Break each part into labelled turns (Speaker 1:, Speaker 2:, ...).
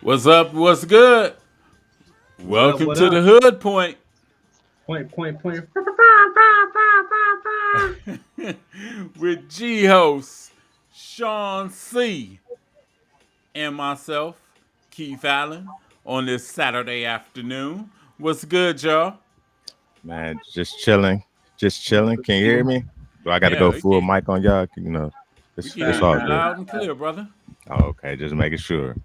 Speaker 1: What's up? What's good?
Speaker 2: What up?
Speaker 1: Welcome
Speaker 2: What
Speaker 1: to
Speaker 2: up?
Speaker 1: the Hood Point
Speaker 2: Point.
Speaker 1: with G host Sean C. and myself, Keith Allen, on this Saturday afternoon. What's good, y'all?
Speaker 3: Man, just chilling. Just chilling. Can you hear me? Do I got to
Speaker 1: Yeah,
Speaker 3: go full mic on y'all?
Speaker 1: we can hear
Speaker 3: It's
Speaker 1: you
Speaker 3: all good.
Speaker 1: loud and clear, brother.
Speaker 3: Oh, okay, just making sure.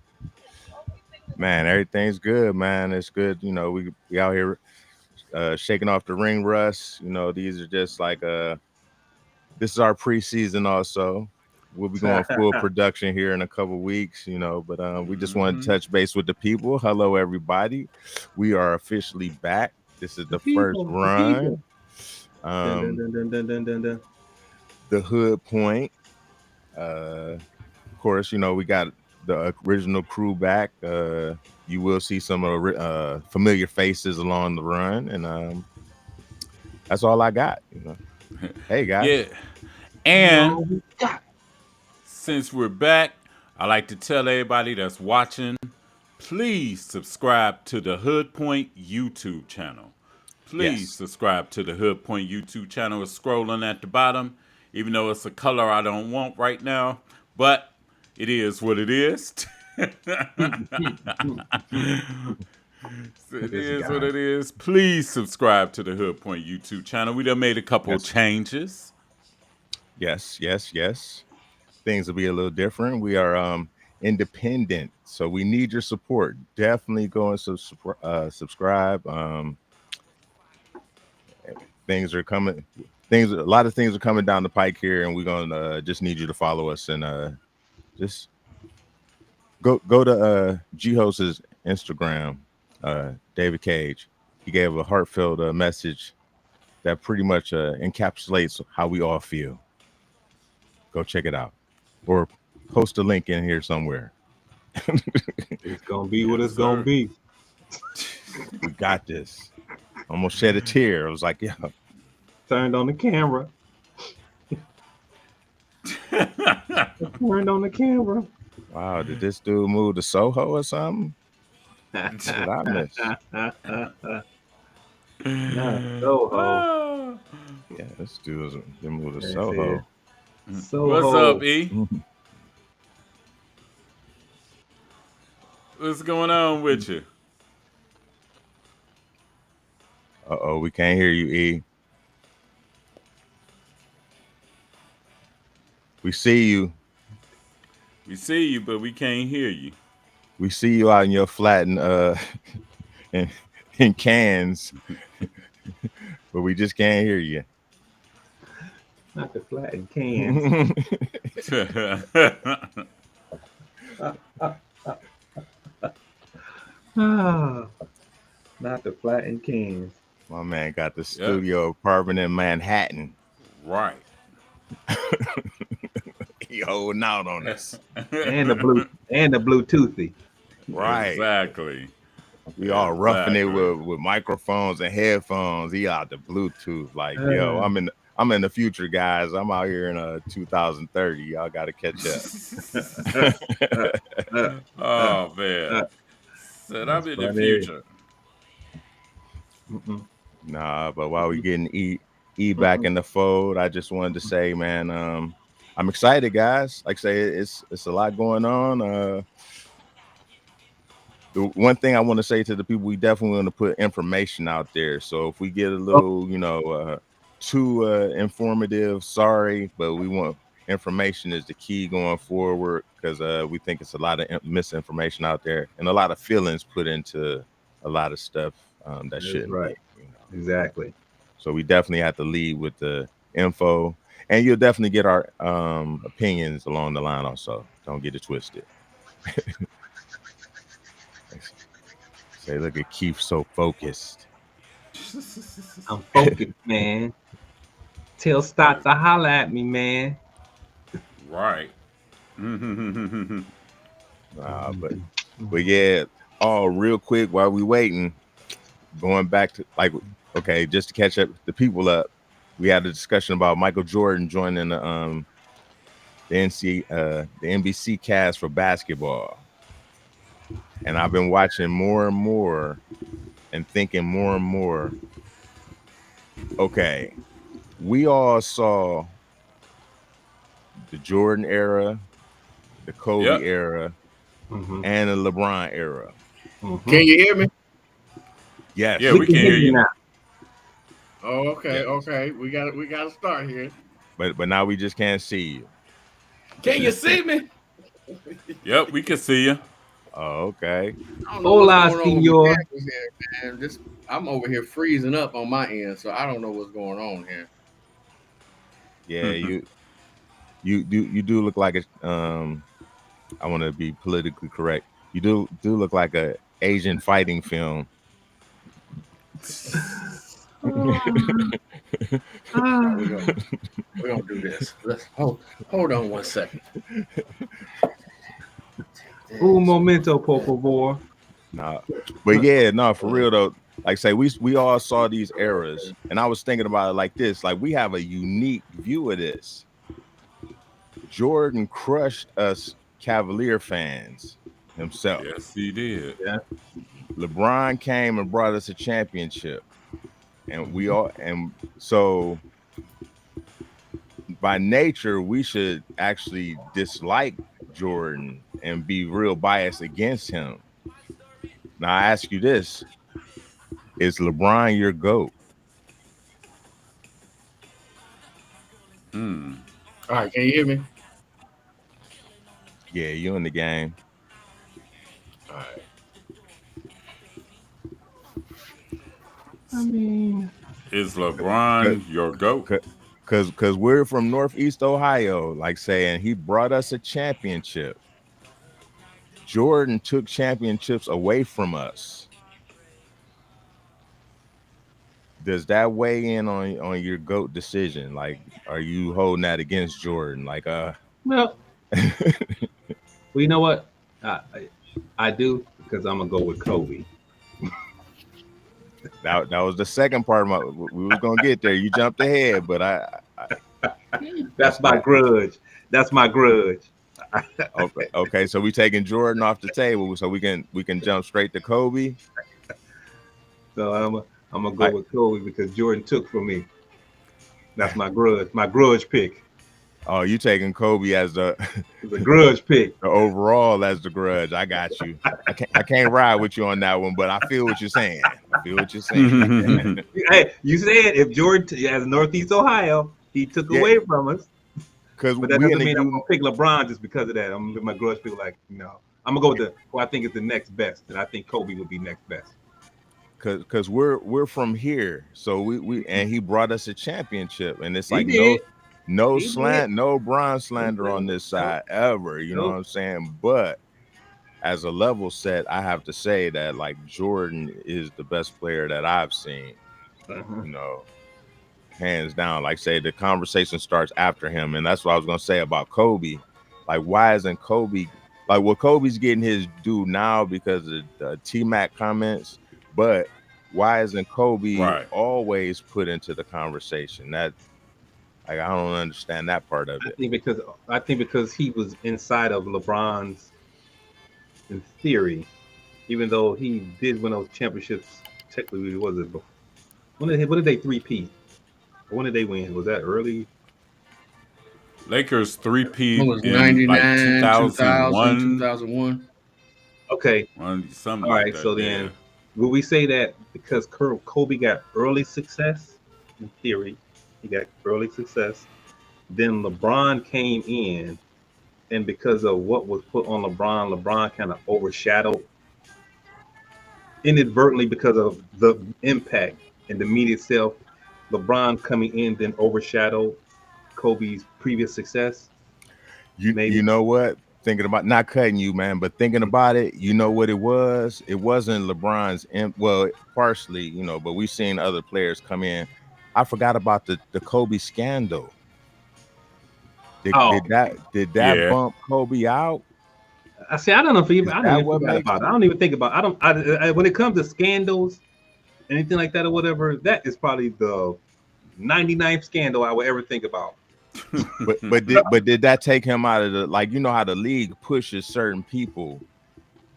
Speaker 3: Man, everything's good, man. It's good. We out here shaking off the ring rust. These are just like this is our preseason also. We'll be going full production here in a couple weeks, but we just wanted to
Speaker 1: Mm-hmm.
Speaker 3: touch base with the people. Hello, everybody. We are officially back. This is
Speaker 2: The
Speaker 3: the first
Speaker 2: people, the people.
Speaker 3: run.
Speaker 2: Dun, dun,
Speaker 3: Um,
Speaker 2: dun, dun, dun, dun, dun, dun.
Speaker 3: the Hood Point. Of course, we got the original crew back. You will see some familiar faces along the run, and that's all I got. Hey
Speaker 1: Yeah.
Speaker 3: guys,
Speaker 2: That's
Speaker 1: And
Speaker 2: all we got.
Speaker 1: since we're back, I like to tell everybody that's watching, please subscribe to the Hood Point YouTube channel. Please
Speaker 3: yes,
Speaker 1: subscribe to the Hood Point YouTube channel. It's scrolling at the bottom, even though it's a color I don't want right now, but it is what it is. It
Speaker 2: This
Speaker 1: is what
Speaker 2: guy.
Speaker 1: it is. Please subscribe to the Hood Point YouTube channel. We done made a couple
Speaker 3: yes,
Speaker 1: changes.
Speaker 3: yes. Things will be a little different. We are independent, so we need your support. Definitely go and subscribe. Things are coming. A lot of things are coming down the pike here, and we're gonna just need you to follow us and just go to G Host's Instagram, David Cage. He gave a heartfelt message that pretty much encapsulates how we all feel. Go check it out, or post a link in here somewhere.
Speaker 2: It's gonna be what
Speaker 1: Yes,
Speaker 2: it's gonna
Speaker 1: sir.
Speaker 2: be.
Speaker 3: We got this. Almost shed a tear. I was like, yeah,
Speaker 2: Turned on the camera. Turned on the camera.
Speaker 3: wow. Did this dude move to Soho or something? What did I miss?
Speaker 2: Not Soho.
Speaker 1: Ah.
Speaker 3: Yeah, this dude was didn't move to
Speaker 2: They said
Speaker 3: Soho.
Speaker 1: What's up,
Speaker 2: Soho.
Speaker 1: E? What's going on with you?
Speaker 3: Oh, we can't hear you, E. We see you.
Speaker 1: We see you, but we can't hear you.
Speaker 3: We see you out in your flat and in, in cans, but we just can't hear you.
Speaker 2: Not the flattened cans. Ah, not the flattened cans.
Speaker 3: My man got the
Speaker 1: Yep.
Speaker 3: studio apartment in Manhattan.
Speaker 1: Right.
Speaker 3: He holding out on us.
Speaker 2: And the Bluetoothy.
Speaker 3: Right.
Speaker 1: Exactly.
Speaker 3: We all roughing it
Speaker 1: Exactly.
Speaker 3: with microphones and headphones. He out the Bluetooth. Like, yo,
Speaker 2: Uh,
Speaker 3: I'm in the future, guys. I'm out here in 2030. Y'all gotta catch up.
Speaker 2: uh, uh, uh,
Speaker 1: Oh man.
Speaker 2: uh.
Speaker 1: Said I'm
Speaker 2: That's
Speaker 1: in the
Speaker 2: funny.
Speaker 1: future.
Speaker 2: Mm-mm,
Speaker 3: Nah, but while we
Speaker 2: mm-mm,
Speaker 3: getting E back
Speaker 2: mm-mm.
Speaker 3: in the fold, I just wanted to say, man, I'm excited, guys. Like I say, it's a lot going on. The one thing I want to say to the people, we definitely want to put information out there. So if we get a
Speaker 2: Oh,
Speaker 3: little, too informative, sorry, but we want information is the key going forward because we think it's a lot of misinformation out there and a lot of feelings put into a lot of stuff that
Speaker 2: that's
Speaker 3: shouldn't
Speaker 2: right.
Speaker 3: be.
Speaker 2: Exactly.
Speaker 3: So we definitely have to lead with the info, and you'll definitely get our opinions along the line. Also, don't get it twisted. Say, look at Keith so focused.
Speaker 2: I'm focused, man. Till start to holler at me, man.
Speaker 1: Right.
Speaker 3: Uh, but
Speaker 2: Mhm,
Speaker 3: but
Speaker 2: mhm.
Speaker 3: yeah, oh, real quick while we waiting, going back to like, okay, just to catch up the people up, we had a discussion about Michael Jordan joining the NBC cast for basketball. And I've been watching more and more and thinking more and more. Okay, we all saw the Jordan era, the Kobe
Speaker 1: Yep.
Speaker 3: era,
Speaker 2: Mhm.
Speaker 3: and the LeBron era.
Speaker 2: Mhm.
Speaker 4: Can you hear me?
Speaker 3: Yes.
Speaker 1: Yeah,
Speaker 2: We
Speaker 1: we
Speaker 2: can
Speaker 1: can
Speaker 2: hear
Speaker 1: hear
Speaker 2: you
Speaker 1: you.
Speaker 2: now.
Speaker 4: Oh, okay,
Speaker 3: Yes.
Speaker 4: okay. We got to start here.
Speaker 3: But now we just can't see you.
Speaker 4: Can you see me?
Speaker 1: Yep, we can see you.
Speaker 3: Oh, okay.
Speaker 4: I don't know what's
Speaker 2: Hola,
Speaker 4: going on with
Speaker 2: senor.
Speaker 4: my cameras here, man. I'm over here freezing up on my end, so I don't know what's going on here.
Speaker 3: Yeah, you do look like a I want to be politically correct. You do look like a Asian fighting film.
Speaker 2: Ah.
Speaker 4: We're gonna do this. Let's hold on 1 second.
Speaker 2: Un momento, por favor.
Speaker 3: Nah, but yeah, no, for real though. Like say we all saw these eras, and I was thinking about it like this: like we have a unique view of this. Jordan crushed us Cavalier fans himself.
Speaker 1: Yes, he did.
Speaker 2: Yeah.
Speaker 3: LeBron came and brought us a championship, and we all and so by nature we should actually dislike Jordan and be real biased against him. Now I ask you this: is LeBron your GOAT?
Speaker 1: Mm.
Speaker 4: All right, can you hear me?
Speaker 3: Yeah, you in the game.
Speaker 4: All right.
Speaker 2: I mean,
Speaker 1: Is LeBron your GOAT?
Speaker 3: Cause we're from Northeast Ohio, like saying he brought us a championship. Jordan took championships away from us. Does that weigh in on your GOAT decision? Like, are you holding that against Jordan? Like,
Speaker 2: well, well, you know what? I do because I'm gonna go with Kobe.
Speaker 3: that was the second part of my. We was gonna get there. You jumped ahead, but
Speaker 2: That's my grudge. That's my grudge.
Speaker 3: okay. So we taking Jordan off the table, so we can jump straight to Kobe.
Speaker 2: So I'm gonna go with Kobe because Jordan took from me. That's my grudge pick.
Speaker 3: Oh, you taking Kobe as the
Speaker 2: grudge pick.
Speaker 3: The overall as the grudge. I got you. I can't ride with you on that one, but I feel what you're saying.
Speaker 2: Hey, you said if Jordan, as Northeast Ohio, he took away from us.
Speaker 3: Because
Speaker 2: but that doesn't mean I'm gonna pick LeBron just because of that. I'm gonna my grudge pick like I'm gonna go with who I think is the next best, and I think Kobe would be next best.
Speaker 3: Because we're from here, so we and he brought us a championship, and it's like no Bron slander on this side ever. You know what I'm saying? But as a level set, I have to say that like Jordan is the best player that I've seen. You know, hands down. Like say the conversation starts after him, and that's what I was gonna say about Kobe. Like why isn't Kobe like Kobe's getting his due now because of the T-Mac comments, but why isn't Kobe always put into the conversation? That I don't understand that part of it.
Speaker 2: I think because he was inside of LeBron's in theory, even though he did win those championships. Technically, was it? When did they three-peat? When did they win? Was that early?
Speaker 1: Lakers three-peat
Speaker 4: in
Speaker 1: 99, like 2001.
Speaker 4: 2001.
Speaker 2: Okay.
Speaker 1: Something
Speaker 2: all right.
Speaker 1: like that,
Speaker 2: so then, will we say that because Kobe got early success? In theory, he got early success. Then LeBron came in, and because of what was put on LeBron kind of overshadowed inadvertently because of the impact and the media itself. LeBron coming in then overshadowed Kobe's previous success.
Speaker 3: You know what? Thinking about not cutting you, man, but thinking about it, you know what it was? It wasn't LeBron's partially, but we've seen other players come in. I forgot about the Kobe scandal. Did that bump Kobe out?
Speaker 2: I see. I don't know if I don't even think about it. I don't even think about. I when it comes to scandals, anything like that or whatever, that is probably the 99th scandal I would ever think about.
Speaker 3: but did that take him out of the how the league pushes certain people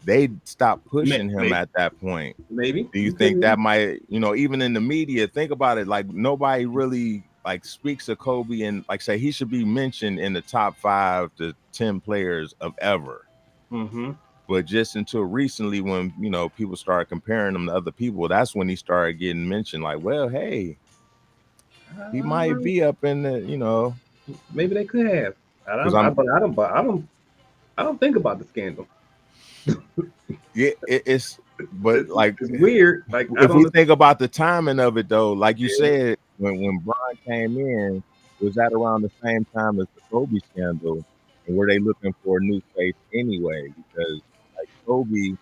Speaker 3: they stopped pushing him
Speaker 2: Maybe.
Speaker 3: at that point.
Speaker 2: Maybe.
Speaker 3: Do you think that might, even in the media, think about it, like nobody really like speaks of Kobe and like say he should be mentioned in the top 5 to 10 players of ever.
Speaker 2: Mm-hmm.
Speaker 3: But just until recently, when people started comparing him to other people, that's when he started getting mentioned. Like, well, hey, he might be up in the,
Speaker 2: Maybe they could have.
Speaker 3: because
Speaker 2: I don't think about the scandal.
Speaker 3: yeah, but like
Speaker 2: It's weird. Like
Speaker 3: if we think about the timing of it, though, like you said, when Bron came in, was that around the same time as the Kobe scandal, and were they looking for a new face anyway? Because like Kobe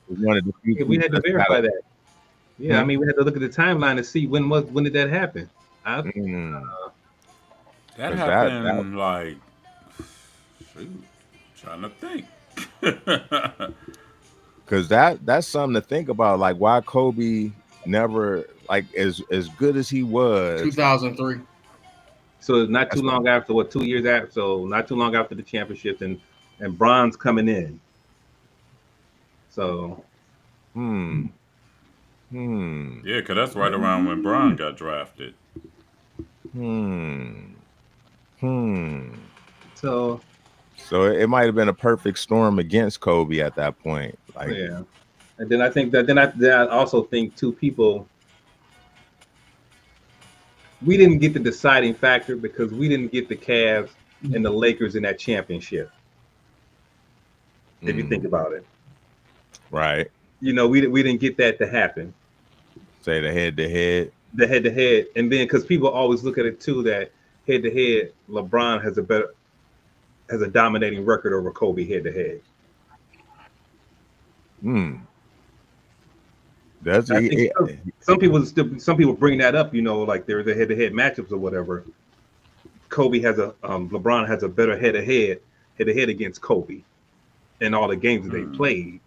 Speaker 3: was one of the few
Speaker 2: we had to
Speaker 3: people
Speaker 2: verify that. Yeah, I
Speaker 3: Hmm?
Speaker 2: mean, we had to look at the timeline to see when did that happen.
Speaker 1: That
Speaker 3: 'Cause
Speaker 1: happened like, shoot, trying to think.
Speaker 3: Because that's something to think about. Like why Kobe never like as good as he was.
Speaker 4: 2003.
Speaker 2: So not too long after, 2 years after? So not too long after the championship, and Bron's coming in. So.
Speaker 1: Yeah, because that's right around when Bron got drafted.
Speaker 2: So
Speaker 3: it might have been a perfect storm against Kobe at that point. Like,
Speaker 2: yeah, and then I think that then I also think two people. We didn't get the deciding factor because we didn't get the Cavs and the Lakers in that championship. If you think about it,
Speaker 3: right?
Speaker 2: We didn't get that to happen.
Speaker 3: Say the head-to-head,
Speaker 2: and then because people always look at it too that head-to-head, LeBron has a dominating record over Kobe head-to-head. Some people bring that up, like there's a head-to-head matchups or whatever. LeBron has a better head-to-head against Kobe in all the games that they played.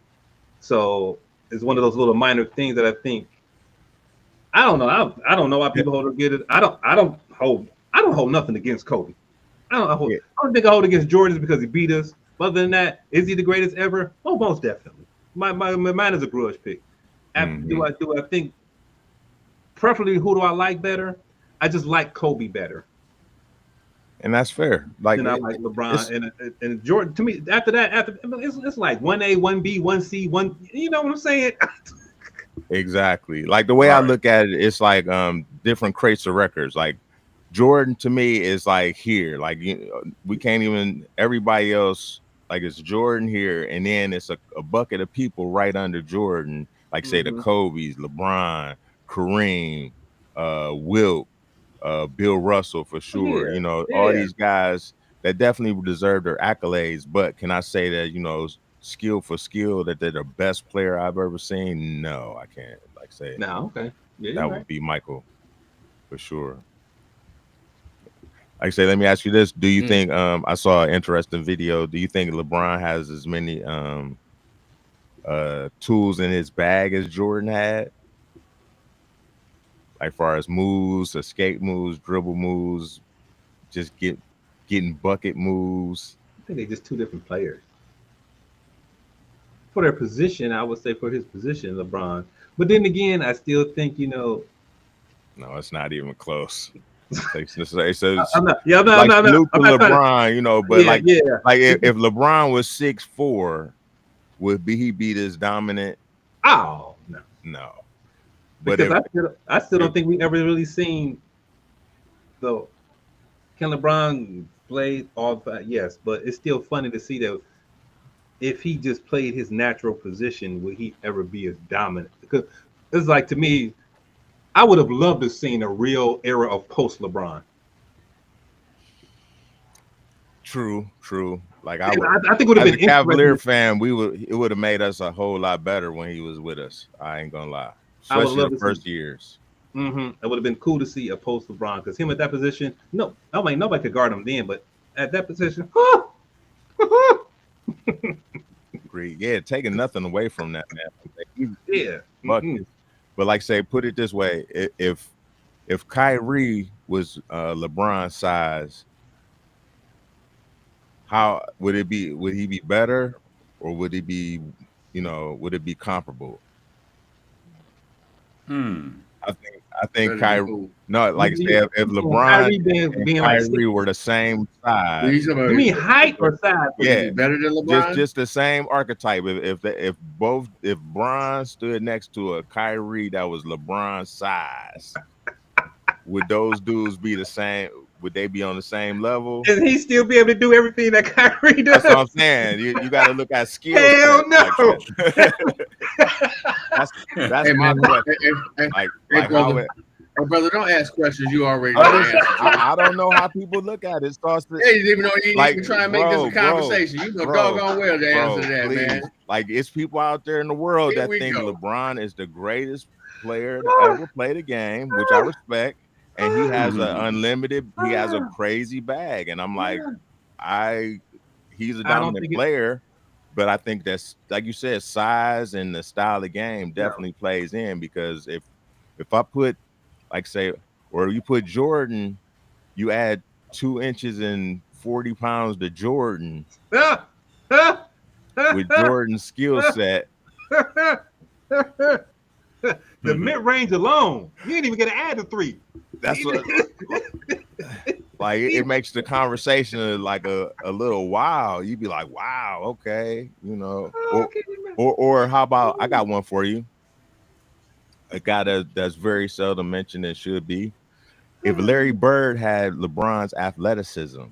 Speaker 2: So it's one of those little minor things that I think. I don't know. I don't know why people hold it. I don't hold nothing against Kobe. I don't think I hold against Jordan because he beat us. Other than that, is he the greatest ever? Oh, most definitely. Mine is a grudge pick. Do I think preferably who do I like better? I just like Kobe better.
Speaker 3: And that's fair. Like,
Speaker 2: I like LeBron and Jordan. To me, after that, it's like 1A, 1B, 1C, 1. You know what I'm saying?
Speaker 3: Exactly. Like the way I look at it, it's like different crates of records. Like Jordan to me is like here. Like we can't even. Everybody else, like it's Jordan here, and then it's a bucket of people right under Jordan. Like say the Kobe's, LeBron, Kareem, Wilt, Bill Russell for sure. All these guys that definitely deserve their accolades. But can I say that skill for skill that they're the best player I've ever seen? No, I can't say it.
Speaker 2: No, okay. Yeah,
Speaker 3: that would be Michael for sure. Like I say, let me ask you this. Do you think I saw an interesting video? Do you think LeBron has as many tools in his bag as Jordan had? Like far as moves, escape moves, dribble moves, just getting bucket moves.
Speaker 2: I think they're just two different players. For their position, I would say for his position, LeBron. But then again, I still think
Speaker 3: No, it's not even close.
Speaker 2: I'm not
Speaker 3: LeBron, but like if LeBron was 6'4", would he be this dominant?
Speaker 2: Oh
Speaker 3: no.
Speaker 2: But because I still don't think we ever really seen. So, can LeBron play all? Yes, but it's still funny to see that if he just played his natural position, would he ever be as dominant? Because it's like, to me, I would have loved to have seen a real era of post LeBron.
Speaker 3: True. Like
Speaker 2: I think it would have been
Speaker 3: a Cavalier fan. It would have made us a whole lot better when he was with us. I ain't gonna lie, especially the first years.
Speaker 2: It would have been cool to see a post LeBron because him at that position. No, I mean nobody could guard him then, but at that position,
Speaker 3: Agreed. Yeah, taking nothing away from that man.
Speaker 2: Yeah.
Speaker 3: But like say, put it this way: if Kyrie was LeBron's size, how would it be? Would he be better or would it be, would it be comparable? I think
Speaker 4: Better than
Speaker 3: Kyrie.
Speaker 4: who?
Speaker 3: No, like say if LeBron
Speaker 2: Kyrie
Speaker 3: and
Speaker 2: being like
Speaker 3: Kyrie were the same size,
Speaker 4: You
Speaker 2: you mean height or size?
Speaker 4: Is
Speaker 3: yeah,
Speaker 4: he better than LeBron?
Speaker 3: just the same archetype. If Bron stood next to a Kyrie that was LeBron's size, would those dudes be the same? Would they be on the same level?
Speaker 2: Can he still be able to do everything that Kyrie does?
Speaker 3: That's what I'm saying. You got to look at skill.
Speaker 2: Hell
Speaker 3: set.
Speaker 2: no.
Speaker 3: That's
Speaker 4: Hey,
Speaker 3: my
Speaker 4: man,
Speaker 3: question. Like how
Speaker 4: brother.
Speaker 3: it,
Speaker 4: Hey, brother, don't ask questions you already know the answer to.
Speaker 3: I don't know how people look at it. It starts to,
Speaker 4: Hey, even though you
Speaker 3: like,
Speaker 4: even try and make this a conversation, you know doggone well the answer to that,
Speaker 3: please.
Speaker 4: man.
Speaker 3: Like, it's people out there in the world
Speaker 4: Here
Speaker 3: that
Speaker 4: we
Speaker 3: think
Speaker 4: go.
Speaker 3: LeBron is the greatest player to ever play the game, which I respect. And he has he has a crazy bag. And I'm like, he's a dominant player, but I think that's, like you said, size and the style of game definitely plays in, because if I put, like, say, or you put Jordan, you add 2 inches and 40 pounds to Jordan with Jordan's skill set.
Speaker 2: The mid-range alone, you ain't even gonna add the 3.
Speaker 3: That's what, like, it makes the conversation like a little wow. You'd be like, wow, okay, or how about, I got one for you, a guy that's very seldom mentioned and should be. If Larry Bird had LeBron's athleticism,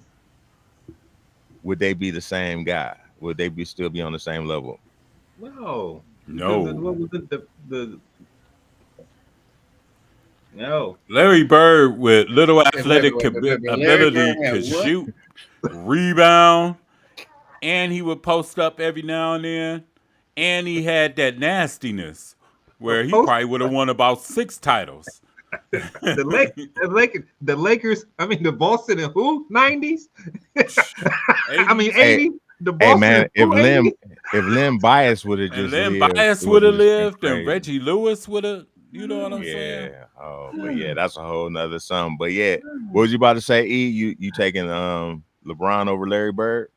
Speaker 3: would they be the same guy? Would they still be on the same level?
Speaker 2: No.
Speaker 1: No.
Speaker 2: What was no.
Speaker 1: Larry Bird with little athletic
Speaker 4: wait,
Speaker 1: ability
Speaker 4: Bird had
Speaker 1: could
Speaker 4: what?
Speaker 1: shoot, rebound, and he would post up every now and then. And he had that nastiness where he probably would have won about 6 titles.
Speaker 2: The Lakers, I mean the Boston and who? 90s? I mean 80s.
Speaker 3: Hey,
Speaker 2: The Boston.
Speaker 3: Hey man, if Len Bias would have just
Speaker 1: Len
Speaker 3: lived,
Speaker 1: Bias would have lived, and Reggie Lewis would have, you know what I'm saying?
Speaker 3: Oh, but yeah, that's a whole nother something. But yeah, what was you about to say, E? You taking LeBron over Larry Bird?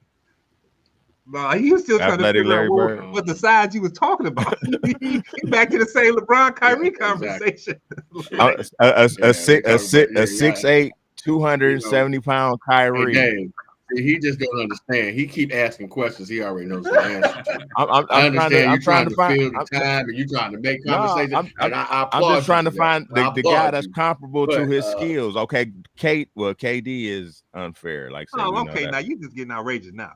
Speaker 2: No, he was still trying to figure out what the size you was talking about. Back to the same LeBron Kyrie conversation.
Speaker 3: A 6'8", 270-pound Kyrie.
Speaker 4: Hey, he just don't understand. He keep asking questions he already knows the answer to.
Speaker 3: I understand
Speaker 4: you're trying to fill the time and you're trying to make conversation.
Speaker 3: I'm just trying to find the guy that's comparable to his skills. Okay, KD is unfair. Like,
Speaker 2: okay, now you just getting outrageous now.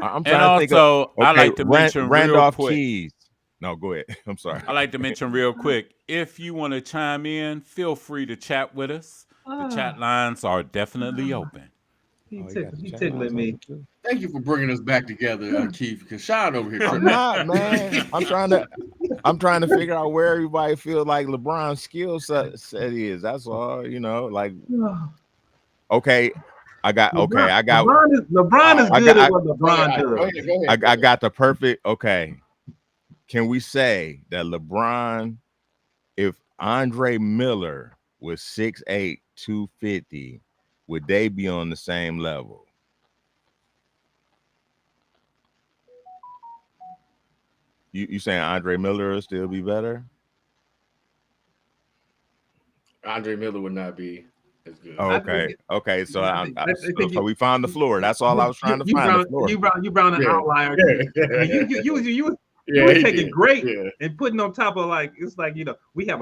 Speaker 3: I'm trying to think of,
Speaker 1: I like to mention
Speaker 3: Randolph
Speaker 1: real quick.
Speaker 3: Keys. No, go ahead. I'm sorry.
Speaker 1: I like to mention real quick, if you want to chime in, feel free to chat with us. The chat lines are definitely open.
Speaker 2: He tickling me.
Speaker 4: Thank you for bringing us back together, Keith. Because Sean over here.
Speaker 3: I'm not, man. I'm trying to figure out where everybody feels like LeBron's skill set is. That's all. Like. Okay, I got.
Speaker 2: LeBron is good at what LeBron does.
Speaker 4: Go ahead.
Speaker 3: I got the perfect. Okay, can we say that LeBron, if Andre Miller was 6'8", 250, would they be on the same level? You saying Andre Miller will still be better?
Speaker 4: Andre Miller would not be as good.
Speaker 3: Oh, okay. So so we found the floor. That's all I was trying to find. The floor.
Speaker 2: You brought an outlier. You were taking great and putting on top of, like, it's like, we have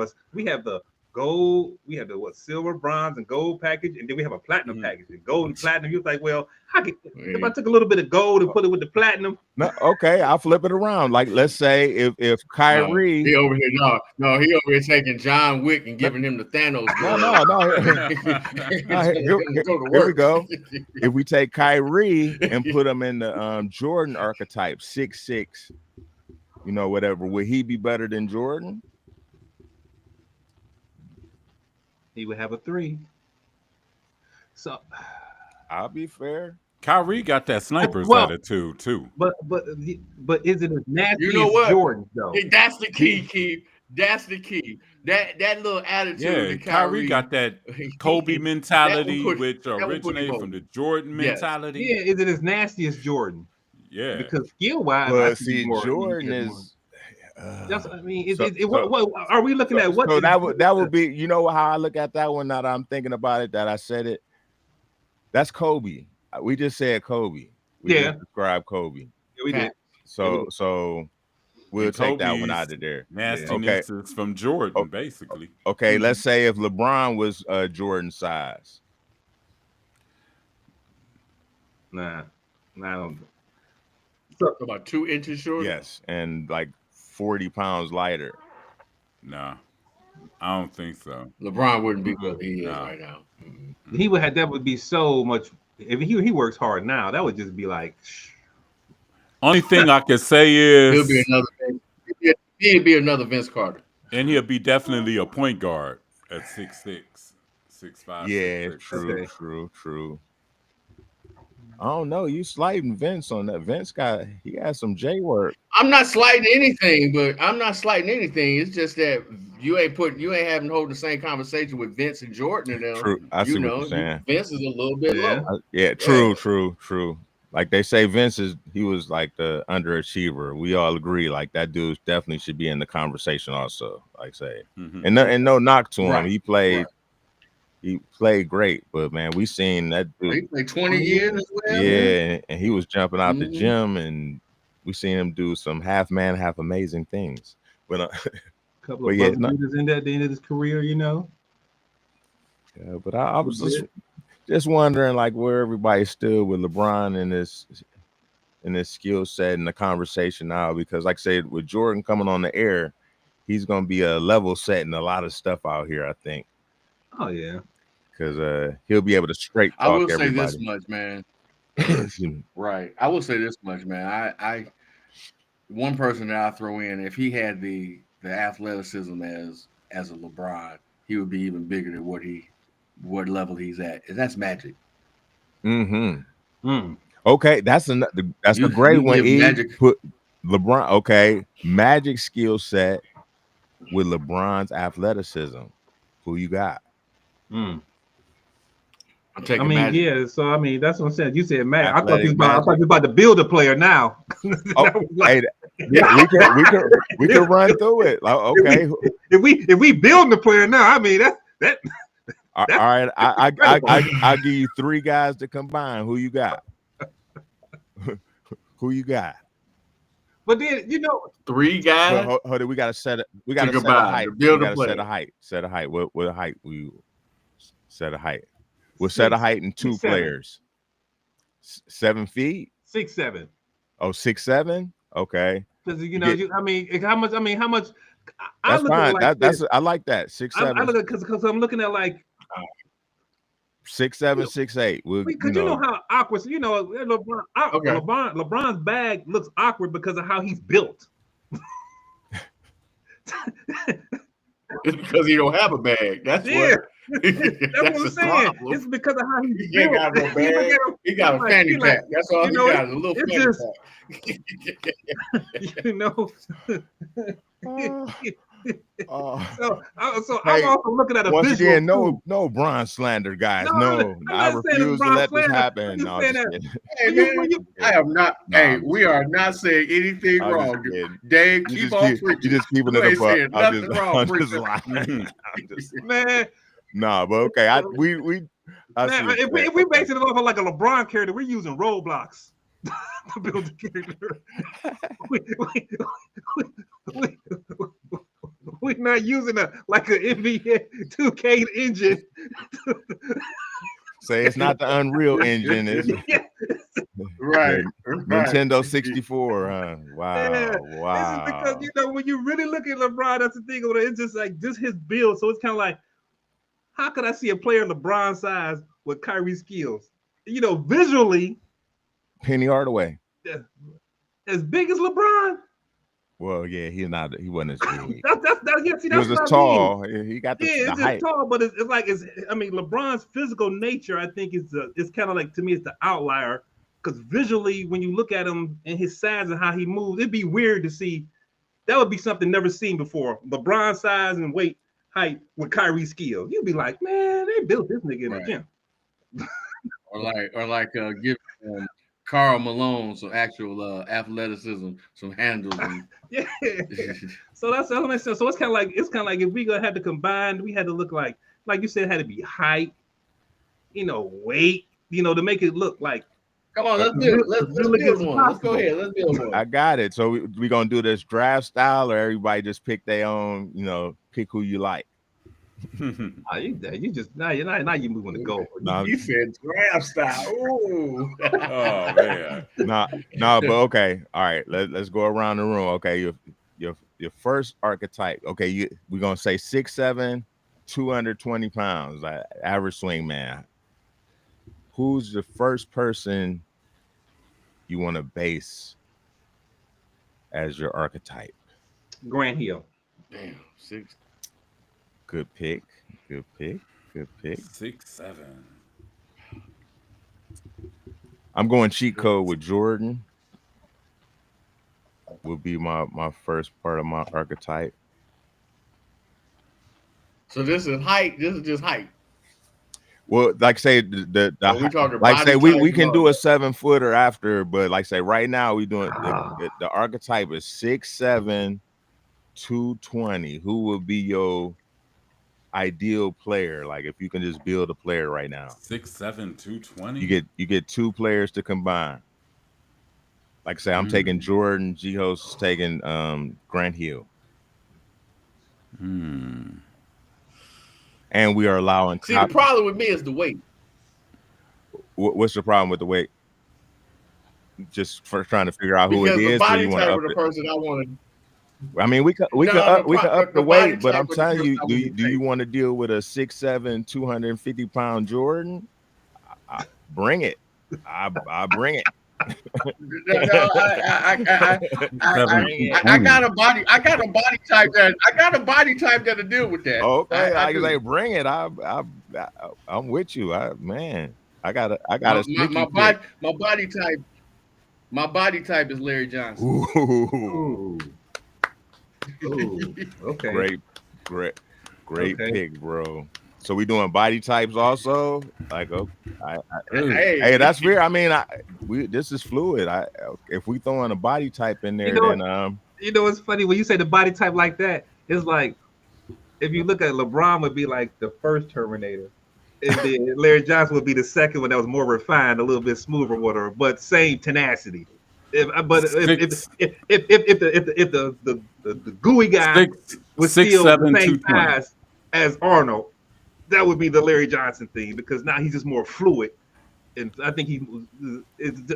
Speaker 2: the gold, we have the silver, bronze, and gold package, and then we have a platinum package. And gold and platinum, you was like, well, if I took a little bit of gold and put it with the platinum.
Speaker 3: No, okay, I'll flip it around. Like, let's say if Kyrie,
Speaker 4: he over here, he over here taking John Wick and giving him the Thanos.
Speaker 3: Here we go. If we take Kyrie and put him in the Jordan archetype, 6'6", whatever, would he be better than Jordan?
Speaker 2: He would have a 3. So
Speaker 3: I'll be fair.
Speaker 1: Kyrie got that sniper's attitude too.
Speaker 2: But is it as nasty as Jordan though?
Speaker 4: That's the key, Keith. That's the key. That little attitude.
Speaker 1: Yeah, Kyrie got that Kobe mentality, which originated from the Jordan mentality.
Speaker 2: Yeah, is it as nasty as Jordan?
Speaker 1: Yeah.
Speaker 2: because skill wise, I
Speaker 3: But
Speaker 2: think
Speaker 3: see,
Speaker 2: he's more.
Speaker 3: Jordan
Speaker 2: he's more-
Speaker 3: is.
Speaker 2: That's I mean,
Speaker 3: So-
Speaker 2: what are we looking at? What
Speaker 3: So that would be, you know how I look at that one. Now that I'm thinking about it, that I said it. That's Kobe. We just said Kobe. We
Speaker 2: Yeah.
Speaker 3: just described Kobe.
Speaker 2: Yeah, we did.
Speaker 3: So we'll
Speaker 1: And
Speaker 3: take that one
Speaker 1: Kobe's
Speaker 3: out of there.
Speaker 1: Nastiness is from Jordan, basically.
Speaker 3: Okay, let's say if LeBron was Jordan size.
Speaker 2: Nah, I don't.
Speaker 4: About 2 inches shorter.
Speaker 3: Yes, and like 40 pounds lighter.
Speaker 1: Nah, I don't think so.
Speaker 4: LeBron wouldn't be what he is
Speaker 1: Nah.
Speaker 4: right now.
Speaker 2: He would have. That would be so much. If he works hard now, that would just be like.
Speaker 1: Only thing I can say is
Speaker 4: He'll be another. He'd be another Vince Carter.
Speaker 1: and he'll be definitely a point guard at 6'6", 6'5".
Speaker 3: Yeah,
Speaker 1: 6'6".
Speaker 3: true,
Speaker 2: Okay.
Speaker 3: true. I don't know. You slighting Vince on that. Vince got some J work.
Speaker 4: I'm not slighting anything, It's just that you ain't holding the same conversation with Vince and Jordan and them.
Speaker 3: True. I see what you're saying.
Speaker 4: Vince is a little bit low.
Speaker 3: Yeah, true. Like they say, he was like the underachiever. We all agree, like that dude definitely should be in the conversation also. Like say, and no knock to him.
Speaker 4: Right.
Speaker 3: He played great, but man, we seen that dude.
Speaker 4: He played 20 years as well.
Speaker 3: Yeah, and he was jumping out the gym, and we seen him do some half man, half amazing things. But
Speaker 2: A couple of leaders in that at the end of his career,
Speaker 3: Yeah, but I was just wondering, like, where everybody stood with LeBron in this skill set and the conversation now, because, like I said, with Jordan coming on the air, he's gonna be a level setting a lot of stuff out here, I think.
Speaker 2: Oh yeah,
Speaker 3: because he'll be able to straight talk
Speaker 4: I will
Speaker 3: everybody.
Speaker 4: say this much, man. Right. I will say this much, man. I one person that I throw in, if he had the athleticism as a LeBron, he would be even bigger than what level he's at. And that's Magic.
Speaker 3: Okay, that's a great one.
Speaker 4: Magic
Speaker 3: put LeBron. Okay, Magic skill set with LeBron's athleticism. Who you got?
Speaker 4: I'm taking
Speaker 2: Magic.
Speaker 4: Yeah.
Speaker 2: So that's what I'm saying. You said Magic. I thought you was about to build a player now.
Speaker 3: Hey, yeah, we can run through it. Like, okay,
Speaker 2: if we build the player now, that.
Speaker 3: All right, I'll give you 3 guys to combine. Who you got? Who you got?
Speaker 2: But then
Speaker 4: 3 guys.
Speaker 3: Hold on, we gotta set it. We gotta set a height.
Speaker 4: Build a player.
Speaker 3: Set a height. What height we set a height? We'll set a height in 2 players. 7 feet.
Speaker 2: 6'7".
Speaker 3: Oh, 6'7". Okay.
Speaker 2: Because how much?
Speaker 3: That's fine. I like that. 6'7".
Speaker 2: I look at because I'm looking at like
Speaker 3: 6'7", 6'8".
Speaker 2: Because you know how awkward. LeBron's bag looks awkward because of how he's built.
Speaker 4: It's because he don't have a bag. That's what
Speaker 2: I'm saying. It's because of how he's built.
Speaker 4: Got no bag. He got a fanny pack. That's all he got. A little fanny
Speaker 2: pack. So I'm also looking at a
Speaker 3: once
Speaker 2: visual.
Speaker 3: Again, no Bron slander, guys. No, I refuse to let this happen. No,
Speaker 4: I am not. Hey, we are not saying anything wrong. Dave, keep on preaching.
Speaker 3: You just keeping it above.
Speaker 4: Nothing wrong,
Speaker 2: man.
Speaker 3: Nah, but okay.
Speaker 2: If we base it off of like a LeBron character, we're using Roblox to build the character. We're not using an NBA 2K engine.
Speaker 3: Say it's not the Unreal Engine. It's
Speaker 4: right.
Speaker 3: Nintendo 64. Wow.
Speaker 2: Yeah.
Speaker 3: Wow.
Speaker 2: This is because when you really look at LeBron, that's the thing. It's just like just his build. So it's kind of like, how could I see a player LeBron size with Kyrie skills? Visually.
Speaker 3: Penny Hardaway.
Speaker 2: As big as LeBron.
Speaker 3: Well, yeah, he wasn't as big.
Speaker 2: He
Speaker 3: was as tall. He got the
Speaker 2: it's
Speaker 3: height.
Speaker 2: Just tall, but it's like LeBron's physical nature. I think it's kind of like, to me, it's the outlier, because visually, when you look at him and his size and how he moves, it'd be weird to see. That would be something never seen before. LeBron size and height with Kyrie skills. You'd be like, man, they built this nigga in the gym.
Speaker 4: or like give Karl Malone, some actual athleticism, some handles, and
Speaker 2: Yeah. So that's what makes sense. So it's kind of like if we gonna have to combine, we had to look like you said, it had to be height, weight, to make it look like
Speaker 4: come on, let's build one. Let's go ahead. Let's build one.
Speaker 3: I got it. So we gonna do this draft style, or everybody just pick their own, pick who you like.
Speaker 2: You just now you're moving the goal.
Speaker 4: You said draft style. Ooh.
Speaker 1: Oh man.
Speaker 3: No, but okay. All right. Let's go around the room. Okay, your first archetype. Okay, we're gonna say 6'7", 220 pounds, average swing man. Who's the first person you want to base as your archetype?
Speaker 2: Grant Hill.
Speaker 4: Damn, 6.
Speaker 3: Good pick.
Speaker 1: 6'7".
Speaker 3: I'm going cheat code with Jordan. Will be my first part of my archetype.
Speaker 4: So this is height. This is just height.
Speaker 3: Well, like say the like say we can do a 7-footer after, but like say right now we doing the archetype is 6'7", 220. Who would be your ideal player? Like if you can just build a player right now.
Speaker 1: 6'7", 220.
Speaker 3: You get 2 players to combine. Like I say, I'm taking Jordan. G-Host is taking Grant Hill. And we are allowing.
Speaker 4: See, the problem with me is the weight.
Speaker 3: What's the problem with the weight? Just for trying to figure out who
Speaker 4: because
Speaker 3: it is.
Speaker 4: The body type of the person I want to.
Speaker 3: I mean, we can up the weight, but I'm telling you, do you want to deal with a 6'7", 250-pound Jordan? Bring it. I bring it.
Speaker 4: I got a body type that'll deal with that.
Speaker 3: Okay, I can say bring it. I'm with you. I got my body type is Larry Johnson. Ooh.
Speaker 2: Okay.
Speaker 3: Great pick, bro. So we doing body types also? Like, hey, that's fair. I mean, this is fluid. If we throw in a body type in there, then
Speaker 2: it's funny when you say the body type like that. It's like if you look at LeBron would be like the first Terminator, and then Larry Johnson would be the second one that was more refined, a little bit smoother, whatever, but same tenacity. If the gooey guy was still the same size as Arnold, that would be the Larry Johnson thing, because now he's just more fluid, and I think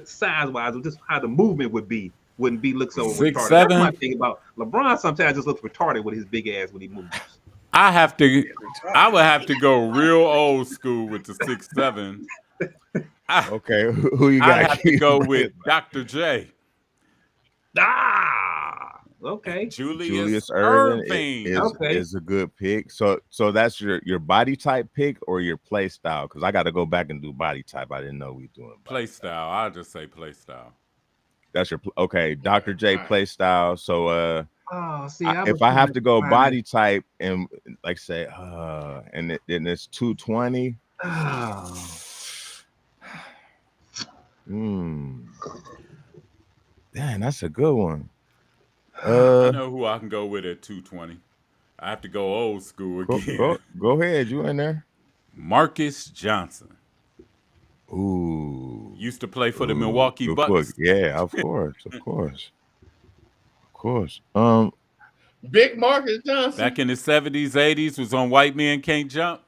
Speaker 2: size-wise, just how the movement wouldn't be look so retarded. That's my thing about LeBron. Sometimes just looks retarded with his big ass when he moves.
Speaker 1: I would have to go real old school with the 6'7".
Speaker 3: Okay, who you got?
Speaker 1: I have to go with Dr. J.
Speaker 2: Okay.
Speaker 1: Julius Erving
Speaker 3: is a good pick. So that's your body type pick or your play style? Because I got to go back and do body type. I didn't know we doing
Speaker 1: play style. I'll just say play style.
Speaker 3: That's your okay, Dr. J play style. So if I have to go body type and like say and then it's 220. Damn, that's a good one.
Speaker 1: I know who I can go with at 220. I have to go old school again.
Speaker 3: Go ahead, you in there.
Speaker 1: Marcus Johnson.
Speaker 3: Ooh.
Speaker 1: Used to play for the Milwaukee Bucks.
Speaker 3: Yeah, of course.
Speaker 4: Big Marcus Johnson.
Speaker 1: Back in the 70s, 80s, was on White Men Can't Jump.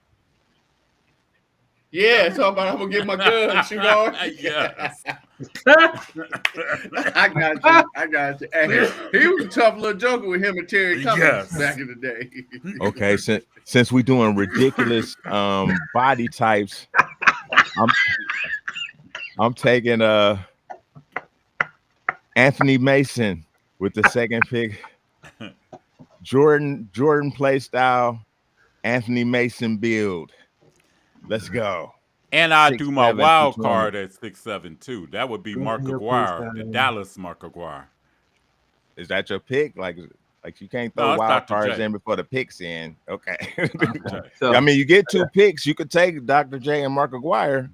Speaker 4: Yeah, talk about I'm gonna get my gun, shoot off.
Speaker 1: Yes.
Speaker 4: I got you. Hey, he was a tough little joker with him and Terry Cummings back in the day.
Speaker 3: Okay, since we doing ridiculous body types, I'm taking Anthony Mason with the second pick. Jordan play style, Anthony Mason build. Let's go.
Speaker 1: And I do my wild card at 6'7" too. That would be Mark Aguirre, the Dallas Mark Aguirre.
Speaker 3: Is that your pick? Like you can't throw wild cards in before the picks in. Okay. I mean, you get 2 picks. You could take Dr. J and Mark Aguirre.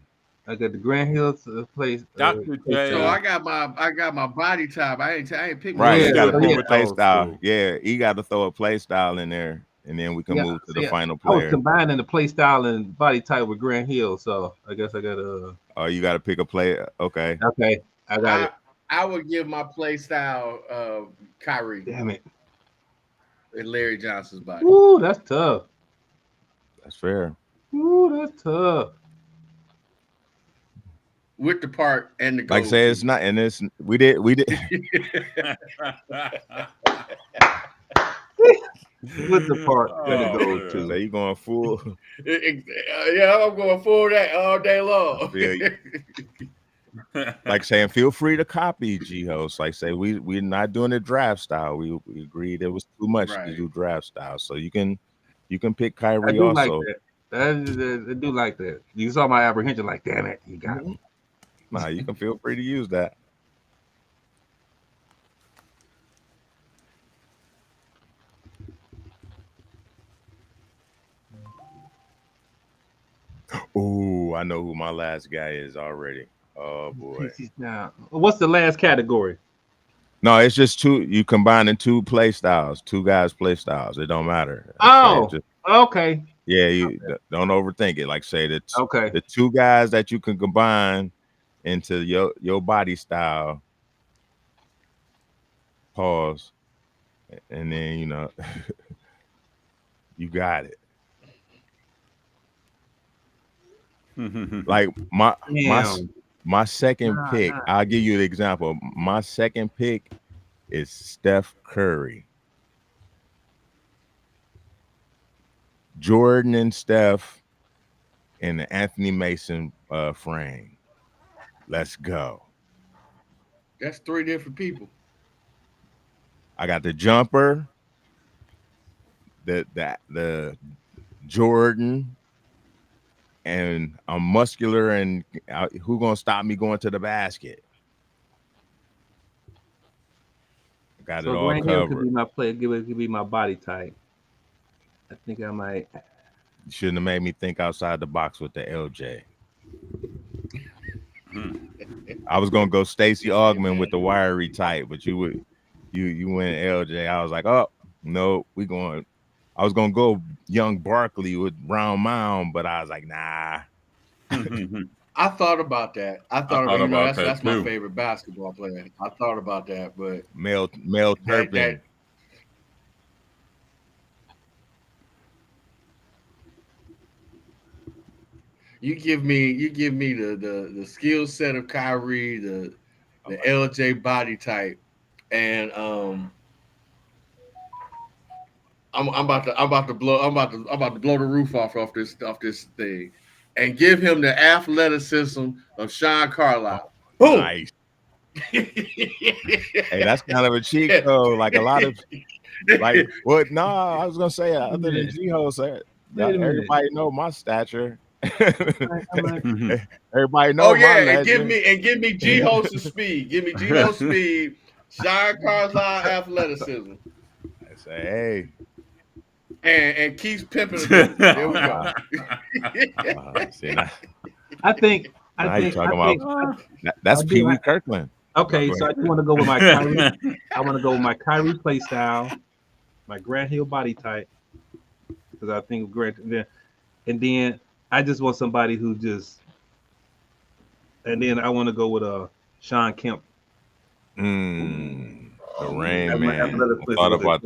Speaker 2: I got the Grand Hills place.
Speaker 1: Dr. J.
Speaker 4: So I got my body type. I ain't picked
Speaker 3: Right,
Speaker 2: Yeah,
Speaker 3: you got to
Speaker 2: so
Speaker 3: pick
Speaker 2: yeah.
Speaker 3: a play
Speaker 1: Old
Speaker 3: style.
Speaker 1: school.
Speaker 3: Yeah, you got to throw a play style in there, and then we can move to the final
Speaker 2: I was
Speaker 3: player.
Speaker 2: combining the play style and body type with Grand Hill, so I guess I got
Speaker 3: Oh, you got to pick a play. Okay.
Speaker 2: Okay, I got it.
Speaker 4: I would give my play style Kyrie
Speaker 2: Damn it.
Speaker 4: and Larry Johnson's body.
Speaker 2: Ooh, that's tough.
Speaker 3: That's fair.
Speaker 2: Ooh, that's tough.
Speaker 4: With the part and the
Speaker 3: Like I say, it's not, and it's we did.
Speaker 2: With the part that it goes
Speaker 3: So
Speaker 2: to.
Speaker 3: you going full?
Speaker 4: Yeah, I'm going full that all day long.
Speaker 3: Like saying, feel free to copy G-Host. Like say, we're not doing it draft style. We agreed it was too much to do draft style. So you can pick Kyrie
Speaker 2: I do
Speaker 3: also.
Speaker 2: like that. I do like that. You saw my apprehension, like, damn it, you got me.
Speaker 3: Nah, you can feel free to use that. Oh, I know who my last guy is already. Oh boy.
Speaker 2: Now, what's the last category?
Speaker 3: No, it's just two. You combining two play styles, two guys' play styles. It don't matter.
Speaker 2: Oh, okay.
Speaker 3: Yeah, you don't overthink it. Like say that.
Speaker 2: Okay.
Speaker 3: The two guys that you can combine into your body style. Pause, and then you got it. Like my second pick, I'll give you an example. My second pick is Steph Curry. Jordan and Steph in the Anthony Mason frame. Let's go.
Speaker 4: That's three different people.
Speaker 3: I got the jumper, the Jordan, and I'm muscular, and who gonna stop me going to the basket? Got it all covered.
Speaker 2: Could be my play. Could be my body type. I think I might.
Speaker 3: You shouldn't have made me think outside the box with the LJ. I was gonna go Stacey Augmon with the wiry type, but you went LJ. I was like, oh no, I was gonna go young Barkley with Brown Mound, but I was like, nah.
Speaker 4: I thought about that. I thought about that's my
Speaker 1: too.
Speaker 4: favorite basketball player. I thought about that, but
Speaker 3: Mel Turpin.
Speaker 4: You give me the skill set of Kyrie, the LJ body type, and I'm about to blow the roof off this thing, and give him the athleticism of Sean Carlisle. Boom.
Speaker 3: Nice. Hey, that's kind of a cheat code. Like a lot of like what? No, I was gonna say other than G-Host, everybody know my stature. Everybody know.
Speaker 4: Oh yeah, and give me G-Host's speed. Give me G-Host's speed. Sean Carlisle athleticism.
Speaker 3: I say,
Speaker 4: hey. And keeps pimping. There we go.
Speaker 2: I think
Speaker 3: that's Pee Wee Kirkland.
Speaker 2: Okay, so I just want to go with my Kyrie. I want to go with my Kyrie play style, my Grant Hill body type, because I think and then I just want somebody who just, and then I want to go with Sean Kemp.
Speaker 3: The Rain Man. Thought about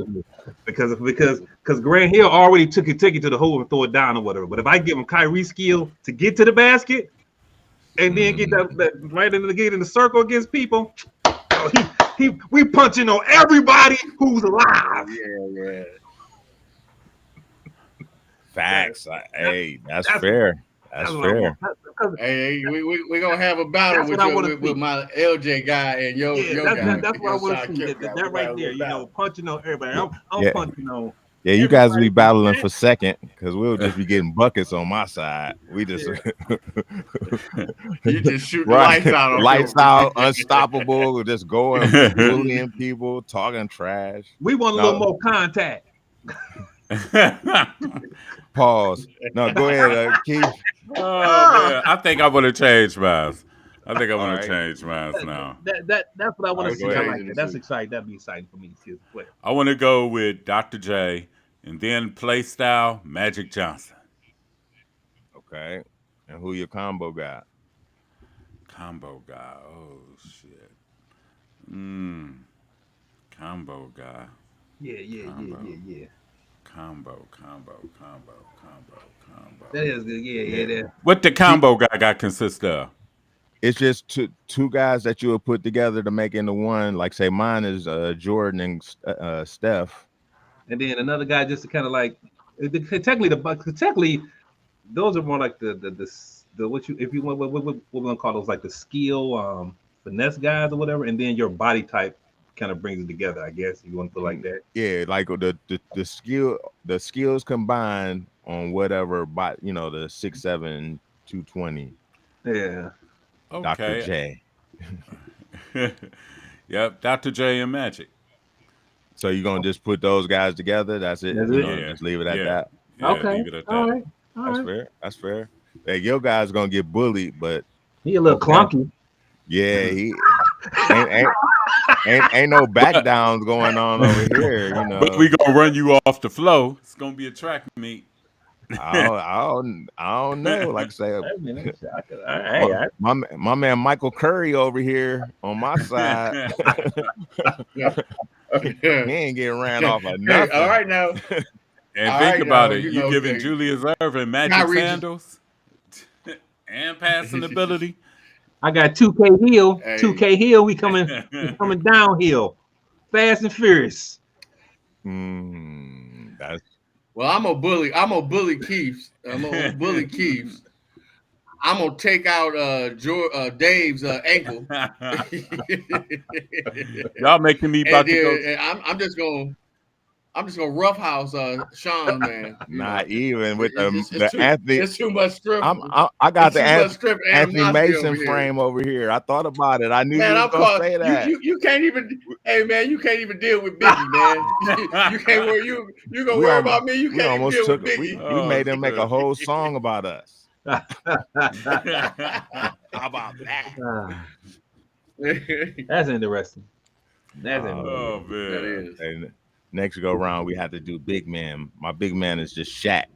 Speaker 2: because Grant Hill already took it to the hole and throw it down or whatever. But if I give him Kyrie skill to get to the basket and then get that right in the circle against people, we punching on everybody who's alive.
Speaker 4: Yeah.
Speaker 3: Facts. Hey, that's fair. That's fair.
Speaker 4: Hey, we're gonna have a battle with my LJ guy and your guy.
Speaker 2: That's what I want to see. That right there, punching on everybody. I'm punching on.
Speaker 3: Yeah, you guys be battling for second because we'll just be getting buckets on my side. We just
Speaker 4: you just shoot lights out.
Speaker 3: Lights out, unstoppable, just going, bullying people, talking trash.
Speaker 2: We want a little more contact.
Speaker 3: Pause. No, go ahead, Keith.
Speaker 1: Oh man, I think I want to change mine. I think I
Speaker 3: All
Speaker 1: want
Speaker 3: right.
Speaker 1: to change mine now.
Speaker 2: That's what I want
Speaker 3: All
Speaker 2: to
Speaker 3: right,
Speaker 2: see.
Speaker 3: go
Speaker 2: I
Speaker 3: ahead.
Speaker 2: like that. That's exciting. That'd be exciting for me to see as a player.
Speaker 1: I want to go with Dr. J, and then play style Magic Johnson.
Speaker 3: Okay. And who your combo got?
Speaker 1: Combo guy. Oh shit. Mmm. Combo guy. Combo.
Speaker 2: Yeah.
Speaker 1: Combo.
Speaker 2: That is good. Yeah. That.
Speaker 1: What the
Speaker 3: See,
Speaker 1: combo guy got consist of?
Speaker 3: it's just two guys that you would put together to make into one. Like say mine is Jordan and Steph.
Speaker 2: And then another guy just to kind of like technically those are more like the what you if you want what we're gonna call those like the skill finesse guys or whatever, and then your body type kind of brings it together. I guess you want to put like that.
Speaker 3: Yeah, like the skills combined on whatever but the 6'7", 220
Speaker 2: Yeah.
Speaker 3: Dr.
Speaker 1: Okay.
Speaker 3: J.
Speaker 1: Yep, Dr. J and Magic.
Speaker 3: So you're gonna just put those guys together? That's it.
Speaker 2: That's
Speaker 3: You
Speaker 2: it?
Speaker 3: know,
Speaker 1: Yeah.
Speaker 3: just leave it at
Speaker 1: Yeah.
Speaker 3: that.
Speaker 1: Yeah,
Speaker 2: Okay.
Speaker 1: leave it at
Speaker 2: All
Speaker 1: that.
Speaker 2: right. All
Speaker 3: That's
Speaker 2: right.
Speaker 3: fair. That's fair. Hey, your guy's gonna get bullied, but
Speaker 2: He a little clunky.
Speaker 3: yeah, he ain't no back downs going on over here.
Speaker 1: But we gonna run you off the flow. It's gonna be a track meet.
Speaker 3: I don't know. Like I say,
Speaker 2: I mean, hey,
Speaker 3: my man Michael Curry over here on my side, he ain't getting ran off of nothing.
Speaker 4: All right now.
Speaker 1: And
Speaker 4: All
Speaker 1: think
Speaker 4: right,
Speaker 1: about
Speaker 4: now,
Speaker 1: it.
Speaker 4: you
Speaker 1: You
Speaker 4: know,
Speaker 1: giving
Speaker 4: okay.
Speaker 1: Julius Erving magic
Speaker 4: Not Regis.
Speaker 1: sandals and passing ability.
Speaker 2: I got 2K Hill.
Speaker 4: Hey.
Speaker 2: 2K Hill. We coming downhill, fast and furious.
Speaker 3: That's
Speaker 4: Well, I'm a bully. I'm a bully Keiths. I'm a bully Keiths. I'm gonna take out Dave's ankle.
Speaker 1: Y'all making me about
Speaker 4: And
Speaker 1: to go.
Speaker 4: then I'm just gonna roughhouse Sean, man. You
Speaker 3: not
Speaker 4: know.
Speaker 3: even with
Speaker 4: It's
Speaker 3: the
Speaker 4: too,
Speaker 3: Anthony.
Speaker 4: It's too much strip.
Speaker 3: I got
Speaker 4: It's
Speaker 3: the
Speaker 4: too much strip
Speaker 3: Anthony
Speaker 4: animosity
Speaker 3: Mason
Speaker 4: over here.
Speaker 3: frame over here. I thought about it. I knew
Speaker 4: Man,
Speaker 3: you
Speaker 4: I'm
Speaker 3: was gonna
Speaker 4: called.
Speaker 3: say that.
Speaker 4: You can't even. Hey man, you can't even deal with Biggie, man. You can't worry. You gonna
Speaker 3: We
Speaker 4: worry
Speaker 3: almo-
Speaker 4: about me. You
Speaker 3: we
Speaker 4: can't even
Speaker 3: almost
Speaker 4: deal
Speaker 3: took
Speaker 4: with
Speaker 3: we
Speaker 4: Biggie.
Speaker 3: made them make a
Speaker 1: shit.
Speaker 3: whole song about us.
Speaker 2: Ah,
Speaker 3: How about that?
Speaker 2: that's interesting. That's interesting.
Speaker 1: Oh
Speaker 4: That
Speaker 1: man.
Speaker 4: is.
Speaker 3: And next go round, we have to do big man. My big man is just Shaq.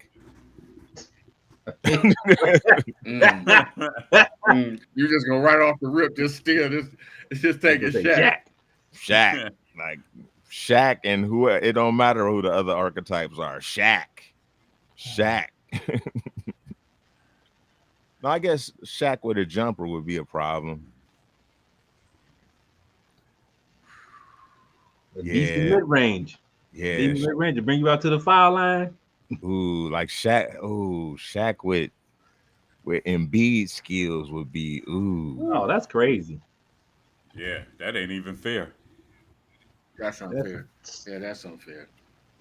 Speaker 4: You just gonna right off the rip, just take a shot.
Speaker 3: Shaq, like Shaq, and who it don't matter who the other archetypes are. Shaq. No, I guess Shaq with a jumper would be a problem.
Speaker 2: Decent
Speaker 3: Yeah.
Speaker 2: mid range.
Speaker 3: Yeah.
Speaker 2: Decent mid range to bring you out to the foul line.
Speaker 3: Ooh, like Shaq. Ooh, Shaq with Embiid skills would be
Speaker 2: Oh, that's crazy.
Speaker 1: Yeah, that ain't even fair.
Speaker 4: That's unfair. Yeah, that's unfair.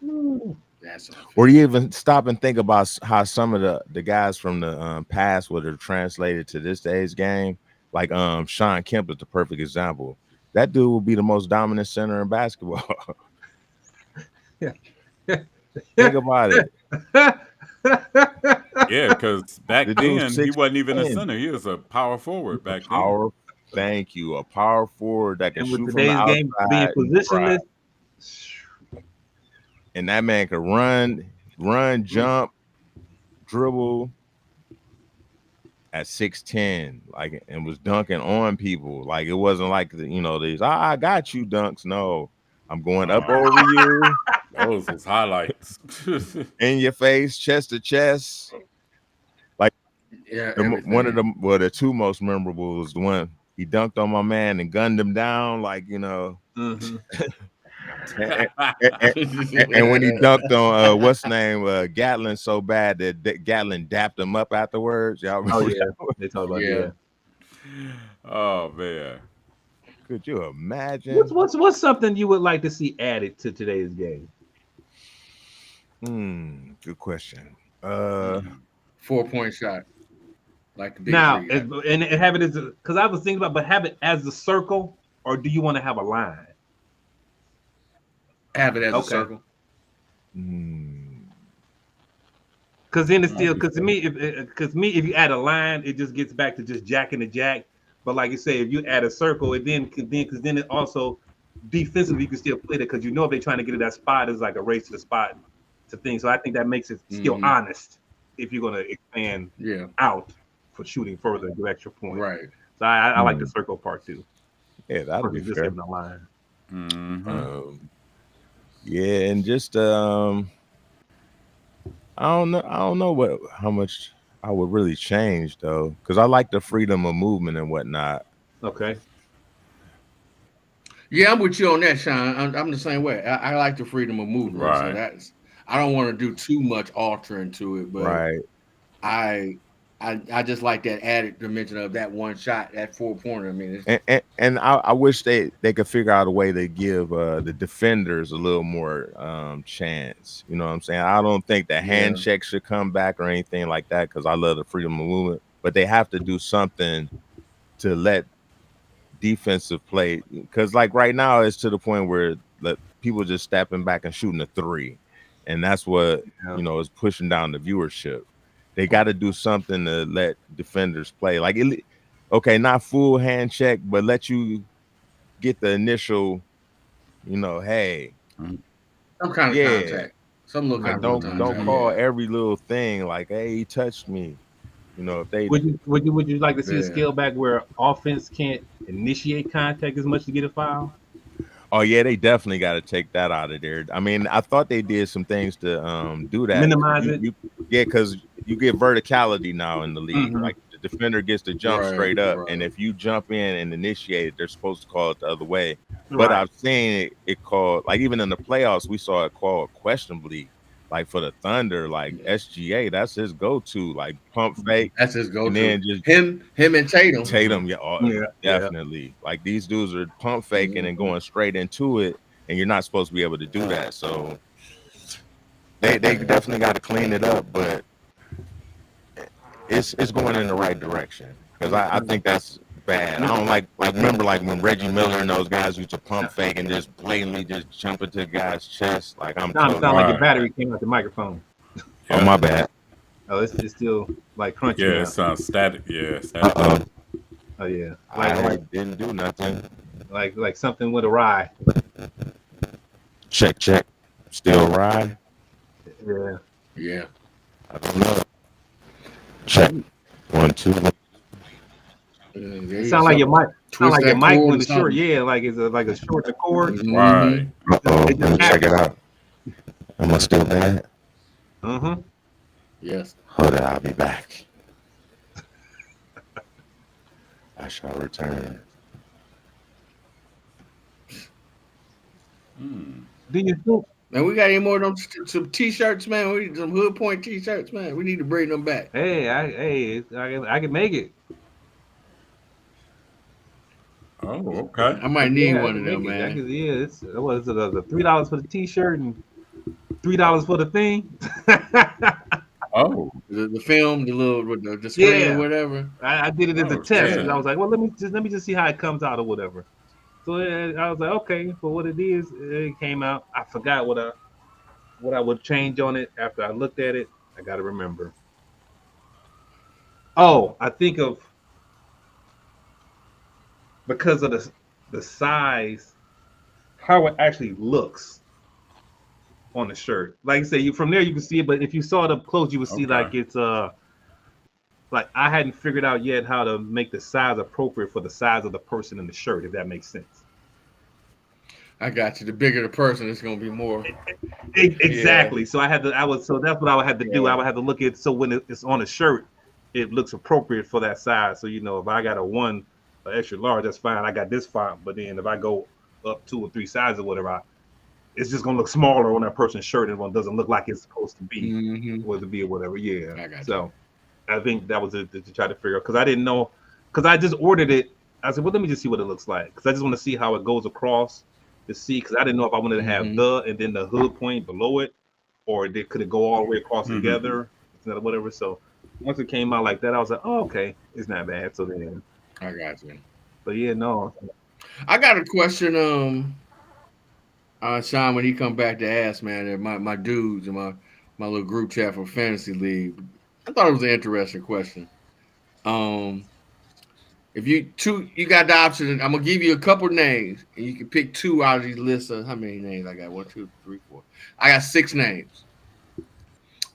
Speaker 2: Ooh.
Speaker 4: That's unfair.
Speaker 3: Or you even stop and think about how some of the guys from the past would have translated to this day's game. Like Sean Kemp is the perfect example. That dude will be the most dominant center in basketball. Think about it.
Speaker 1: Yeah, because back
Speaker 3: The dude
Speaker 1: then
Speaker 3: was
Speaker 1: he wasn't even a
Speaker 3: 6'10".
Speaker 1: center. He was a power forward back then.
Speaker 3: Power, thank you. A power forward that can
Speaker 2: And
Speaker 3: shoot
Speaker 2: with
Speaker 3: from the
Speaker 2: today's game being
Speaker 3: outside and drive.
Speaker 2: positionless,
Speaker 3: And that man could run, jump, dribble at 6'10", like, and was dunking on people. Like it wasn't like these I got you dunks. No, I'm going up over you,
Speaker 1: Those was highlights.
Speaker 3: in your face, chest to chest.
Speaker 4: Yeah,
Speaker 3: The two most memorable was the one he dunked on my man and gunned him down, like
Speaker 2: mhm.
Speaker 3: and when he dunked on what's name Gatlin so bad that Gatlin dapped him up afterwards. Y'all remember
Speaker 2: Oh yeah,
Speaker 3: that?
Speaker 2: they talk about
Speaker 4: Yeah.
Speaker 1: Oh man.
Speaker 3: Could you imagine?
Speaker 2: What's something you would like to see added to today's game?
Speaker 3: Good question.
Speaker 4: 4-point shot. Like the big
Speaker 2: Now,
Speaker 4: three.
Speaker 2: and have it as because I was thinking about, but have it as a circle, or do you want to have a line?
Speaker 4: Have it as a
Speaker 2: Okay.
Speaker 4: circle.
Speaker 3: Hmm.
Speaker 2: Because then it's still because to me, if you add a line, it just gets back to just jacking the jack. But like you say, if you add a circle, it then it also defensively you can still play it because you know if they're trying to get to that spot, it's like a race to the spot to things. So I think that makes it still honest if you're gonna expand out for shooting further and do extra points.
Speaker 4: Right.
Speaker 2: So I like the circle part too.
Speaker 3: Yeah, that'd be
Speaker 2: just
Speaker 3: fair.
Speaker 2: having a line.
Speaker 3: Yeah, and just I don't know how much I would really change though, because I like the freedom of movement and whatnot.
Speaker 2: Okay.
Speaker 4: Yeah, I'm with you on that, Sean. I'm the same way. I like the freedom of movement.
Speaker 1: Right.
Speaker 4: So I don't want to do too much altering to it, but
Speaker 3: Right.
Speaker 4: I just like that added dimension of that one shot, that 4-pointer. I mean,
Speaker 3: and I wish they could figure out a way to give the defenders a little more chance. You know what I'm saying? I don't think the hand check should come back or anything like that because I love the freedom of movement, but they have to do something to let defensive play, because like right now it's to the point where people just stepping back and shooting a 3, and that's what is pushing down the viewership. They got to do something to let defenders play, like okay, not full hand check, but let you get the initial, hey,
Speaker 4: some kind of contact, some little kind of contact.
Speaker 3: Don't call every little thing like, hey, he touched me. If they
Speaker 2: would you like to see a scale back where offense can't initiate contact as much to get a foul?
Speaker 3: Oh yeah, they definitely got to take that out of there. I mean, I thought they did some things to do that.
Speaker 2: Minimize it.
Speaker 3: Because you get verticality now in the league. Like the defender gets to jump straight up, and if you jump in and initiate it, they're supposed to call it the other way. But I've seen it called, like even in the playoffs, we saw it called questionably. Like for the Thunder, like SGA, that's his go-to, like pump fake.
Speaker 4: That's his go-to.
Speaker 3: And then just
Speaker 4: him and Tatum.
Speaker 3: Definitely. Like these dudes are pump faking and going straight into it, and you're not supposed to be able to do that. So they definitely got to clean it up, but it's going in the right direction because I think that's bad. I don't like remember like when Reggie Miller and those guys used to pump fake and just blatantly just jump into the guy's chest. Like
Speaker 2: sound like your battery came out the microphone.
Speaker 3: Oh my bad.
Speaker 2: Oh, it's still like crunchy.
Speaker 1: Yeah, it sounds static. Yeah, static.
Speaker 2: Oh yeah.
Speaker 3: I didn't do nothing.
Speaker 2: Like something with a rye.
Speaker 3: Check. Still rye.
Speaker 2: Yeah.
Speaker 3: I don't know. Check. 1, 2.
Speaker 2: Sound like your mic. Sound like your mic when the short. Yeah, like it's like a short cord.
Speaker 1: Right.
Speaker 3: Let me check it out. Am I still bad?
Speaker 4: Yes.
Speaker 3: Hold on, I'll be back. I shall return.
Speaker 2: Do you think?
Speaker 4: Man, we got any more of them some t-shirts, man? We need some Hood Point t-shirts, man. We need to bring them back.
Speaker 2: Hey, I can make it.
Speaker 1: Oh, okay.
Speaker 4: I might need one of them, man.
Speaker 2: It's what is it? $3 for the t-shirt and $3 for the thing.
Speaker 1: Oh,
Speaker 4: the film, the screen or whatever.
Speaker 2: I did it as a test, and I was like, well, let me just see how it comes out or whatever. So I was like, okay, for what it is, it came out. I forgot what I would change on it after I looked at it. I got to remember. Oh, I think of because of the size, how it actually looks on the shirt. Like I say, from there you can see it, but if you saw it up close, you would see like it's like I hadn't figured out yet how to make the size appropriate for the size of the person in the shirt, if that makes sense.
Speaker 4: I got you. The bigger the person, it's gonna be more.
Speaker 2: Exactly. So so that's what I would have to do. I would have to look at so when it's on a shirt, it looks appropriate for that size. So if I got an extra large, that's fine. I got this font, but then if I go up 2 or 3 sizes or whatever, it's just gonna look smaller on that person's shirt, and it doesn't look like it's supposed to be, or to be or whatever. Yeah.
Speaker 4: I got you.
Speaker 2: So I think that was it to try to figure out because I didn't know because I just ordered it. I said, well, let me just see what it looks like because I just want to see how it goes across to see because I didn't know if I wanted to have the and then the hood point below it, or could it go all the way across together, whatever. So once it came out like that, I was like, oh, okay, it's not bad. So then
Speaker 4: I got you.
Speaker 2: But yeah, no.
Speaker 4: I got a question, Sean, when he come back to ask, man, my dudes and my little group chat for fantasy league. I thought it was an interesting question. If you got the option. I'm gonna give you a couple names, and you can pick two out of these lists of how many names I got. 1, 2, 3, 4. I got 6 names,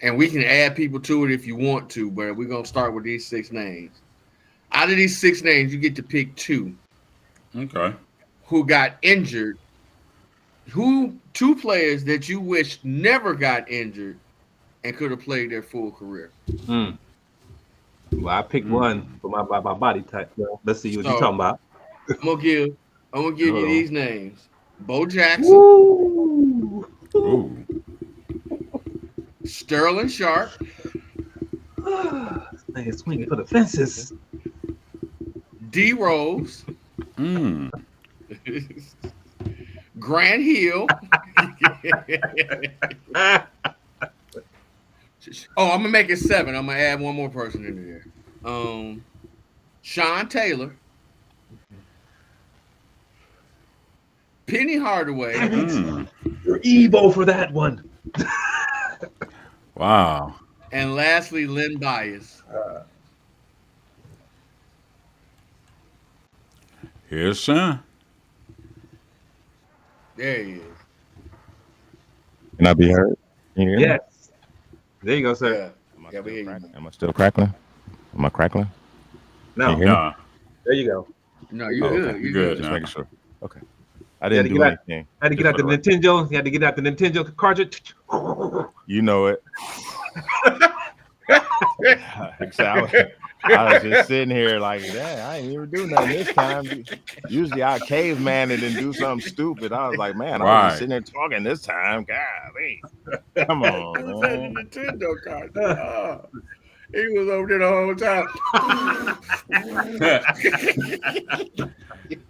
Speaker 4: and we can add people to it if you want to. But we're gonna start with these 6 names. Out of these 6 names, you get to pick 2.
Speaker 1: Okay.
Speaker 4: Who got injured? 2 players that you wish never got injured and could have played their full career.
Speaker 2: Well, I picked one for my body type. Let's see what you're talking about.
Speaker 4: I'm gonna give you these names: Bo Jackson,
Speaker 2: Ooh.
Speaker 4: Sterling Sharp,
Speaker 2: Man, swinging for the fences.
Speaker 4: D Rose, Grant Hill. I'm gonna make it 7. I'm gonna add one more person into there. Sean Taylor, Penny Hardaway.
Speaker 2: You're Evo for that one.
Speaker 1: Wow.
Speaker 4: And lastly, Len Bias.
Speaker 1: Here's Sean.
Speaker 4: There he is.
Speaker 3: Can I be heard? Can you hear me?
Speaker 2: Yes. There you go, sir.
Speaker 4: Yeah, we hear you.
Speaker 3: Am I still crackling? Am I crackling?
Speaker 2: No.
Speaker 3: Can you hear me?
Speaker 1: Nah.
Speaker 2: There you go.
Speaker 4: No, you're good.
Speaker 3: Okay.
Speaker 4: You're
Speaker 1: Good.
Speaker 4: good.
Speaker 3: Just making sure. Okay. I
Speaker 2: You had
Speaker 3: didn't
Speaker 2: to
Speaker 3: do
Speaker 2: get
Speaker 3: anything.
Speaker 2: I had to get out the Nintendo. You had to get out the Nintendo cartridge.
Speaker 3: You know it. I was just sitting here like, damn, I ain't even do nothing this time. Usually I caveman it and do something stupid. I was like, man, I was just sitting there talking this time. Golly. Come on,
Speaker 4: It was
Speaker 3: man.
Speaker 4: at the Nintendo card. He was over there the whole time.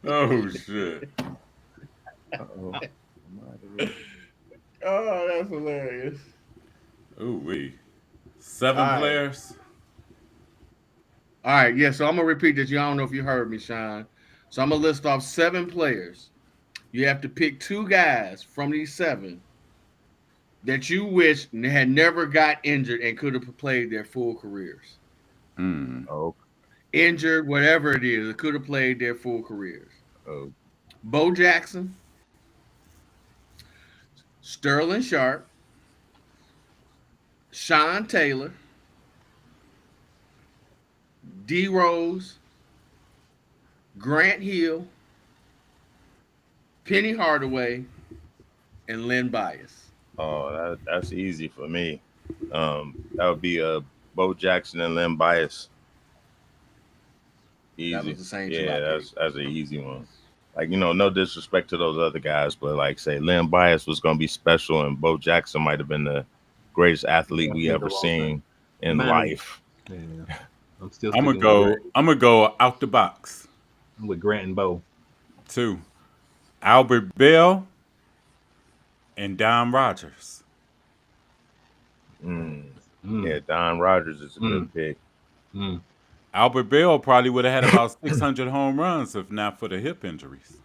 Speaker 1: Oh shit.
Speaker 3: Uh-oh.
Speaker 4: Oh, that's hilarious.
Speaker 1: Ooh wee. 7
Speaker 4: All right.
Speaker 1: players.
Speaker 4: All right, yeah. So I'm gonna repeat this. I don't know if you heard me, Sean. So I'm gonna list off 7 players. You have to pick 2 guys from these 7 that you wish had never got injured and could have played their full careers.
Speaker 3: Oh.
Speaker 4: Injured, whatever it is, could have played their full careers.
Speaker 3: Oh.
Speaker 4: Bo Jackson, Sterling Sharp, Sean Taylor, D Rose, Grant Hill, Penny Hardaway, and Len Bias.
Speaker 3: Oh, that's easy for me. That would be Bo Jackson and Len Bias. Easy.
Speaker 4: That was the same.
Speaker 3: Yeah, that's an easy one. Like, no disrespect to those other guys, but like say Len Bias was gonna be special, and Bo Jackson might have been the greatest athlete we ever seen in life.
Speaker 2: Yeah.
Speaker 1: I'm gonna go out the box.
Speaker 2: I'm with Grant and Bo.
Speaker 1: 2. Albert Bell and Don Rogers.
Speaker 3: Yeah, Don Rogers is a good pick.
Speaker 1: Albert Bell probably would have had about 600 home runs if not for the hip injuries.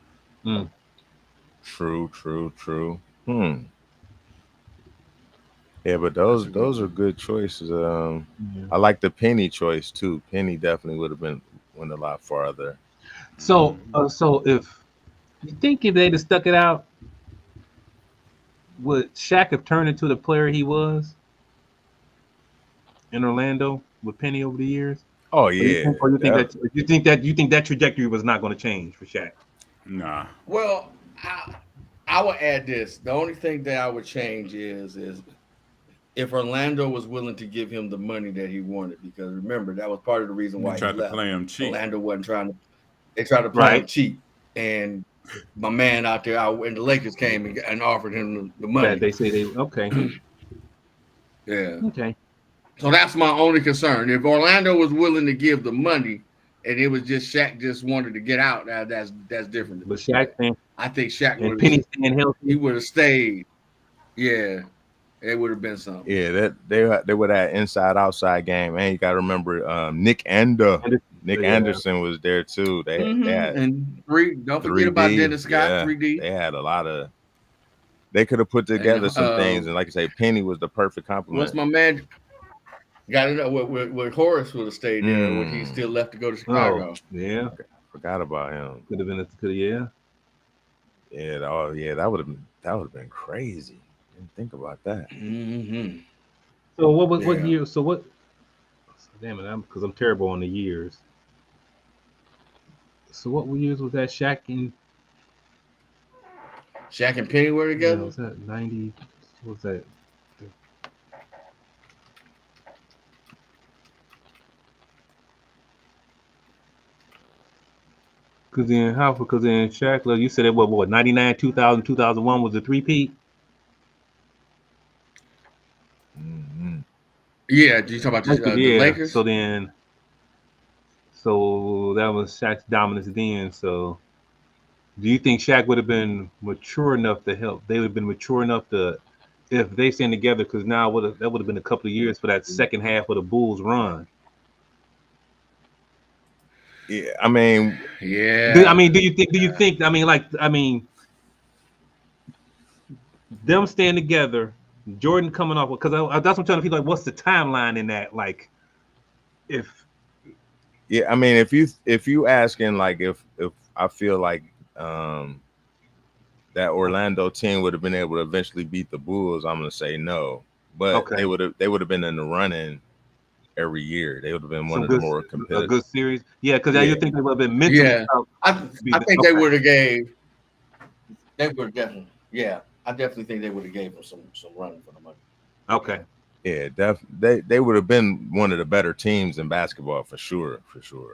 Speaker 3: True. Yeah, but those are good choices. I like the Penny choice too. Penny definitely would have went a lot farther.
Speaker 2: So if you think if they'd have stuck it out, would Shaq have turned into the player he was in Orlando with Penny over the years?
Speaker 3: Oh yeah.
Speaker 2: Or you think that trajectory was not going to change for Shaq?
Speaker 1: Nah.
Speaker 4: Well, I would add this. The only thing that I would change is if Orlando was willing to give him the money that he wanted, because remember that was part of the reason why he
Speaker 1: tried
Speaker 4: left.
Speaker 1: to play him cheap.
Speaker 4: Orlando wasn't trying to. They tried to play him cheap, and my man out there, and the Lakers came and offered him the money.
Speaker 2: That they say they okay.
Speaker 4: Yeah.
Speaker 2: Okay.
Speaker 4: So that's my only concern. If Orlando was willing to give the money, and it was just Shaq just wanted to get out, that's different.
Speaker 2: But Shaq,
Speaker 4: I think Shaq
Speaker 2: and Penny staying healthy,
Speaker 4: he would have stayed. Yeah, it would have been something.
Speaker 3: Yeah, that they would have inside outside game. And you got to remember Nick Anderson was there too. They had
Speaker 4: and don't forget about Dennis Scott. 3D.
Speaker 3: They had a lot of they could have put together
Speaker 4: And,
Speaker 3: some things, and like I say, Penny was the perfect
Speaker 4: what's
Speaker 3: compliment.
Speaker 4: my man? Got it up with Horace would have stayed there when he still left to go to Chicago.
Speaker 2: Oh, yeah.
Speaker 3: Forgot about him.
Speaker 2: Could have been yeah.
Speaker 3: Yeah, that would have been crazy. Didn't think about that.
Speaker 4: Mm-hmm.
Speaker 2: So what
Speaker 4: Yeah.
Speaker 2: year? So what? Damn it! Because I'm terrible on the years. So what years was that? Shaq and
Speaker 4: Penny were
Speaker 2: yeah,
Speaker 4: together.
Speaker 2: was that 90? What was that? Because then Shaq, you said it what 99, 2000, 2001 was a three-peat?
Speaker 3: Mm-hmm.
Speaker 4: Yeah, do you talk about the Lakers?
Speaker 2: So that was Shaq's dominance then. So do you think Shaq would have been mature enough to help? They would have been mature enough to, if they stand together, because now that would have been a couple of years for that second half of the Bulls run.
Speaker 3: Yeah, I mean,
Speaker 2: do you think? Them staying together, Jordan coming off, because that's what I'm telling people. Like, what's the timeline in that? Like,
Speaker 3: yeah, I mean, if you asking like if I feel like that Orlando team would have been able to eventually beat the Bulls, I'm gonna say no. But they would have been in the running every year. They would have been one of the more competitive.
Speaker 2: A good series. Yeah, because you think they would have been mentally.
Speaker 4: Yeah, I think they would have gave. They would definitely. Yeah, I definitely think they would have gave them some run for the money.
Speaker 2: Okay.
Speaker 3: Yeah, they would have been one of the better teams in basketball for sure.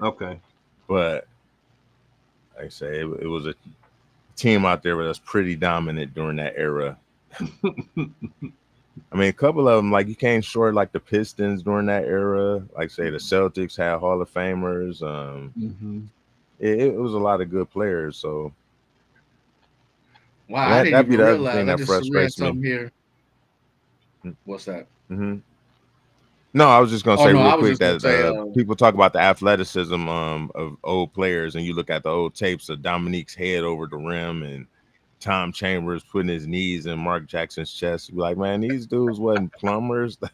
Speaker 2: Okay.
Speaker 3: But like I say, it was a team out there that's pretty dominant during that era. I mean, a couple of them, like you came short, like the Pistons during that era. Like say the Celtics had Hall of Famers. It was a lot of good players. So
Speaker 4: wow, I didn't even realize. I just read something here. What's that?
Speaker 3: Mm-hmm. No, I was just gonna say real quick that people talk about the athleticism of old players, and you look at the old tapes of Dominique's head over the rim and Tom Chambers putting his knees in Mark Jackson's chest. You be like, man, these dudes wasn't plumbers. They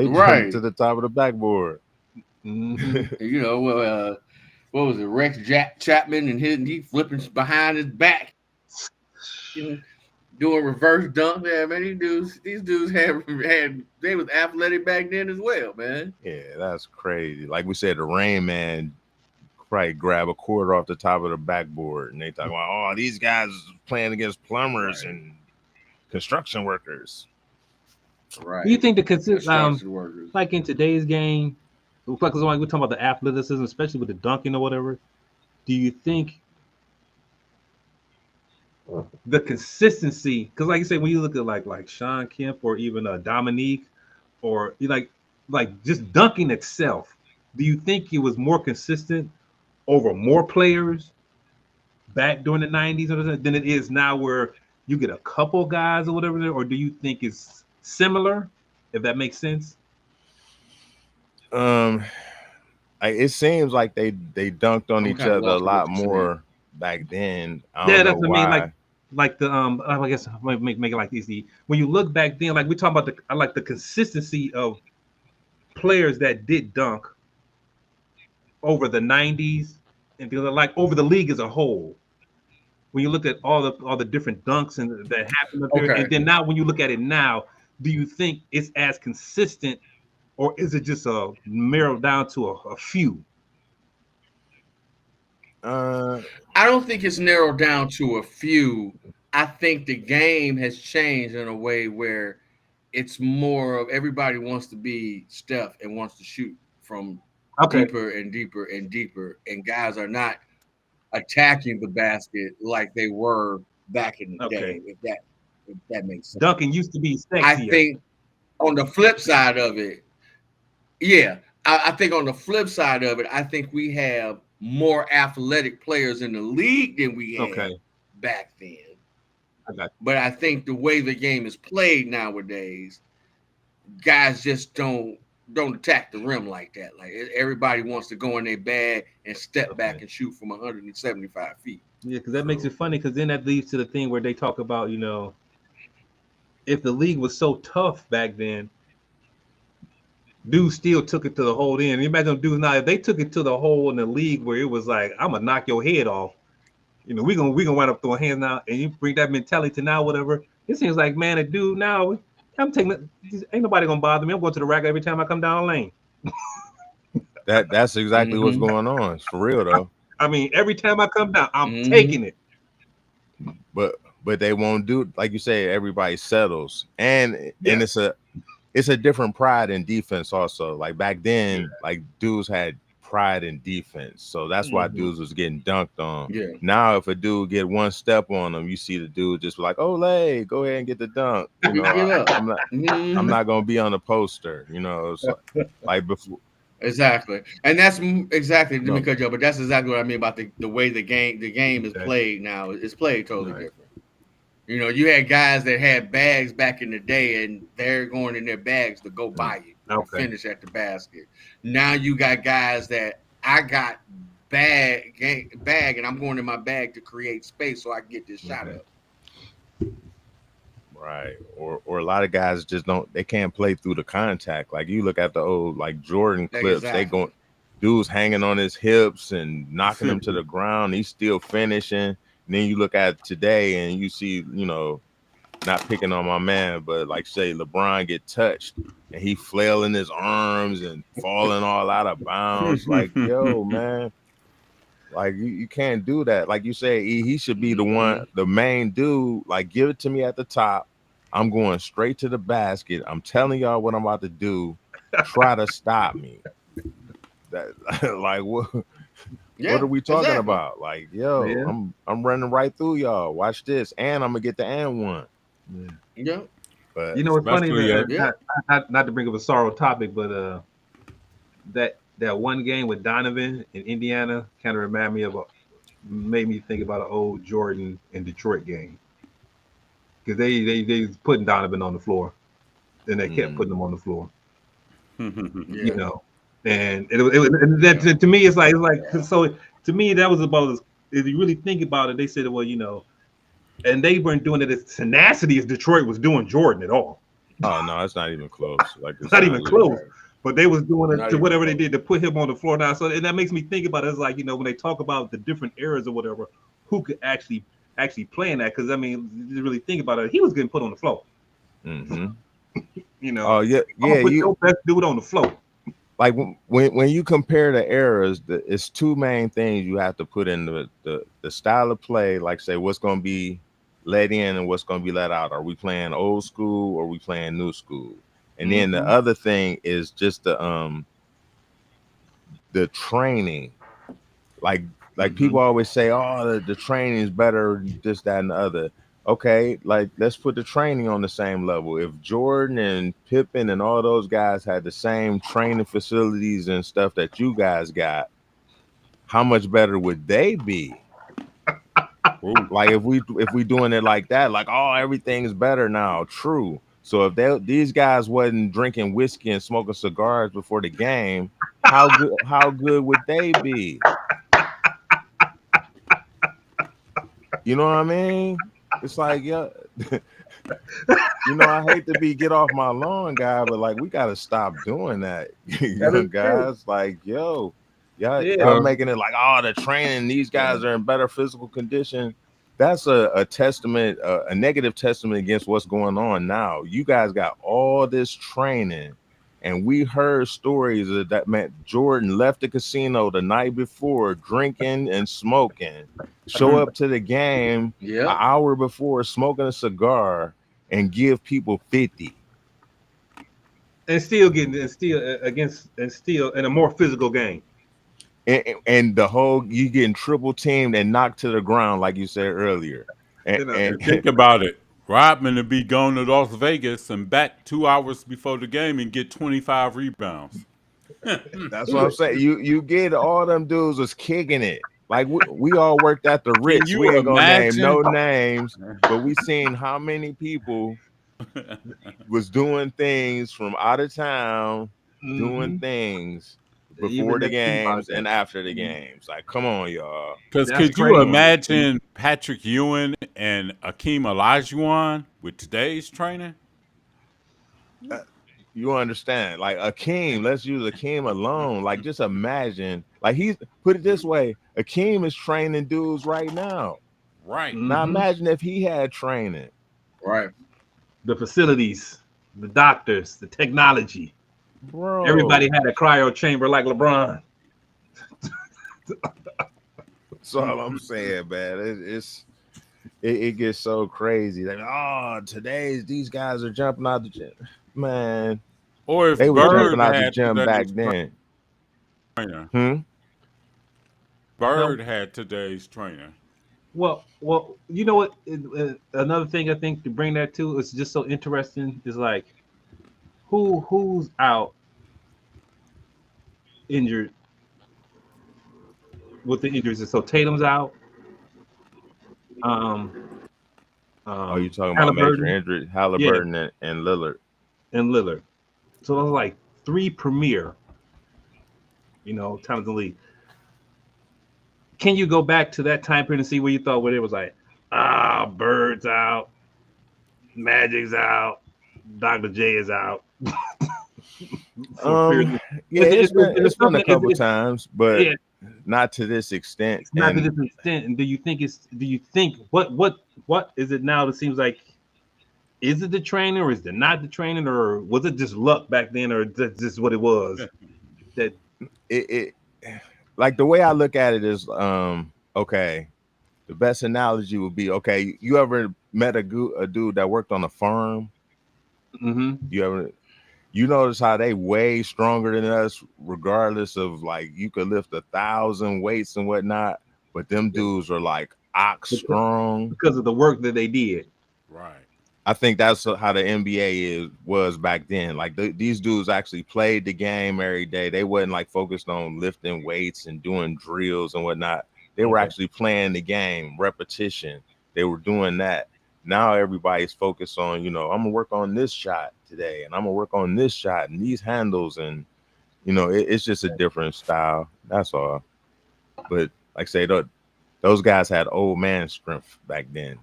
Speaker 3: jumped to the top of the backboard.
Speaker 4: You know, what was it? Rex Chapman and he flipping behind his back, doing reverse dunk. Yeah, man, these dudes they was athletic back then as well, man.
Speaker 3: Yeah, that's crazy. Like we said, the Rain Man probably grab a quarter off the top of the backboard, and they talk about, oh, these guys playing against plumbers and construction workers.
Speaker 2: Right. Do you think like in today's game, because we're talking about the athleticism, especially with the dunking or whatever, do you think the consistency? Because like you say, when you look at like Shawn Kemp or even Dominique, or like just dunking itself, do you think it was more consistent over more players back during the 90s than it is now, where you get a couple guys or whatever there? Or do you think it's similar, if that makes sense?
Speaker 3: It seems like they dunked on each other a lot more back then. I don't know why.
Speaker 2: I mean, like the I guess I might make it like easy. When you look back then, like we talk about the consistency of players that did dunk over the 90s and like over the league as a whole. When you look at all the different dunks and that happened up there, and then now when you look at it now, do you think it's as consistent, or is it just narrowed down to a few?
Speaker 4: I don't think it's narrowed down to a few. I think the game has changed in a way where it's more of everybody wants to be Steph and wants to shoot from deeper and deeper and deeper, and guys are not attacking the basket like they were back in the day. If that makes sense.
Speaker 2: Dunking used to be sexier.
Speaker 4: I think on the flip side of it, I think on the flip side of it, I think we have more athletic players in the league than we had back then. But I think the way the game is played nowadays, guys just don't attack the rim like that. Like everybody wants to go in their bag and step back and shoot from 175 feet.
Speaker 2: Yeah, because that makes it funny. Because then that leads to the thing where they talk about, if the league was so tough back then, dudes still took it to the whole end. You imagine dudes now if they took it to the whole in the league where it was like, I'm gonna knock your head off. We gonna wind up throwing hands now, and you bring that mentality to now, whatever. It seems like, man, a dude now, I'm taking. Ain't nobody gonna bother me. I'm going to the rack every time I come down the lane.
Speaker 3: That's exactly what's going on. It's for real though.
Speaker 2: I mean, every time I come down, I'm
Speaker 4: Mhm.
Speaker 2: taking it.
Speaker 3: But they won't do, like you say, everybody settles. And it's a different pride in defense also. Like back then, like dudes had pride in defense. So that's why dudes was getting dunked on.
Speaker 4: Yeah.
Speaker 3: Now if a dude get one step on them, you see the dude just like, Olay, go ahead and get the dunk. You know,
Speaker 4: Give up.
Speaker 3: I'm not gonna be on the poster, It's like before.
Speaker 4: Exactly, and that's exactly
Speaker 3: No.
Speaker 4: because but that's exactly what I mean about the way the game is played now. It's played totally different. You had guys that had bags back in the day, and they're going in their bags to go buy you and finish at the basket. Now you got guys that I got bag, and I'm going in my bag to create space so I can get this shot up.
Speaker 3: Right. Or a lot of guys just they can't play through the contact. Like you look at the old like Jordan clips, they going dudes hanging on his hips and knocking him to the ground. He's still finishing. And then you look at today and you see, not picking on my man, but like say LeBron get touched and he flailing his arms and falling all out of bounds. Like, yo, man. Like you can't do that. Like you say, he should be the main dude. Like give it to me at the top. I'm going straight to the basket. I'm telling y'all what I'm about to do. Try to stop me. That like what?
Speaker 4: Yeah,
Speaker 3: what are we talking about? Like, yo, I'm running right through y'all. Watch this, and I'm gonna get the and one.
Speaker 4: Yeah.
Speaker 3: But
Speaker 2: It's funny. Not to bring up a sorrow topic, but that one game with Donovan in Indiana kind of made me think about an old Jordan and Detroit game because they was putting Donovan on the floor, and they kept putting him on the floor. And that to me it's like so to me that was about if you really think about it, they said, well, and they weren't doing it as tenacity as Detroit was doing Jordan at all.
Speaker 3: Oh no, it's not even close. Like
Speaker 2: it's not even close. But they was doing it to whatever they did to put him on the floor now. So and that makes me think about it. It's like, when they talk about the different eras or whatever, who could actually play in that? Because I mean, you really think about it, he was getting put on the floor.
Speaker 3: Mm-hmm.
Speaker 2: Oh yeah. Put your best dude on the floor.
Speaker 3: Like when you compare the eras, it's two main things you have to put in the style of play. Like say what's going to be let in and what's going to be let out. Are we playing old school or are we playing new school? And then the other thing is just the training. Like people always say, oh, the training is better, this, that, and the other. Okay, like let's put the training on the same level. If Jordan and Pippen and all those guys had the same training facilities and stuff that you guys got, how much better would they be? Like if we doing it like that, like everything is better now. True. So if these guys wasn't drinking whiskey and smoking cigars before the game, how good would they be? You know what I mean? It's like, I hate to get off my lawn, guy, but like we gotta stop doing that. Guys, like, y'all making it like, the training, these guys are in better physical condition. That's a testament, a negative testament against what's going on now. You guys got all this training, and we heard stories that meant Jordan left the casino the night before, drinking and smoking, show up to the game an hour before, smoking a cigar, and give people 50.
Speaker 2: And still in a more physical game.
Speaker 3: And the whole you getting triple teamed and knocked to the ground, like you said earlier.
Speaker 1: And think about it. Rodman to be going to Las Vegas and back 2 hours before the game and get 25 rebounds.
Speaker 3: That's what I'm saying. You get all them dudes was kicking it. Like we all worked at the Ritz. We ain't gonna name no names, but we seen how many people was doing things from out of town, doing things before the games
Speaker 2: that.
Speaker 3: and after the games. Like, come on, y'all.
Speaker 1: Because
Speaker 2: That's
Speaker 1: could you
Speaker 2: crazy.
Speaker 1: imagine Patrick Ewing and Akeem Olajuwon with today's training?
Speaker 3: You understand? Like Akeem, let's use Akeem alone. Like, just imagine. Like, he's put it this way: Akeem is training dudes right now.
Speaker 1: Right.
Speaker 3: Now imagine if he had training.
Speaker 4: Right.
Speaker 2: The facilities, the doctors, the technology.
Speaker 3: Bro,
Speaker 2: Everybody had a cryo chamber like LeBron.
Speaker 3: that's all I'm saying, man. It gets so crazy. Like, oh, these guys are jumping out the gym. Man,
Speaker 1: Or if
Speaker 3: they were
Speaker 1: Bird
Speaker 3: jumping out the
Speaker 1: had
Speaker 3: gym back
Speaker 1: today's
Speaker 3: then.
Speaker 1: trainer. Bird had today's trainer.
Speaker 2: Well, you know what? Another thing I think to bring that to is just so interesting is like who's out injured with the injuries. So Tatum's out.
Speaker 3: Oh, you talking about major
Speaker 2: Halliburton,
Speaker 3: injury? Halliburton and Lillard.
Speaker 2: and Lillard. So those are like three premier, talents in the league. Can you go back to that time period and see where you thought where it was like, Bird's out, Magic's out, Dr. J is out.
Speaker 3: Yeah, it's been a couple times, but
Speaker 2: yeah,
Speaker 3: not to this extent.
Speaker 2: it's not to this extent. And do you think what is it now that seems like, is it the training or is it not the training, or was it just luck back then, or that's just what it was? That
Speaker 3: it like the way I look at it is okay, the best analogy would be, okay, you ever met a dude that worked on a farm? You notice how they way stronger than us, regardless of, like, you could lift 1,000 weights and whatnot, but them dudes are like ox strong
Speaker 2: because of the work that they did.
Speaker 1: Right.
Speaker 3: I think that's how the NBA was back then. Like, these dudes actually played the game every day. They wasn't like focused on lifting weights and doing drills and whatnot. They were actually playing the game, repetition. They were doing that. Now everybody's focused on, I'm gonna work on this shot today, and I'm gonna work on this shot and these handles, and it's just a different style. That's all. But like I say, those guys had old man strength back then.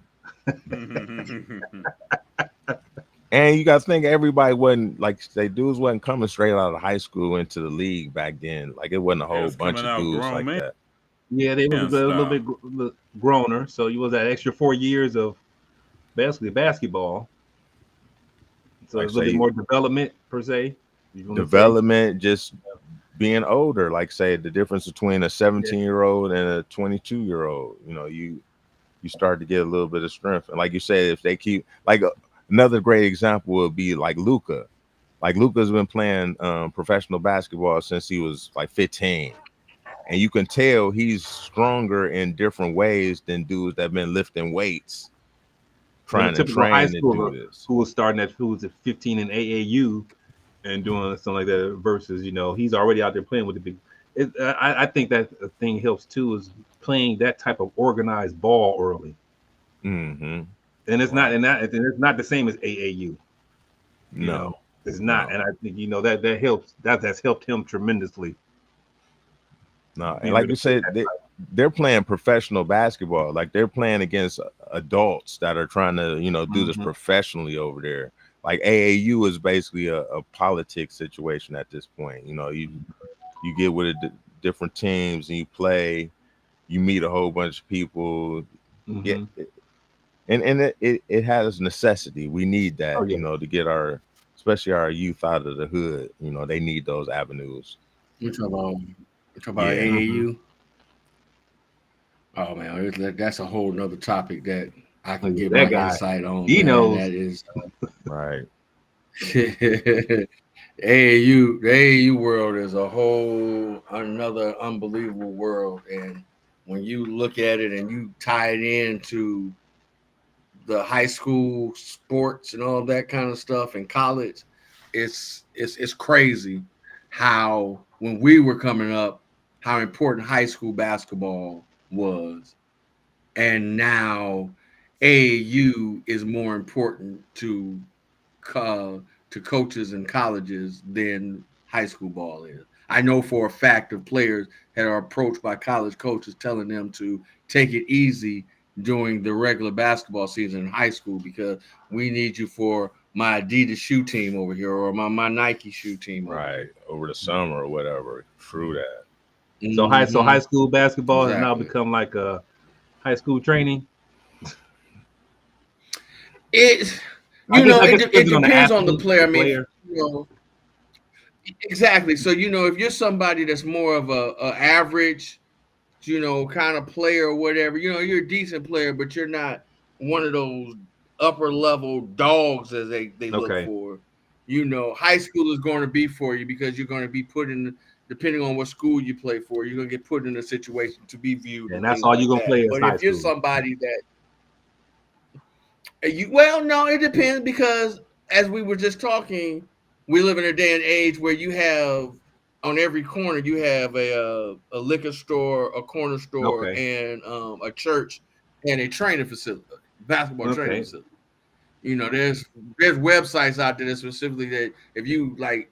Speaker 3: And you got to think, everybody wasn't, like, dudes wasn't coming straight out of high school into the league back then. Like, it wasn't a whole bunch of dudes like that.
Speaker 2: Yeah, they was a little bit growner. So you was that extra 4 years of basically basketball. So like, a little bit more development per se.
Speaker 3: Development, just being older. Like, say, the difference between a 17-year-old and a 22-year-old. You start to get a little bit of strength. And like you said, if they keep, like, another great example would be like Luka. Like, Luka's been playing professional basketball since he was like 15. And you can tell he's stronger in different ways than dudes that have been lifting weights, trying to train to do this.
Speaker 2: Who was starting who was at 15 in AAU and doing something like that versus, he's already out there playing with the big. I think that thing helps too, is playing that type of organized ball early.
Speaker 3: Mm-hmm.
Speaker 2: And it's not, it's not the same as AAU.
Speaker 3: No,
Speaker 2: it's not. No. And I think that helps. That's helped him tremendously.
Speaker 3: No, and like you said, they're playing professional basketball. Like, they're playing against adults that are trying to, do this professionally over there. Like, AAU is basically a politics situation at this point. You get with different teams and you play, you meet a whole bunch of people. Yeah, and it has necessity. We need that, to get especially our youth out of the hood. They need those avenues.
Speaker 4: You're talking about AAU. Oh man, that's a whole nother topic that I can give my insight on.
Speaker 2: He knows.
Speaker 4: That is
Speaker 3: right.
Speaker 4: The AAU world is a whole another unbelievable world, and when you look at it and you tie it into the high school sports and all that kind of stuff in college, it's crazy how, when we were coming up, how important high school basketball was, and now AAU is more important to coaches and colleges than high school ball is. I know for a fact of players that are approached by college coaches telling them to take it easy during the regular basketball season in high school because we need you for my Adidas shoe team over here or my Nike shoe team.
Speaker 3: Right. Over the summer or whatever. True that.
Speaker 2: So high school basketball has now
Speaker 4: Exactly.
Speaker 2: become like a high school training.
Speaker 4: It
Speaker 2: I
Speaker 4: you
Speaker 2: guess-
Speaker 4: know
Speaker 2: I
Speaker 4: it,
Speaker 2: guess
Speaker 4: de-
Speaker 2: it
Speaker 4: it
Speaker 2: depends on the
Speaker 4: depends on the
Speaker 2: athlete,
Speaker 4: player.
Speaker 2: the
Speaker 4: I mean,
Speaker 2: player.
Speaker 4: you know, exactly. So if you're somebody that's more of a average, kind of player or whatever, you're a decent player, but you're not one of those upper level dogs as they look
Speaker 2: Okay.
Speaker 4: for. High school is going to be for you because you're going to be put in, depending on what school you play for, you're going to get put in a situation to be viewed.
Speaker 2: And that's all you're gonna play is
Speaker 4: But
Speaker 2: high
Speaker 4: if you're
Speaker 2: school.
Speaker 4: somebody that no, it depends because as we were just talking, we live in a day and age where you have on every corner you have a liquor store, a corner store,
Speaker 2: Okay.
Speaker 4: and a church and a training facility, basketball training
Speaker 2: Okay.
Speaker 4: facility. There's websites out there that specifically that if you like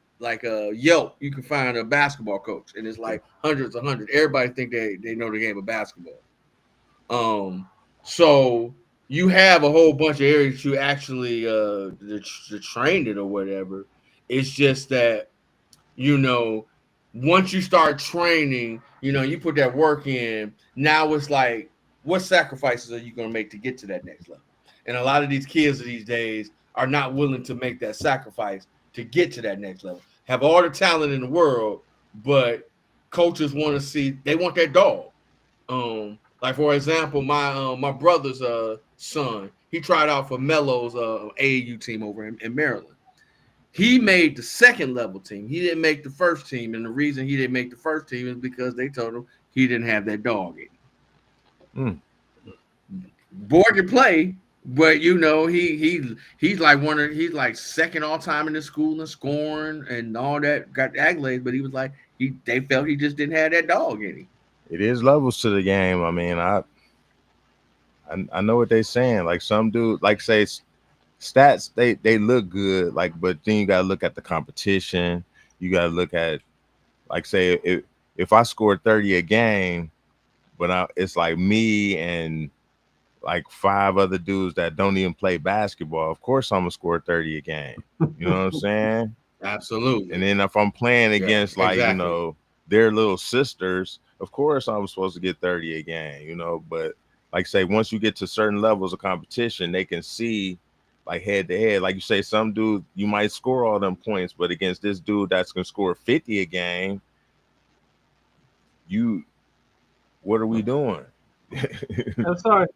Speaker 4: Yelp, you can find a basketball coach, and it's like hundreds. Everybody think they know the game of basketball. So you have a whole bunch of areas you actually to train it or whatever. It's just that once you start training, you put that work in. Now it's like, what sacrifices are you going to make to get to that next level? And a lot of these kids these days are not willing to make that sacrifice to get to that next level. Have all the talent in the world, but coaches want to see, they want that dog. Like for example, my brother's son, he tried out for Melo's AAU team over in Maryland. He made the second level team. He didn't make the first team, and the reason he didn't make the first team is because they told him he didn't have that dog in him. Boy can play, but he's like second all time in the school and scoring and all that, got accolades, but he was like they felt he just didn't have that dog in him.
Speaker 3: It is levels to the game. I mean, I know what they're saying. Like some dude, like say stats, they look good, like, but then you gotta look at the competition. You gotta look at, like, say if I scored 30 a game, but it's like me and like 5 other dudes that don't even play basketball, of course I'm gonna score 30 a game. You know what I'm saying?
Speaker 4: Absolutely.
Speaker 3: And then if I'm playing against
Speaker 4: exactly.
Speaker 3: their little sisters, of course I'm supposed to get 30 a game, but like say once you get to certain levels of competition, they can see like head to head. Like you say, some dude you might score all them points, but against this dude that's gonna score 50 a game, what are we doing?
Speaker 2: I'm sorry.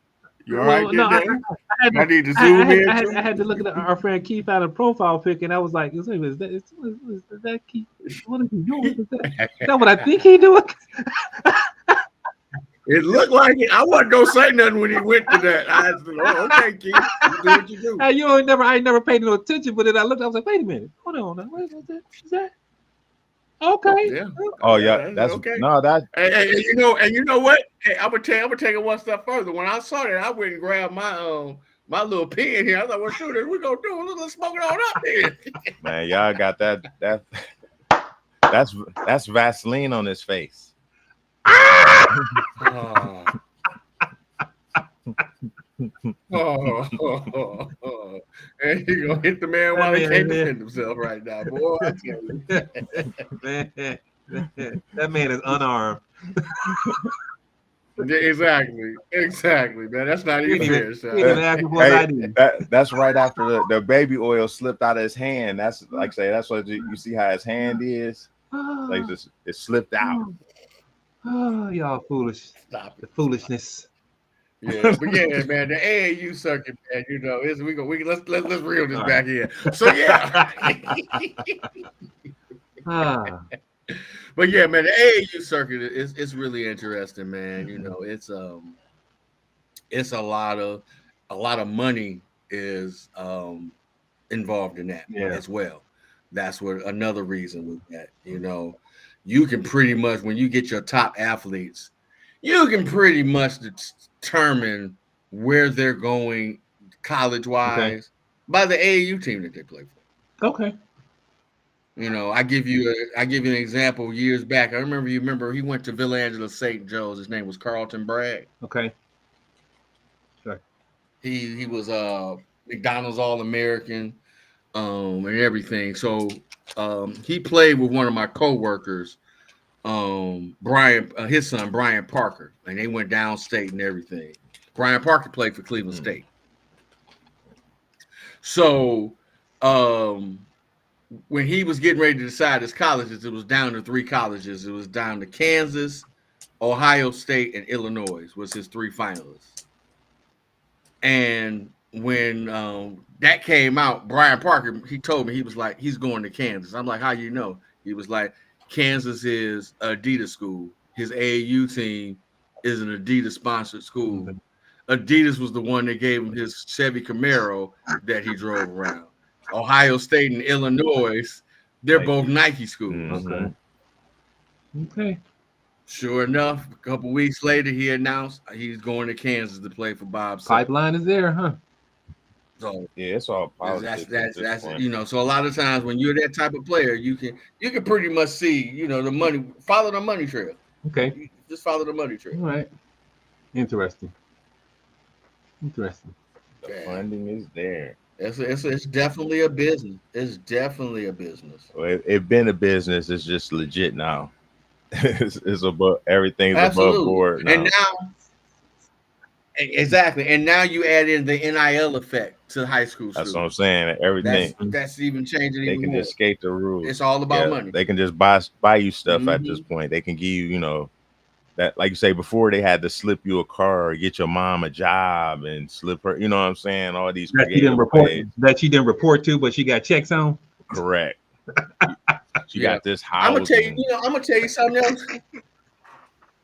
Speaker 4: You all right?
Speaker 2: No, I
Speaker 4: need to zoom in.
Speaker 2: I had to look at our friend Keith out a profile pic, and I was like, "Is that Keith? What is he doing? Is that what I think he doing?"
Speaker 4: It looked like it. I wasn't gonna say nothing when he went to that. I said, "Oh, okay, Keith, you do what you do."
Speaker 2: I never paid no attention, but then I looked. I was like, "Wait a minute, hold on. Now. What is that? Okay.
Speaker 4: Yeah.
Speaker 3: Oh yeah, that's
Speaker 4: okay.
Speaker 3: No, that.
Speaker 4: And you know what? Hey, I'm gonna take it one step further. When I saw that, I went and grabbed my little pen here. I thought, "Well, shoot, we gonna do? Let's smoke it on up here."
Speaker 3: Man, y'all got that's Vaseline on his face.
Speaker 4: And you gonna hit the man while he can't defend himself right now, boy. I tell you.
Speaker 2: That man is unarmed.
Speaker 4: Exactly, man. That's not even fair.
Speaker 3: That's right after the baby oil slipped out of his hand. That's like say that's what you see how his hand is. Like it slipped out.
Speaker 2: Oh, y'all foolish.
Speaker 4: Stop
Speaker 2: the foolishness.
Speaker 4: Yeah, but yeah, man, the AAU circuit, man, let's reel this back in. So yeah. But yeah, man, the AAU circuit is really interesting, man. It's a lot of money is involved in that as well. That's what another reason with that, you can pretty much, when you get your top athletes, you can pretty much determine where they're going college-wise by the AAU team that they play for.
Speaker 2: Okay.
Speaker 4: You know, I give you an example. Years back, I remember he went to Villa Angela St. Joe's. His name was Carlton Bragg.
Speaker 2: Okay. Sure.
Speaker 4: He was McDonald's All-American, and everything. So he played with one of my coworkers, Brian, his son Brian Parker, and they went downstate and everything. Brian Parker played for Cleveland State. So when he was getting ready to decide his colleges, it was down to 3 colleges. It was down to Kansas, Ohio State, and Illinois was his 3 finalists. And when that came out, Brian Parker, he told me, he was like, he's going to Kansas. I'm like, how you know? He was like, Kansas is Adidas school. His AAU team is an Adidas sponsored school. Mm-hmm. Adidas was the one that gave him his Chevy Camaro that he drove around. Ohio State and Illinois, they're both Nike schools.
Speaker 2: Mm-hmm. Okay.
Speaker 4: Sure enough, a couple weeks later, he announced he's going to Kansas to play for Bob Sutton.
Speaker 2: Pipeline is there, huh?
Speaker 4: So
Speaker 3: yeah, it's all politics.
Speaker 4: That's you know. So a lot of times when you're that type of player, you can pretty much see, you know, the money. Follow the money trail.
Speaker 2: Okay.
Speaker 4: You just follow the money trail.
Speaker 2: All right. Interesting.
Speaker 3: The funding is there.
Speaker 4: It's definitely a business. It's definitely a business.
Speaker 3: Well, it's been a business. It's just legit now. it's above everything's
Speaker 4: Absolutely.
Speaker 3: Above board now.
Speaker 4: And now, exactly. And now you add in the NIL effect to high school.
Speaker 3: That's what I'm saying. Everything
Speaker 4: that's even changing.
Speaker 3: They can
Speaker 4: more.
Speaker 3: just skate the rules.
Speaker 4: It's all about money.
Speaker 3: They can just buy you stuff at this point. They can give you, you know, that, like you say, before they had to slip you a car or get your mom a job and slip her, you know what I'm saying? All these
Speaker 2: that she didn't report to, but she got checks on.
Speaker 3: Correct. She got this house.
Speaker 4: I'm gonna tell you something else.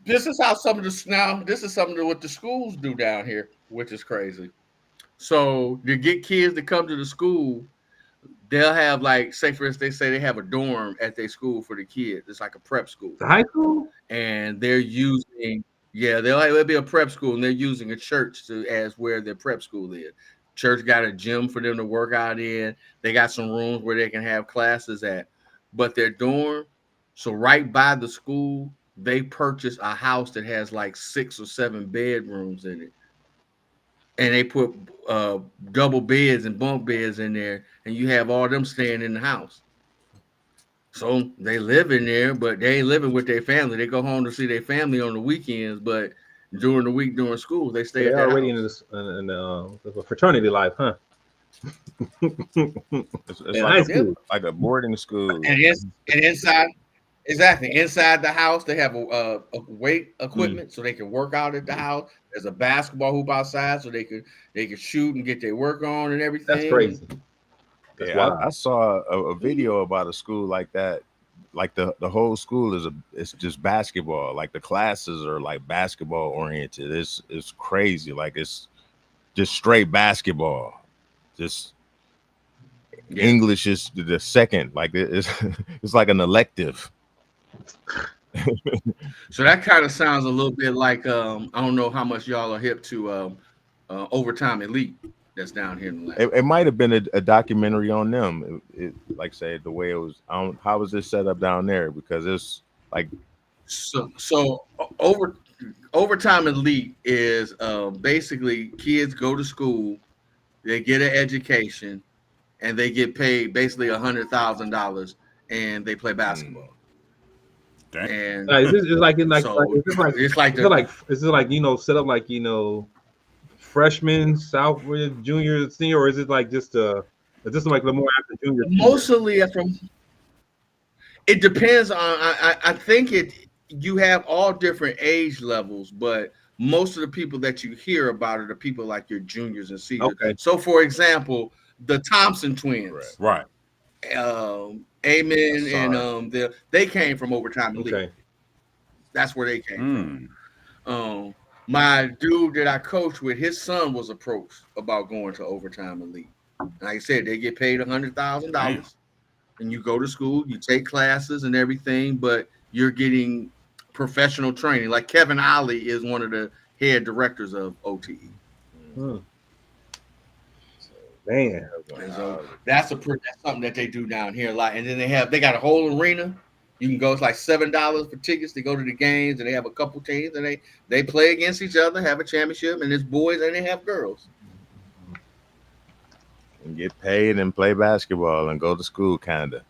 Speaker 4: This is how some of what the schools do down here, which is crazy. So to get kids to come to the school, they'll have, like, say for instance, they say they have a dorm at their school for the kids. It's like a prep school.
Speaker 2: The high school?
Speaker 4: And they're using, there'll be a prep school, and they're using a church as where their prep school is. Church got a gym for them to work out in. They got some rooms where they can have classes at. But their dorm, so right by the school, they purchased a house that has like 6 or 7 bedrooms in it. And they put double beds and bunk beds in there, and you have all them staying in the house. So they live in there, but they ain't living with their family. They go home to see their family on the weekends, but during the week, during school, they stay at their
Speaker 2: already
Speaker 4: house.
Speaker 2: in the fraternity life, huh?
Speaker 3: It's like a boarding school.
Speaker 4: And inside the house, they have a weight equipment so they can work out at the house. There's a basketball hoop outside so they can shoot and get their work on and everything.
Speaker 2: That's crazy.
Speaker 3: I saw a video about a school like that. Like the whole school it's just basketball. Like the classes are like basketball oriented. It's crazy. Like it's just straight basketball. Just English is the second. Like it's like an elective.
Speaker 4: So that kind of sounds a little bit like I don't know how much y'all are hip to Overtime Elite that's down here in the land.
Speaker 3: It might have been a documentary on them. It like say the way it was. How was this set up down there? Because it's like
Speaker 4: so Overtime Elite is basically kids go to school, they get an education, and they get paid basically $100,000, and they play basketball. And
Speaker 2: is it like set up like freshman, sophomore, junior, senior, or is it like just is this like the more after junior?
Speaker 4: Mostly it depends on. I think you have all different age levels, but most of the people that you hear about are the people like your juniors and seniors.
Speaker 2: Okay.
Speaker 4: So, for example, the Thompson twins,
Speaker 1: right?
Speaker 4: Amen, and they came from Overtime Elite. Okay. That's where they came from. My dude that I coached with, his son was approached about going to Overtime Elite. Like I said, they get paid $100,000, and you go to school, you take classes and everything, but you're getting professional training. Like Kevin Ollie is one of the head directors of OTE.
Speaker 2: Man,
Speaker 4: And so that's something that they do down here a lot. And then they got a whole arena. You can go. It's like $7 for tickets to go to the games, and they have a couple teams, and they play against each other, have a championship, and it's boys and they have girls.
Speaker 3: And get paid and play basketball and go to school, kinda.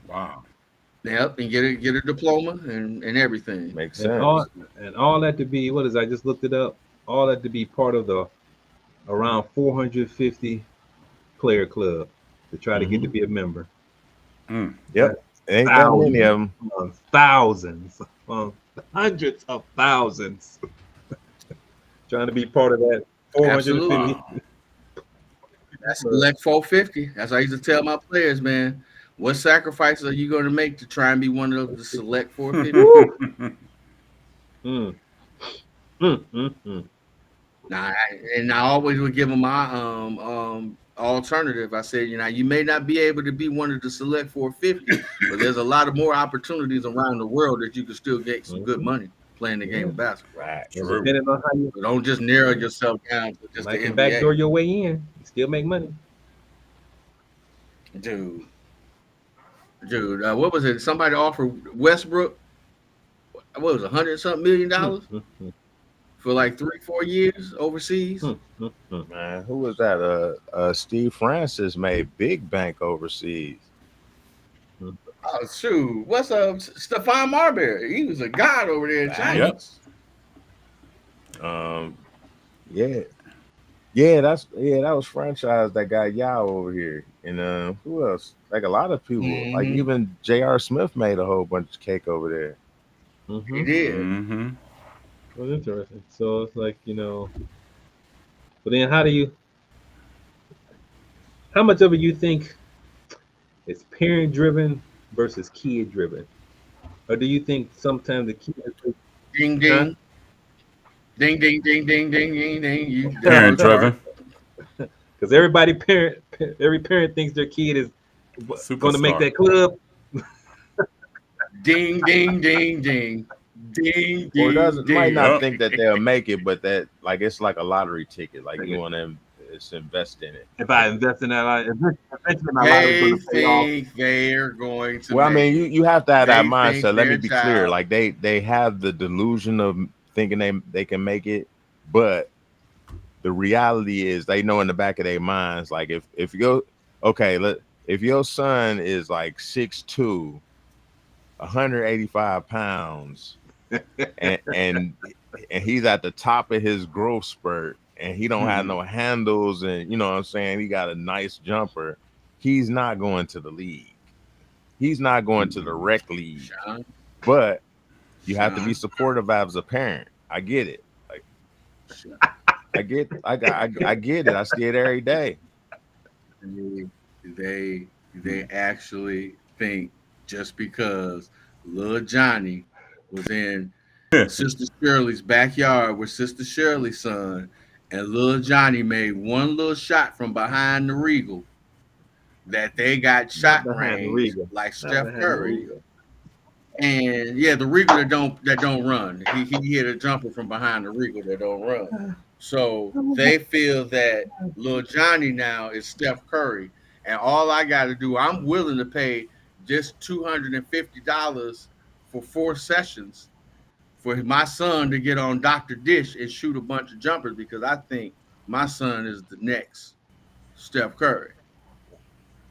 Speaker 1: Wow.
Speaker 4: Yep, and get a diploma and everything.
Speaker 3: Makes
Speaker 2: and
Speaker 3: sense.
Speaker 2: all that to be, what is, I just looked it up. All that to be part of the around 450 player club to try to get to be a member.
Speaker 3: Yep. Ain't that many of them.
Speaker 2: Thousands, hundreds of thousands trying to be part of that 450.
Speaker 4: Absolutely. That's select 450. That's what I used to tell my players, man. What sacrifices are you going to make to try and be one of the select 450? Now, I always would give them my alternative. I said, you may not be able to be one of the select 450, but there's a lot of more opportunities around the world that you can still get some good money playing the game of basketball.
Speaker 3: Right.
Speaker 2: Depending on how you
Speaker 4: So don't just narrow yourself down to just the NBA.
Speaker 2: backdoor your way in, you still make money.
Speaker 4: Dude, what was it? Somebody offered Westbrook, what was it, $100-something million for like 3-4 years overseas?
Speaker 3: Man, who was that? Steve Francis made big bank overseas.
Speaker 4: Oh shoot! What's up, Stephon Marbury? He was a god over there in China.
Speaker 1: Yep.
Speaker 3: That was franchise that got Yao over here. And who else? Like a lot of people. Like even J.R. Smith made a whole bunch of cake over there.
Speaker 4: He did.
Speaker 1: Mm-hmm.
Speaker 2: Well, interesting. So it's like, but then how much of it you think is parent driven versus kid driven? Or do you think sometimes the kid
Speaker 4: Ding ding. Ding ding ding ding ding ding ding.
Speaker 1: Parent driven.
Speaker 2: because every parent thinks their kid is going to make
Speaker 1: Superstar.
Speaker 2: that club.
Speaker 4: Ding ding ding ding. Ding
Speaker 3: Or
Speaker 4: ding ding.
Speaker 3: might not
Speaker 1: Yep.
Speaker 3: think that they'll make it, but that like it's like a lottery ticket. Like you want to invest in it.
Speaker 2: If I invest in that, eventually my life
Speaker 4: They
Speaker 2: is going to pay off.
Speaker 4: think they're going to.
Speaker 3: Well, I
Speaker 4: make
Speaker 3: mean, you have to have that
Speaker 4: They think
Speaker 3: mindset. Let me
Speaker 4: their
Speaker 3: be clear.
Speaker 4: child-
Speaker 3: Like they have the delusion of thinking they can make it, but the reality is they know in the back of their minds, like if your son is like 6'2", 185 pounds, and he's at the top of his growth spurt, and he don't have no handles, and you know what I'm saying, he got a nice jumper, he's not going to the league. He's not going to the rec league.
Speaker 4: Sean,
Speaker 3: But you have to be supportive as a parent. I get it. Like I get it. I see it every day.
Speaker 4: they actually think just because little Johnny was in Sister Shirley's backyard with Sister Shirley's son, and little Johnny made one little shot from behind the Regal, that they got shot
Speaker 2: behind the
Speaker 4: range
Speaker 2: Regal.
Speaker 4: like
Speaker 2: Not
Speaker 4: Steph
Speaker 2: behind the
Speaker 4: Curry.
Speaker 2: Regal.
Speaker 4: And yeah, the Regal that don't run. He hit a jumper from behind the Regal that don't run. So they feel that little Johnny now is Steph Curry, and all I got to do, I'm willing to pay just $250 for 4 sessions for my son to get on Dr. Dish and shoot a bunch of jumpers, because I think my son is the next Steph Curry.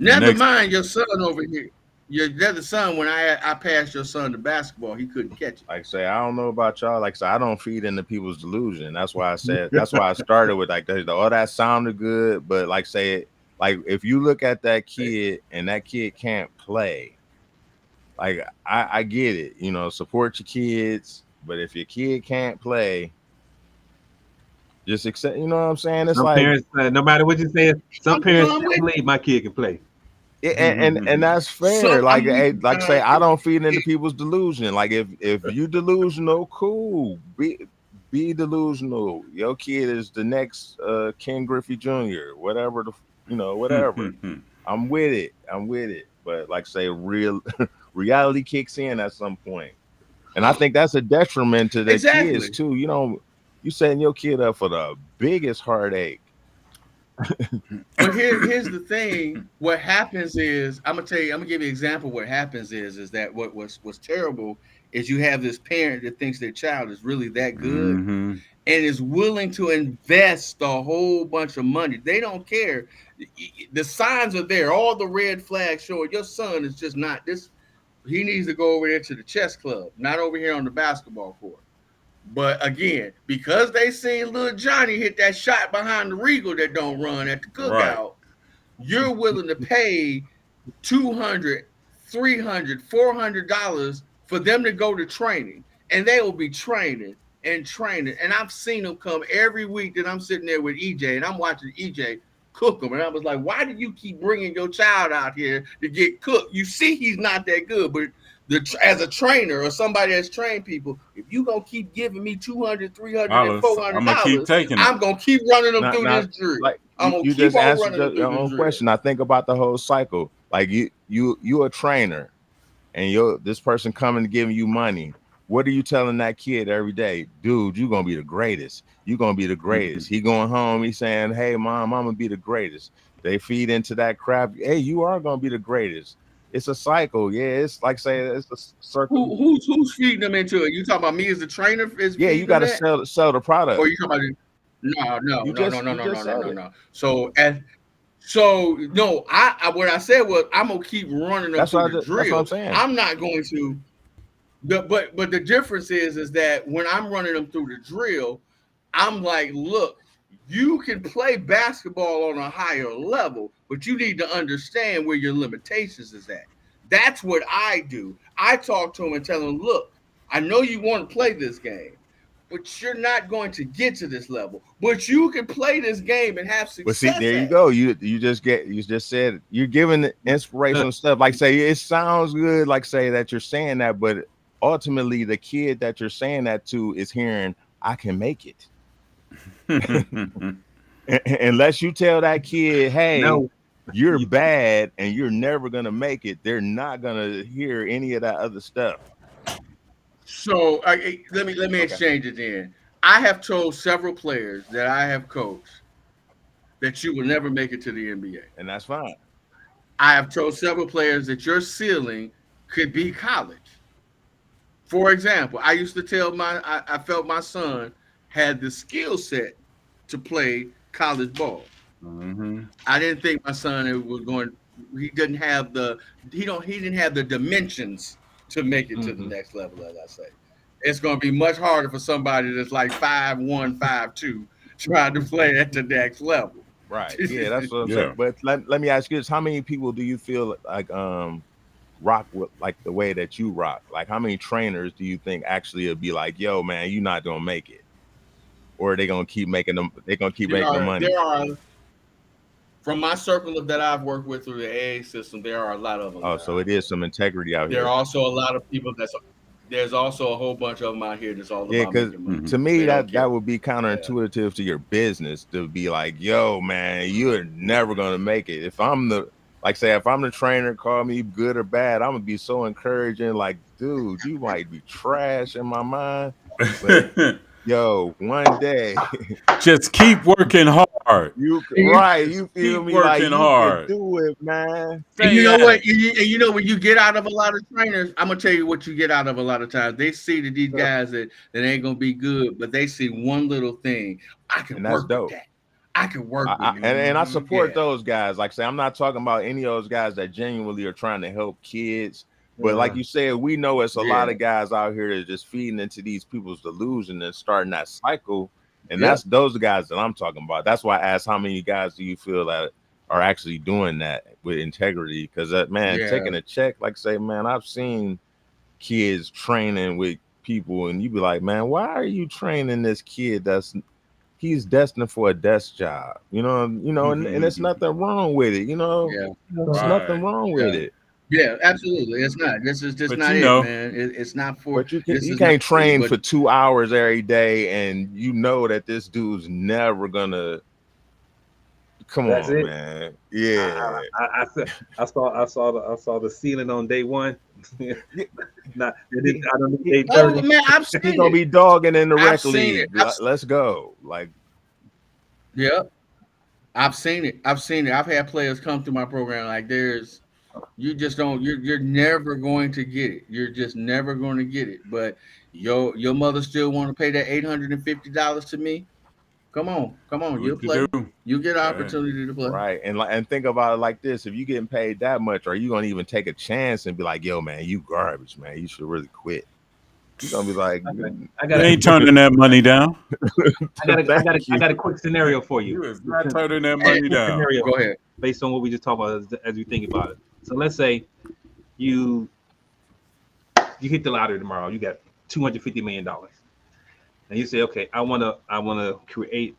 Speaker 4: Never mind your son over here. Your other son, when I passed your son to basketball, he couldn't catch it.
Speaker 3: Like say, I don't know about y'all. Like say, I don't feed into people's delusion. That's why I said. That's why I started with like all that sounded good, but like say, like if you look at that kid and that kid can't play, like I get it. You know, support your kids, but if your kid can't play, just accept. You know what I'm saying? It's
Speaker 2: Some
Speaker 3: like
Speaker 2: parents, no matter what you say, some parents believe my kid can play.
Speaker 3: and that's fair.
Speaker 4: So,
Speaker 3: like say, I don't feed into people's delusion. Like if you delusional, cool. Be delusional. Your kid is the next Ken Griffey Jr. Whatever whatever. I'm with it. But like say, reality kicks in at some point, and I think that's a detriment to the kids too. You know, you setting your kid up for the biggest heartache.
Speaker 4: But here's the thing. What happens is, I'm gonna give you an example. What happens is that what's terrible is you have this parent that thinks their child is really that good
Speaker 1: Mm-hmm.
Speaker 4: and is willing to invest a whole bunch of money. They don't care. The signs are there. All the red flags showing your son is just not this. He needs to go over there to the chess club, not over here on the basketball court. But again, because they seen little Johnny hit that shot behind the Regal that don't run at the cookout,
Speaker 1: Right.
Speaker 4: you're willing to pay $200, $300, $400 for them to go to training, and they will be training and training. And I've seen them come every week that I'm sitting there with EJ, and I'm watching EJ cook them. And I was like, why do you keep bringing your child out here to get cooked? You see he's not that good, but as a trainer or somebody that's trained people, if you gonna keep giving me $200, $300, and $400,
Speaker 1: I'm gonna keep taking it.
Speaker 4: I'm gonna keep running them through this drill.
Speaker 3: Like
Speaker 4: I'm gonna
Speaker 3: you
Speaker 4: keep
Speaker 3: just
Speaker 4: on
Speaker 3: answered
Speaker 4: running them
Speaker 3: your
Speaker 4: through
Speaker 3: own
Speaker 4: this drill.
Speaker 3: question. I think about the whole cycle. Like you a trainer, and this person coming and giving you money. What are you telling that kid every day? Dude, you're gonna be the greatest. You're gonna be the greatest. He going home, he's saying, hey mom, I'm gonna be the greatest. They feed into that crap. Hey, you are gonna be the greatest. It's a cycle. Yeah, it's like saying it's a circle.
Speaker 4: Who's feeding them into it? You talking about me as the trainer?
Speaker 3: Yeah, you got to sell the product.
Speaker 4: Or you talking about no. So I what I said was I'm gonna keep running them through the drill.
Speaker 3: That's what I'm saying.
Speaker 4: I'm not going to. But the difference is that when I'm running them through the drill, I'm like, look, you can play basketball on a higher level, but you need to understand where your limitations is at. That's what I do. I talk to them and tell them, look, I know you want to play this game, but you're not going to get to this level. But you can play this game and have success.
Speaker 3: But see, there you go. You just said you're giving the inspirational stuff. Like say it sounds good, like say that you're saying that, but ultimately the kid that you're saying that to is hearing, I can make it. Unless you tell that kid, hey, no, you're bad and you're never gonna make it, they're not gonna hear any of that other stuff.
Speaker 4: So let me exchange it then. I have told several players that I have coached that you will never make it to the NBA,
Speaker 3: and that's fine.
Speaker 4: I have told several players that your ceiling could be college. For example, I used to tell I felt my son had the skill set to play college ball.
Speaker 1: Mm-hmm.
Speaker 4: I didn't think my son was going. He didn't have the dimensions to make it to the next level. As I say, it's going to be much harder for somebody that's like 5'1", 5'2", trying to play at the next level.
Speaker 3: Right. Yeah, that's what I'm saying. But let me ask you this: how many people do you feel like rock with like the way that you rock? Like, how many trainers do you think actually would be like, yo, man, you're not gonna make it? Or are they gonna keep making them? They're gonna keep making the money.
Speaker 4: There are, from my circle that I've worked with through the AA system, there are a lot of them.
Speaker 3: Oh, so it is some integrity out
Speaker 4: here. There are
Speaker 3: here.
Speaker 4: also a lot of people there's also a whole bunch of them out here that's all about making money.
Speaker 3: To me that would be counterintuitive to your business to be like, yo, man, you're never gonna make it. If I'm the trainer, call me good or bad, I'm gonna be so encouraging. Like, dude, you might be trash in my mind, but yo, one day,
Speaker 1: just keep working hard.
Speaker 3: You feel
Speaker 1: keep
Speaker 3: me?
Speaker 1: Working
Speaker 3: like you
Speaker 1: hard.
Speaker 3: can do it, man.
Speaker 4: And you know what? You know when you get out of a lot of trainers, I'm gonna tell you what you get out of a lot of times. They see that these guys that ain't gonna be good, but they see one little thing. I can work with that. I can work with it.
Speaker 3: And I support those guys. Like I say, I'm not talking about any of those guys that genuinely are trying to help kids. But like you said, we know it's a lot of guys out here that are just feeding into these people's delusion and starting that cycle. And that's those guys that I'm talking about. That's why I asked, how many guys do you feel that are actually doing that with integrity? Because taking a check, like say, man, I've seen kids training with people, and you be like, man, why are you training this kid he's destined for a desk job, you know, and there's nothing wrong with it, there's nothing wrong with it.
Speaker 4: Yeah, absolutely. It's not. This is just not it, man. It's not for.
Speaker 3: But you can't train for 2 hours every day, and you know that this dude's never gonna. Come on, man. Yeah.
Speaker 2: I saw the ceiling on day one. Man,
Speaker 4: I've seen
Speaker 3: he's gonna be dogging in the rec league. Let's go. Like,
Speaker 4: yeah. I've seen it. I've seen it. I've had players come through my program like you just don't. You're never going to get it. You're just never going to get it. But your mother still want to pay that $850 to me. Come on.
Speaker 1: Do
Speaker 4: You'll
Speaker 1: what you
Speaker 4: play.
Speaker 1: do.
Speaker 4: You get an
Speaker 1: Right.
Speaker 4: opportunity to play.
Speaker 3: Right. And think about it like this. If you getting paid that much, are you gonna even take a chance and be like, yo, man, you garbage, man. You should really quit. You're gonna be like,
Speaker 2: I
Speaker 1: You
Speaker 2: got
Speaker 1: ain't turning that money down.
Speaker 2: I got a quick scenario for you.
Speaker 1: You is not turning that money down.
Speaker 2: Scenario
Speaker 4: Go ahead.
Speaker 2: based on what we just talked about as you think about it. So let's say you hit the lottery tomorrow. You got $250 million, and you say, okay, I wanna create.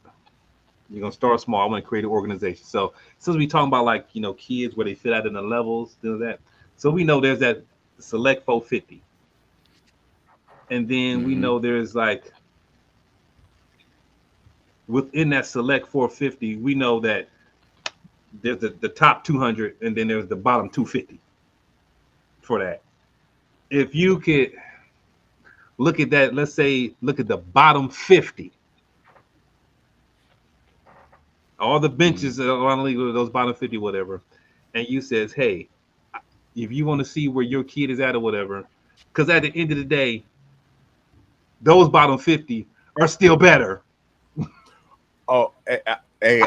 Speaker 2: You're gonna start small. I want to create an organization. So since we talking about like kids where they fit out in the levels, do that. So we know there's that select 450, and then we know there's like within that select 450, we know that there's the top 200, and then there's the bottom 250 for that. If you could look at that, let's say look at the bottom 50. All the benches around the league, those bottom 50, whatever, and you says, hey, if you want to see where your kid is at or whatever, because at the end of the day, those bottom 50 are still better.
Speaker 3: oh, hey,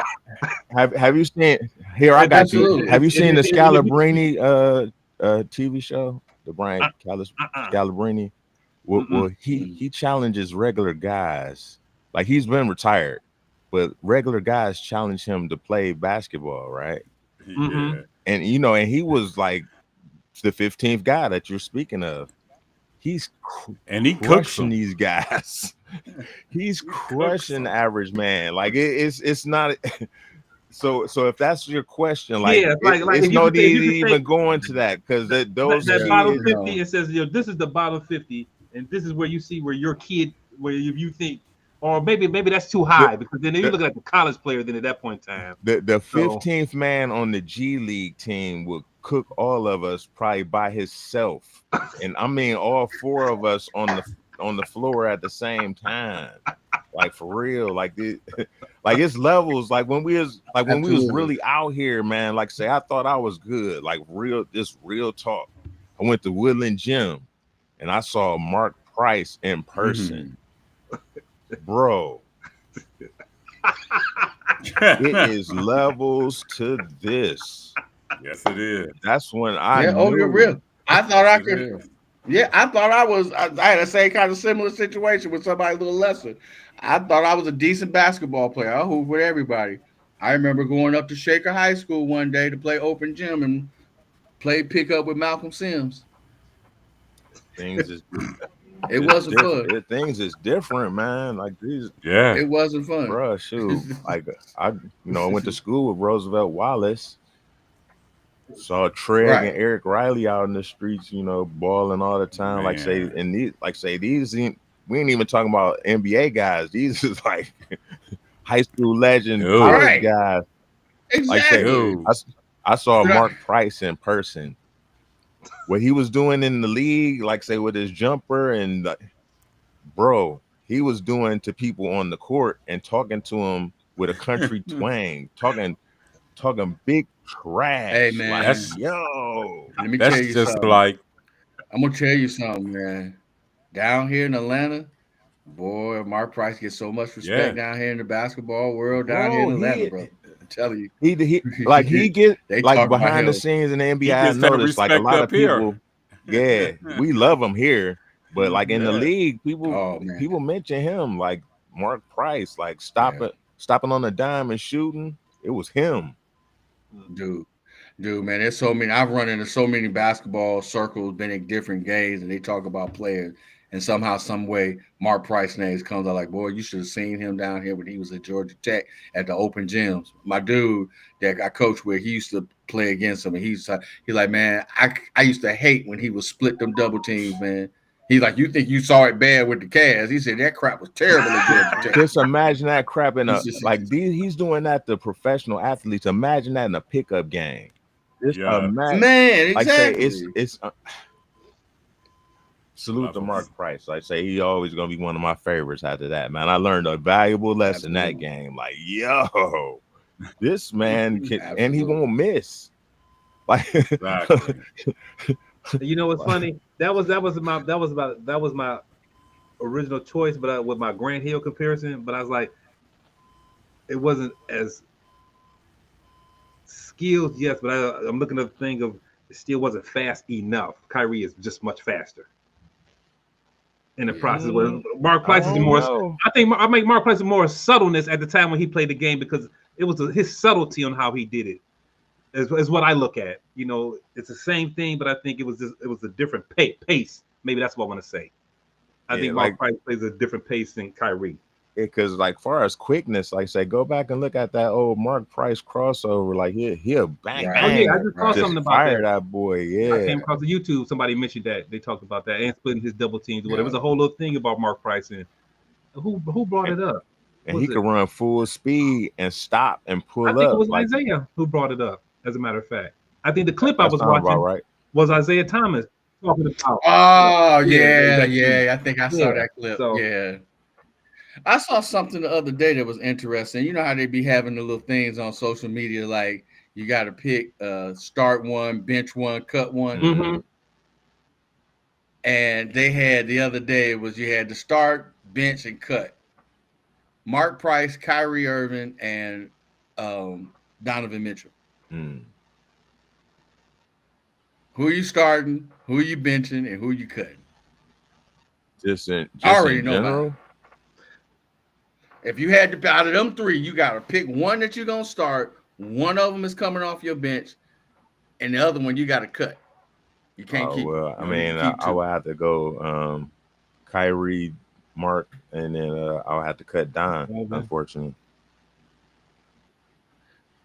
Speaker 3: have you seen? Here, I got
Speaker 4: Absolutely.
Speaker 3: you. Have you seen the Scalabrini TV show? The Brian Scalabrini. Well, he challenges regular guys. Like he's been retired. But regular guys challenge him to play basketball, right?
Speaker 1: Yeah.
Speaker 3: And and he was like the 15th guy that you're speaking of. He's
Speaker 1: And he cooks
Speaker 3: crushing
Speaker 1: them.
Speaker 3: these guys. He's crushing the average man. Like it's not. So if that's your question, like
Speaker 2: Yeah, like
Speaker 3: it's
Speaker 2: if
Speaker 3: no
Speaker 2: you could say-
Speaker 3: need
Speaker 2: if you
Speaker 3: to
Speaker 2: could
Speaker 3: even
Speaker 2: say-
Speaker 3: go into that because those
Speaker 2: that bottom
Speaker 3: kids,
Speaker 2: 50, it says, this is the bottom 50, and this is where you see where your kid, where you think, or maybe that's too high, because then you're looking at the college player then at that point in time.
Speaker 3: the 15th man on the G League team would cook all of us probably by himself, and I mean all four of us on the floor at the same time, like for real, like it's levels. Like when we was really out here, man. Like say I thought I was good, like real talk. I went to Woodland Gym, and I saw Mark Price in person. Bro, it is levels to this.
Speaker 1: Yes, it is.
Speaker 3: That's when I
Speaker 4: you're
Speaker 3: knew.
Speaker 4: real. I thought I could.
Speaker 1: It is.
Speaker 4: Yeah, I thought I had the same kind of similar situation with somebody a little lesser. I thought I was a decent basketball player. I hooped with everybody. I remember going up to Shaker High School one day to play open gym and play pickup with Malcolm Sims.
Speaker 3: Things is
Speaker 4: It wasn't fun.
Speaker 3: Things is different, man. Like these,
Speaker 1: Yeah.
Speaker 4: It wasn't fun.
Speaker 3: bro. Shoot, like I went to school with Roosevelt Wallace. Saw Trey
Speaker 4: Right.
Speaker 3: and Eric Riley out in the streets, balling all the time. Like say,
Speaker 1: Man.
Speaker 3: and these we ain't even talking about NBA guys. These is like high school legend
Speaker 1: Dude.
Speaker 3: college
Speaker 4: Right.
Speaker 3: guys. Like say,
Speaker 4: Exactly.
Speaker 1: Dude.
Speaker 3: I saw
Speaker 4: But
Speaker 3: Mark Price in person. What he was doing in the league, like say with his jumper and bro, he was doing to people on the court and talking to them with a country twang, talking big trash.
Speaker 4: Hey, man.
Speaker 3: Like,
Speaker 1: That's-
Speaker 4: Let me
Speaker 1: That's
Speaker 4: tell you
Speaker 1: just
Speaker 4: something.
Speaker 1: like
Speaker 4: I'm gonna tell you something, man. Down here in Atlanta, boy, Mark Price gets so much respect down here in the basketball world. Down here in
Speaker 3: Bro,
Speaker 4: Atlanta, bro. I'm telling you.
Speaker 3: he get
Speaker 4: They
Speaker 3: like
Speaker 4: talk about
Speaker 3: behind the
Speaker 4: him.
Speaker 3: scenes in the
Speaker 1: He
Speaker 3: NBA. I
Speaker 1: gets that
Speaker 3: noticed like a
Speaker 1: respect
Speaker 3: lot
Speaker 1: up
Speaker 3: of people.
Speaker 1: here.
Speaker 3: Yeah, we love him here, but like in the
Speaker 1: Yeah.
Speaker 3: league, people
Speaker 4: Oh, man.
Speaker 3: people mention him like Mark Price, like stopping on the dime and shooting. It was him.
Speaker 4: Dude, man, there's so many. I've run into so many basketball circles, been in different games, and they talk about players. And somehow, some way, Mark Price names comes out like, boy, you should have seen him down here when he was at Georgia Tech at the open gyms. My dude that I coached with, he used to play against him, and he's like, man, I used to hate when he would split them double teams, man. He's like, you think you saw it bad with the Cavs? He said that crap was terrible at Georgia Tech.
Speaker 3: Just imagine that crap in a like he's doing that to professional athletes. Imagine that in a pickup game. Just
Speaker 1: Yeah.
Speaker 3: imagine,
Speaker 4: Man,
Speaker 3: like say
Speaker 4: exactly.
Speaker 3: it's salute
Speaker 1: Love
Speaker 3: to
Speaker 1: him.
Speaker 3: Mark Price. Like say he always gonna be one of my favorites after that, man. I learned a valuable lesson that
Speaker 4: Absolutely.
Speaker 3: game. Like, yo, This man can, and he
Speaker 4: Absolutely.
Speaker 3: won't miss. Like,
Speaker 1: Exactly.
Speaker 2: You know what's funny? That was my original choice, but with my Grant Hill comparison. But I was like, it wasn't as skilled, yes. But I'm looking at the thing of it still wasn't fast enough. Kyrie is just much faster in the process. Where Mark Price is more.
Speaker 3: know.
Speaker 2: I think I make Mark Price more subtleness at the time when he played the game because it was his subtlety on how he did it. Is what I look at. You know, it's the same thing, but I think it was a different pace. Maybe that's what I want to say. I think Mark Price plays a different pace than Kyrie.
Speaker 3: Because like far as quickness, like say, go back and look at that old Mark Price crossover. Like he'll bang
Speaker 4: Right.
Speaker 3: bang.
Speaker 2: Oh yeah, I just saw something about
Speaker 3: fire
Speaker 2: that.
Speaker 3: that boy.
Speaker 2: I
Speaker 3: Yeah,
Speaker 2: came across the YouTube. Somebody mentioned that they talked about that and splitting his double teams. Or whatever. It was a whole little thing about Mark Price and who brought it up.
Speaker 3: and he could run full speed and stop and pull
Speaker 2: I think
Speaker 3: up.
Speaker 2: it was
Speaker 3: like,
Speaker 2: Isaiah who brought it up. As a matter of fact, I think the clip I
Speaker 3: that
Speaker 2: was
Speaker 3: sounds
Speaker 2: watching
Speaker 3: about right.
Speaker 2: was Isaiah Thomas talking about.
Speaker 4: Oh
Speaker 2: Yeah,
Speaker 4: yeah. I think I saw
Speaker 2: Yeah,
Speaker 4: that clip.
Speaker 2: so-
Speaker 4: Yeah. I saw something the other day that was interesting. You know how they be having the little things on social media, like you got to pick start one, bench one, cut one.
Speaker 2: Mhm.
Speaker 4: And they had the other day was you had to start, bench, and cut. Mark Price, Kyrie Irving, and Donovan Mitchell.
Speaker 3: Mm.
Speaker 4: Who you starting, who you benching, and who you cutting?
Speaker 3: Just
Speaker 4: I already
Speaker 3: in
Speaker 4: know about
Speaker 3: general.
Speaker 4: it. If you had to out of them three, you got to pick one that you're gonna start. One of them is coming off your bench, and the other one you got to cut. You can't keep.
Speaker 3: Well, I
Speaker 4: you
Speaker 3: mean,
Speaker 4: can keep
Speaker 3: I
Speaker 4: two.
Speaker 3: would have to go Kyrie, Mark, and then I'll have to cut Don.
Speaker 2: Okay.
Speaker 3: Unfortunately,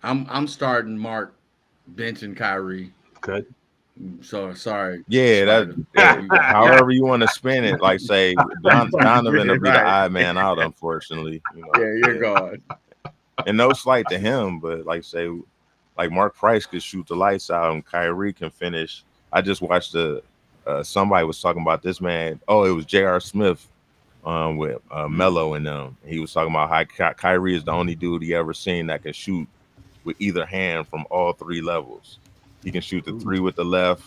Speaker 4: I'm starting Mark, benching Kyrie.
Speaker 2: Okay.
Speaker 4: So sorry.
Speaker 3: yeah,
Speaker 4: Spider.
Speaker 3: however you want to spin it. Like say, Donovan will be the
Speaker 4: Right.
Speaker 3: odd man out. Unfortunately,
Speaker 4: Yeah, you're gone.
Speaker 3: And no slight to him, but like say, like Mark Price could shoot the lights out, and Kyrie can finish. I just watched somebody was talking about this man. Oh, it was J.R. Smith with Melo and them. He was talking about how Kyrie is the only dude he ever seen that can shoot with either hand from all three levels. He can shoot the three with the left,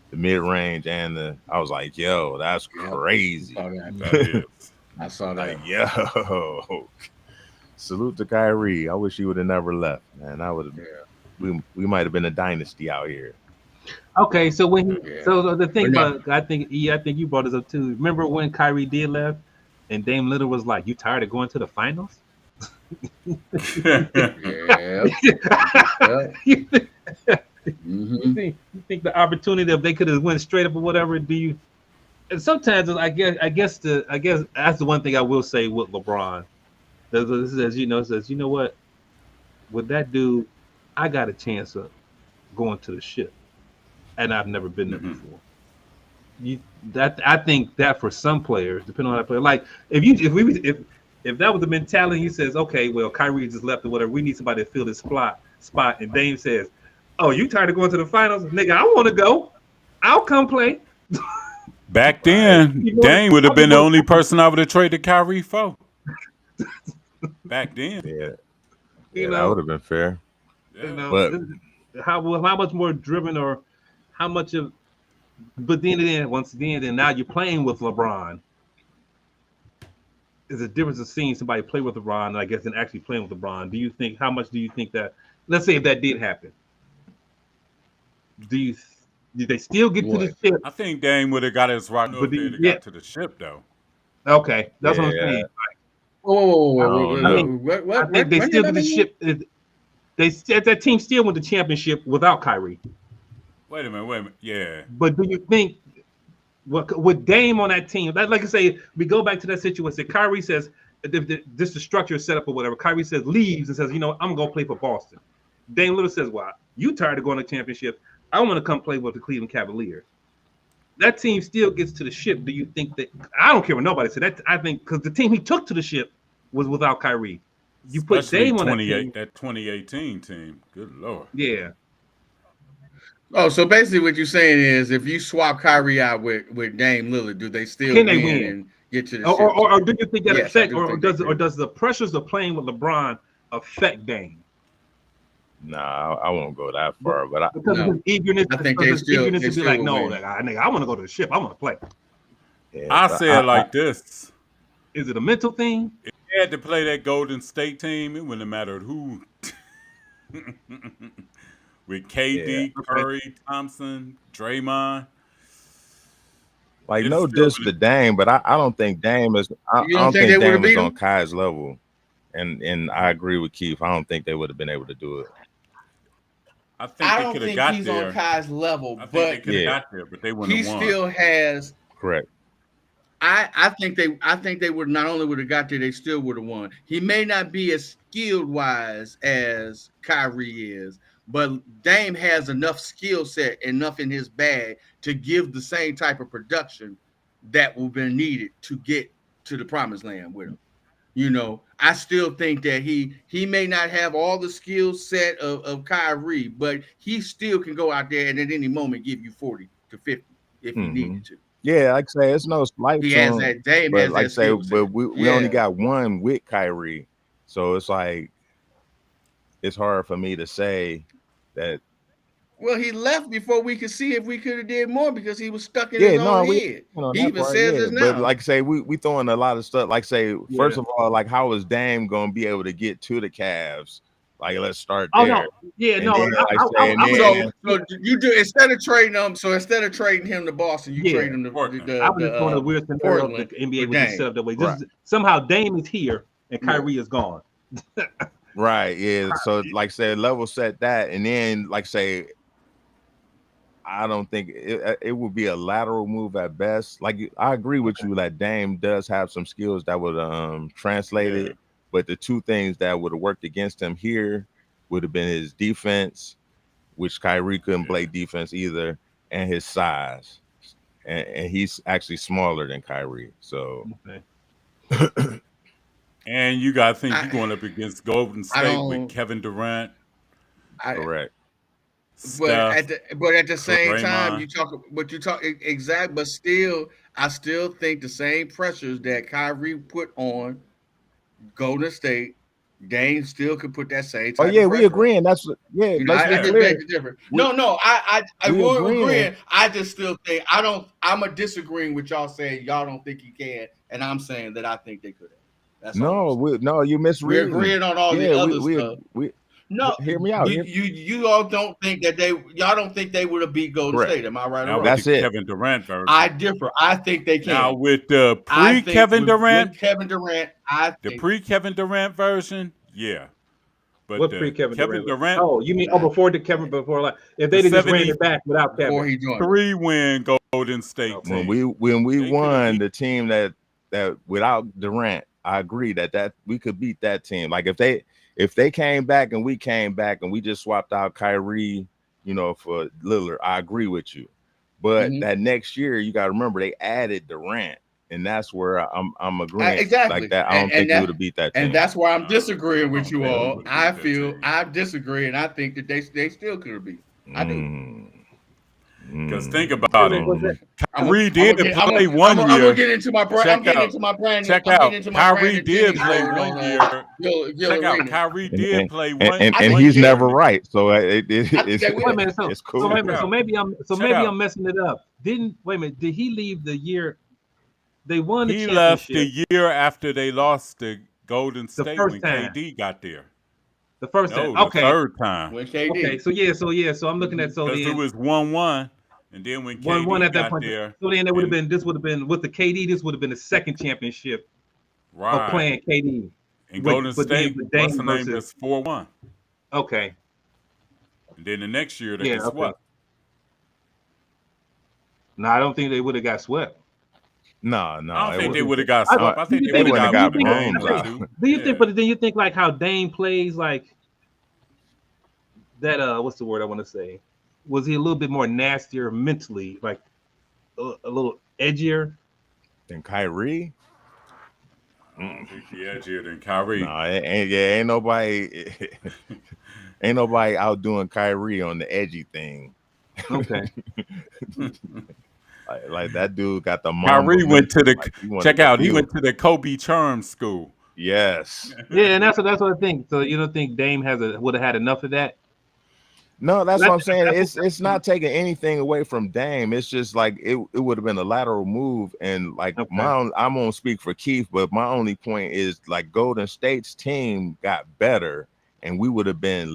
Speaker 3: the mid range, and the. I was like, yo, that's crazy.
Speaker 1: That is.
Speaker 4: I saw that.
Speaker 3: Like, yo, salute to Kyrie. I wish he would have never left, man. I would have. We might have been a dynasty out here.
Speaker 2: Okay, so when
Speaker 4: Yeah.
Speaker 2: so the thing
Speaker 4: But
Speaker 2: about I think you brought this up too. Remember when Kyrie did left, and Dame Lillard was like, "You tired of going to the finals?"
Speaker 4: Yeah.
Speaker 2: you, think,
Speaker 4: Mhm.
Speaker 2: you think the opportunity if they could have went straight up or whatever? Do you? And sometimes I guess that's the one thing I will say with LeBron. Says you know what, with that dude, I got a chance of going to the ship, and I've never been there before. I think that for some players, depending on that player, like if that was the mentality, he says, okay, well, Kyrie just left or whatever, we need somebody to fill this spot, and Dame says, oh, you tired of going to the finals, nigga? I want to go. I'll come play.
Speaker 1: Back then, Dame would have been the only person I would have traded Kyrie for. Back then,
Speaker 3: Yeah, that would have been fair. But
Speaker 2: how much more driven or how much of, but then once again, then now you're playing with LeBron. There's a difference of seeing somebody play with LeBron, I guess, and actually playing with LeBron. How much do you think that, let's say if that did happen, did they still get to the ship?
Speaker 1: I think Dame would have got his rock if they'd got to the ship, though.
Speaker 2: Okay, that's what I'm saying.
Speaker 4: I
Speaker 2: think they still get the ship. That team still won the championship without Kyrie.
Speaker 1: Wait a minute. Yeah.
Speaker 2: But do you think with Dame on that team, like I say, we go back to that situation. Kyrie says, this the structure is set up or whatever. Kyrie says leaves and says, I'm gonna go play for Boston. Dame Lillard says, well, you tired of going to the championship? I want to come play with the Cleveland Cavaliers. That team still gets to the ship. Do you think that? I don't care what nobody said. That I think because the team he took to the ship was without Kyrie. You put Dame on that team.
Speaker 1: That 2018 team. Good Lord.
Speaker 2: Yeah.
Speaker 4: Oh, so basically what you're saying is if you swap Kyrie out with Dame Lillard, do they still
Speaker 2: win
Speaker 4: and get to the ship?
Speaker 2: Or do you think that
Speaker 4: Yes,
Speaker 2: affect or does the pressures of playing with LeBron affect Dame?
Speaker 3: Nah, I won't go that far, but
Speaker 2: because
Speaker 4: No.
Speaker 2: of his eagerness,
Speaker 4: I think
Speaker 2: because
Speaker 4: they
Speaker 2: his eagerness
Speaker 4: still
Speaker 2: to be like,
Speaker 4: will
Speaker 2: no,
Speaker 4: win.
Speaker 2: like, I want to go to the ship. I want to play.
Speaker 3: yeah,
Speaker 1: I
Speaker 3: but
Speaker 1: say it like this.
Speaker 2: Is it a mental thing?
Speaker 1: If they had to play that Golden State team, it wouldn't have mattered who. With KD,
Speaker 2: Okay.
Speaker 1: Curry, Thompson, Draymond.
Speaker 3: like
Speaker 1: It'd
Speaker 3: no
Speaker 1: still
Speaker 3: diss to Dame, but I don't think Dame is. I
Speaker 4: You
Speaker 3: don't
Speaker 4: don't think they
Speaker 3: think
Speaker 4: would have
Speaker 3: Dame is
Speaker 4: beat
Speaker 3: on
Speaker 4: him?
Speaker 3: Kai's level, and I agree with Keith. I don't think they would have been able to do it.
Speaker 1: I think
Speaker 4: I
Speaker 1: they
Speaker 4: don't
Speaker 1: could have
Speaker 4: think
Speaker 1: got
Speaker 4: he's
Speaker 1: there.
Speaker 4: on Kai's level,
Speaker 1: I think they
Speaker 4: but
Speaker 1: could have
Speaker 3: Yeah.
Speaker 1: got there, but they wouldn't
Speaker 4: he
Speaker 1: have won.
Speaker 4: still has.
Speaker 3: Correct.
Speaker 4: I think they would not only would have got there, they still would have won. He may not be as skilled wise as Kyrie is, but Dame has enough skill set, enough in his bag to give the same type of production that will be needed to get to the promised land with him. You know, I still think that he may not have all the skill set of Kyrie, but he still can go out there and at any moment give you 40 to 50 if he needed to.
Speaker 3: Yeah, like I say, it's no slight
Speaker 4: He
Speaker 3: to
Speaker 4: has
Speaker 3: him,
Speaker 4: that. Dame
Speaker 3: but
Speaker 4: has
Speaker 3: like I
Speaker 4: that
Speaker 3: say,
Speaker 4: skill
Speaker 3: but
Speaker 4: set.
Speaker 3: we only
Speaker 4: Yeah.
Speaker 3: got one with Kyrie, so it's like it's hard for me to say that.
Speaker 4: Well, he left before we could see if we could have did more because he was stuck in
Speaker 3: Yeah,
Speaker 4: his
Speaker 3: no,
Speaker 4: own
Speaker 3: we
Speaker 4: head.
Speaker 3: you know
Speaker 4: He
Speaker 3: that
Speaker 4: even
Speaker 3: part,
Speaker 4: says
Speaker 3: yeah.
Speaker 4: this
Speaker 3: But
Speaker 4: now.
Speaker 3: like I say, we throwing a lot of stuff. Like say, first
Speaker 2: Yeah.
Speaker 3: of all, like how is Dame gonna be able to get to the Cavs? Like let's start
Speaker 2: Oh
Speaker 3: there.
Speaker 2: no, yeah,
Speaker 3: And
Speaker 2: no.
Speaker 3: then, like I say, and
Speaker 2: I was
Speaker 3: then-
Speaker 4: So you do instead of trading him. So instead of trading him to Boston, you
Speaker 2: Yeah.
Speaker 4: trade him to
Speaker 1: Portland.
Speaker 2: I was just doing a weird scenario
Speaker 4: Portland
Speaker 2: that the NBA
Speaker 4: for
Speaker 2: would just
Speaker 4: Dame.
Speaker 2: set up that way.
Speaker 3: Right.
Speaker 2: Just somehow Dame is here and
Speaker 4: Yeah.
Speaker 2: Kyrie is gone.
Speaker 3: right, yeah. So like say, level set that, and then like say, I don't think it would be a lateral move at best. Like I agree with you that Dame does have some skills that would translate
Speaker 1: Yeah.
Speaker 3: it, but the two things that would have worked against him here would have been his defense, which Kyrie couldn't play defense either, and his size. And he's actually smaller than Kyrie. So
Speaker 2: Okay.
Speaker 1: And you got to think you're going up against Golden State with Kevin Durant,
Speaker 3: correct.
Speaker 1: Steph,
Speaker 4: But at the same time,
Speaker 1: Draymond.
Speaker 4: you talk exact, but still, I still think the same pressures that Kyrie put on Golden State, Dame still could put that same type
Speaker 3: Oh yeah,
Speaker 4: of
Speaker 3: we
Speaker 4: pressure
Speaker 3: agreeing.
Speaker 4: on.
Speaker 3: That's
Speaker 4: You know,
Speaker 3: let's
Speaker 4: I
Speaker 3: be
Speaker 4: just
Speaker 3: clear.
Speaker 4: beg the difference. No, I
Speaker 3: we
Speaker 4: won't
Speaker 3: agreeing.
Speaker 4: agree. I just still think I'm a disagreeing with y'all saying y'all don't think he can, and I'm saying that I think they could have. That's all.
Speaker 3: No, you misread.
Speaker 4: We're agreeing on all the other stuff.
Speaker 3: We
Speaker 4: No,
Speaker 3: hear me out.
Speaker 4: You all don't think that y'all don't think they would have beat Golden
Speaker 3: Correct.
Speaker 4: State. Am I right?
Speaker 1: Now
Speaker 4: Or
Speaker 1: with
Speaker 4: wrong?
Speaker 3: That's
Speaker 1: the
Speaker 3: it.
Speaker 1: Kevin Durant version.
Speaker 4: I differ. I think they can.
Speaker 1: Now with the
Speaker 4: I think
Speaker 1: pre-Kevin Durant,
Speaker 4: with Kevin Durant, I
Speaker 1: the
Speaker 4: think
Speaker 1: pre-Kevin Durant version, yeah. But
Speaker 2: What
Speaker 1: the
Speaker 2: pre-Kevin
Speaker 1: Kevin
Speaker 2: Durant?
Speaker 1: Durant
Speaker 2: Oh, you mean before the Kevin before like if they
Speaker 1: The
Speaker 2: just ran
Speaker 1: 70
Speaker 2: it back without
Speaker 4: before
Speaker 2: Kevin.
Speaker 4: he joined.
Speaker 1: 3-win Golden State team.
Speaker 3: when we
Speaker 1: They could've
Speaker 3: won
Speaker 1: beat-
Speaker 3: the team that without Durant, I agree that we could beat that team. Like if they came back and we came back and we just swapped out Kyrie, for Lillard, I agree with you. But that next year, you got to remember they added Durant, and that's where I'm agreeing.
Speaker 4: Exactly.
Speaker 3: Like that, I don't think we would have beat that team.
Speaker 4: And that's why I'm disagreeing with you
Speaker 1: I don't
Speaker 4: all.
Speaker 1: think
Speaker 4: I
Speaker 1: that
Speaker 4: feel
Speaker 1: team.
Speaker 4: I disagree, and I think that they still could have beat. I do.
Speaker 1: Because think about it.
Speaker 4: I'm
Speaker 1: Kyrie did play
Speaker 4: I'm
Speaker 1: 1
Speaker 4: gonna
Speaker 1: year.
Speaker 4: get into my brand.
Speaker 1: Check
Speaker 4: I'm getting
Speaker 1: out.
Speaker 4: into my brand.
Speaker 1: Check
Speaker 4: I'm
Speaker 1: out.
Speaker 4: getting into my
Speaker 1: Kyrie
Speaker 4: Brandon
Speaker 1: did
Speaker 4: Jennings
Speaker 1: play
Speaker 4: mode
Speaker 1: 1
Speaker 4: on,
Speaker 1: year.
Speaker 4: Gil
Speaker 1: Check out.
Speaker 4: Arenas.
Speaker 1: Kyrie did play
Speaker 3: and,
Speaker 1: one.
Speaker 3: and,
Speaker 1: one
Speaker 3: and he's
Speaker 1: year.
Speaker 3: never right. So it's
Speaker 4: they will.
Speaker 2: Wait a minute,
Speaker 3: it's cool.
Speaker 2: wait a minute, so maybe
Speaker 1: Check out.
Speaker 2: I'm messing it up. Did he leave the year they won the
Speaker 1: He
Speaker 2: championship?
Speaker 1: left the year after they lost to Golden State
Speaker 2: first
Speaker 1: when
Speaker 2: time.
Speaker 1: KD got there.
Speaker 2: The first
Speaker 1: No,
Speaker 2: time.
Speaker 1: the
Speaker 2: Okay.
Speaker 1: third time.
Speaker 4: When KD.
Speaker 2: Okay, so I'm looking at
Speaker 1: Because it was 1-1, and then when
Speaker 2: 1-1
Speaker 1: KD
Speaker 2: at that
Speaker 1: got
Speaker 2: point.
Speaker 1: there,
Speaker 2: So then this would have been with the KD, this would have been the second championship of
Speaker 1: right,
Speaker 2: playing KD.
Speaker 1: and
Speaker 2: with-
Speaker 1: Golden
Speaker 2: but then
Speaker 1: State,
Speaker 2: with Dame
Speaker 1: what's the name,
Speaker 2: versus-
Speaker 1: was 4-1.
Speaker 2: Okay.
Speaker 1: And then the next year they
Speaker 2: Yeah,
Speaker 1: got
Speaker 2: okay.
Speaker 1: swept.
Speaker 2: No, I don't think they would have got swept.
Speaker 3: No.
Speaker 1: I don't think they would have
Speaker 2: I-
Speaker 1: got swept. I think
Speaker 2: you
Speaker 1: they
Speaker 2: think
Speaker 1: would have
Speaker 3: got
Speaker 1: got a game
Speaker 3: brooms
Speaker 1: or
Speaker 3: out.
Speaker 1: two.
Speaker 2: Do you
Speaker 1: Yeah.
Speaker 2: think? But then you think like how Dame plays, like that. What's the word I want to say? Was he a little bit more nastier mentally, like a little edgier?
Speaker 3: And Kyrie?
Speaker 1: I don't think he edgier than Kyrie.
Speaker 3: No, ain't nobody ain't nobody outdoing Kyrie on the edgy thing.
Speaker 2: Okay.
Speaker 3: Like that dude got the Mamba
Speaker 1: Kyrie went to the
Speaker 3: like, he wanted
Speaker 1: check
Speaker 3: to
Speaker 1: out. He
Speaker 3: kill.
Speaker 1: went to the Kobe Charm school.
Speaker 3: Yes.
Speaker 2: Yeah, and that's what I think. So you don't think Dame would have had enough of that?
Speaker 3: No, that's what I'm saying. It's not taking anything away from Dame. It's just like it would have been a lateral move. And like I'm gonna speak for Keith, but my only point is like Golden State's team got better, and it would have been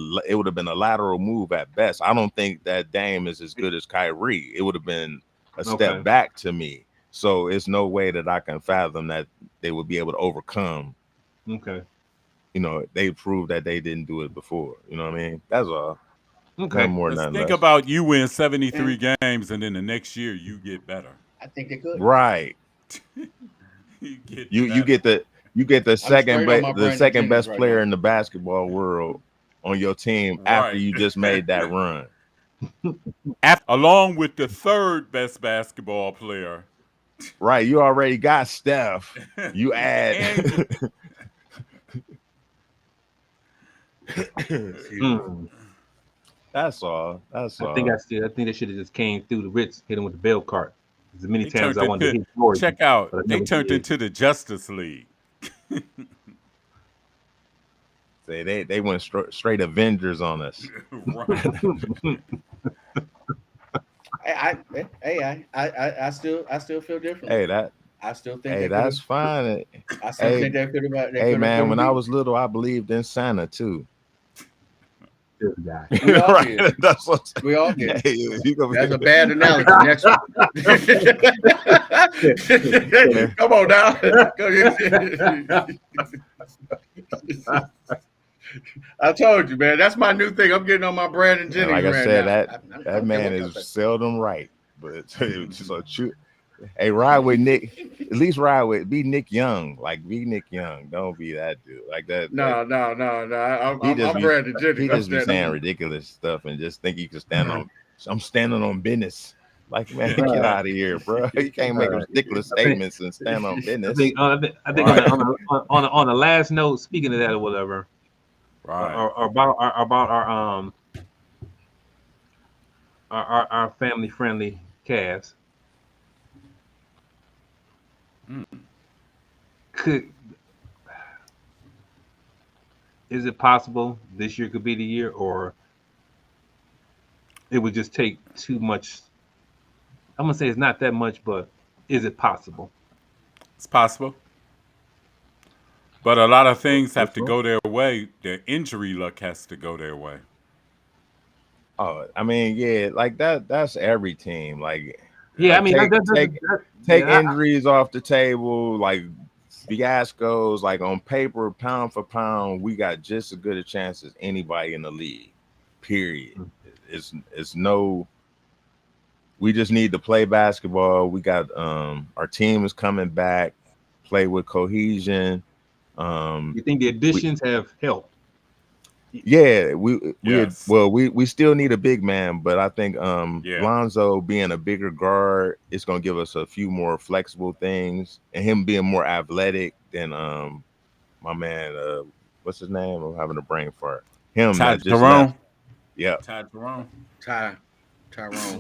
Speaker 3: a lateral move at best. I don't think that Dame is as good as Kyrie. It would have been a step back to me. So it's no way that I can fathom that they would be able to overcome.
Speaker 2: Okay.
Speaker 3: You know, they proved that they didn't do it before. You know what I mean? That's all.
Speaker 2: Okay.
Speaker 3: Nothing more,
Speaker 1: Let's
Speaker 3: nothing
Speaker 1: think
Speaker 3: less.
Speaker 1: about you win 73 games, and then the next year you get better.
Speaker 4: I think they could.
Speaker 3: Right.
Speaker 1: You get
Speaker 3: the second best
Speaker 4: right
Speaker 3: player
Speaker 4: now.
Speaker 3: in the basketball world on your team after you just made that run.
Speaker 1: Along with the third best basketball player.
Speaker 3: Right. You already got Steph. You add. That's all. That's all.
Speaker 2: I think they should have just came through the Ritz, hit him with the bell cart. As many times I wanted to hit Jordan.
Speaker 1: Check out. They turned into the Justice League.
Speaker 3: They went straight Avengers on us.
Speaker 4: I still feel different. I still think
Speaker 3: that's fine.
Speaker 4: I still think they could have.
Speaker 3: Hey man, when I was little, I believed in Santa too.
Speaker 2: Good guy.
Speaker 4: We all
Speaker 3: right.
Speaker 4: did.
Speaker 3: That's what
Speaker 4: We all did.
Speaker 3: Hey,
Speaker 4: That's a bad analogy. Next one. Come on now. I told you, man. That's my new thing. I'm getting on my Brandon Jennings.
Speaker 3: Like I said,
Speaker 4: now.
Speaker 3: that man is seldom right, but so true. Hey, ride with Nick. At least be Nick Young. Like be Nick Young. Don't be that dude. Like that.
Speaker 4: No. I'm Brandon Jennings.
Speaker 3: He just be saying ridiculous stuff and just think he can stand on. I'm standing on business. Like man, get out of here, bro. You can't make ridiculous statements and stand on business.
Speaker 2: I think on the last note, speaking of that or whatever,
Speaker 1: right?
Speaker 2: Or about our family friendly cast. Is it possible this year could be the year, or it would just take too much? I'm gonna say it's not that much, but is it possible?
Speaker 1: It's possible, but a lot of things have to go their way. Their injury luck has to go their way.
Speaker 3: Oh, I mean, yeah, like that's every team. Like,
Speaker 2: yeah, I mean,
Speaker 3: take injuries off the table, like fiascos. Like on paper, pound for pound, we got just as good a chance as anybody in the league. Period. It's no. We just need to play basketball. We got our team is coming back. Play with cohesion.
Speaker 2: You think the additions have helped?
Speaker 3: Yeah, we still need a big man, but I think Lonzo being a bigger guard is going to give us a few more flexible things, and him being more athletic than my man, what's his name? I'm having a brain fart. Him,
Speaker 1: Tyrone.
Speaker 3: Yeah,
Speaker 1: Tyrone.
Speaker 4: Tyrone.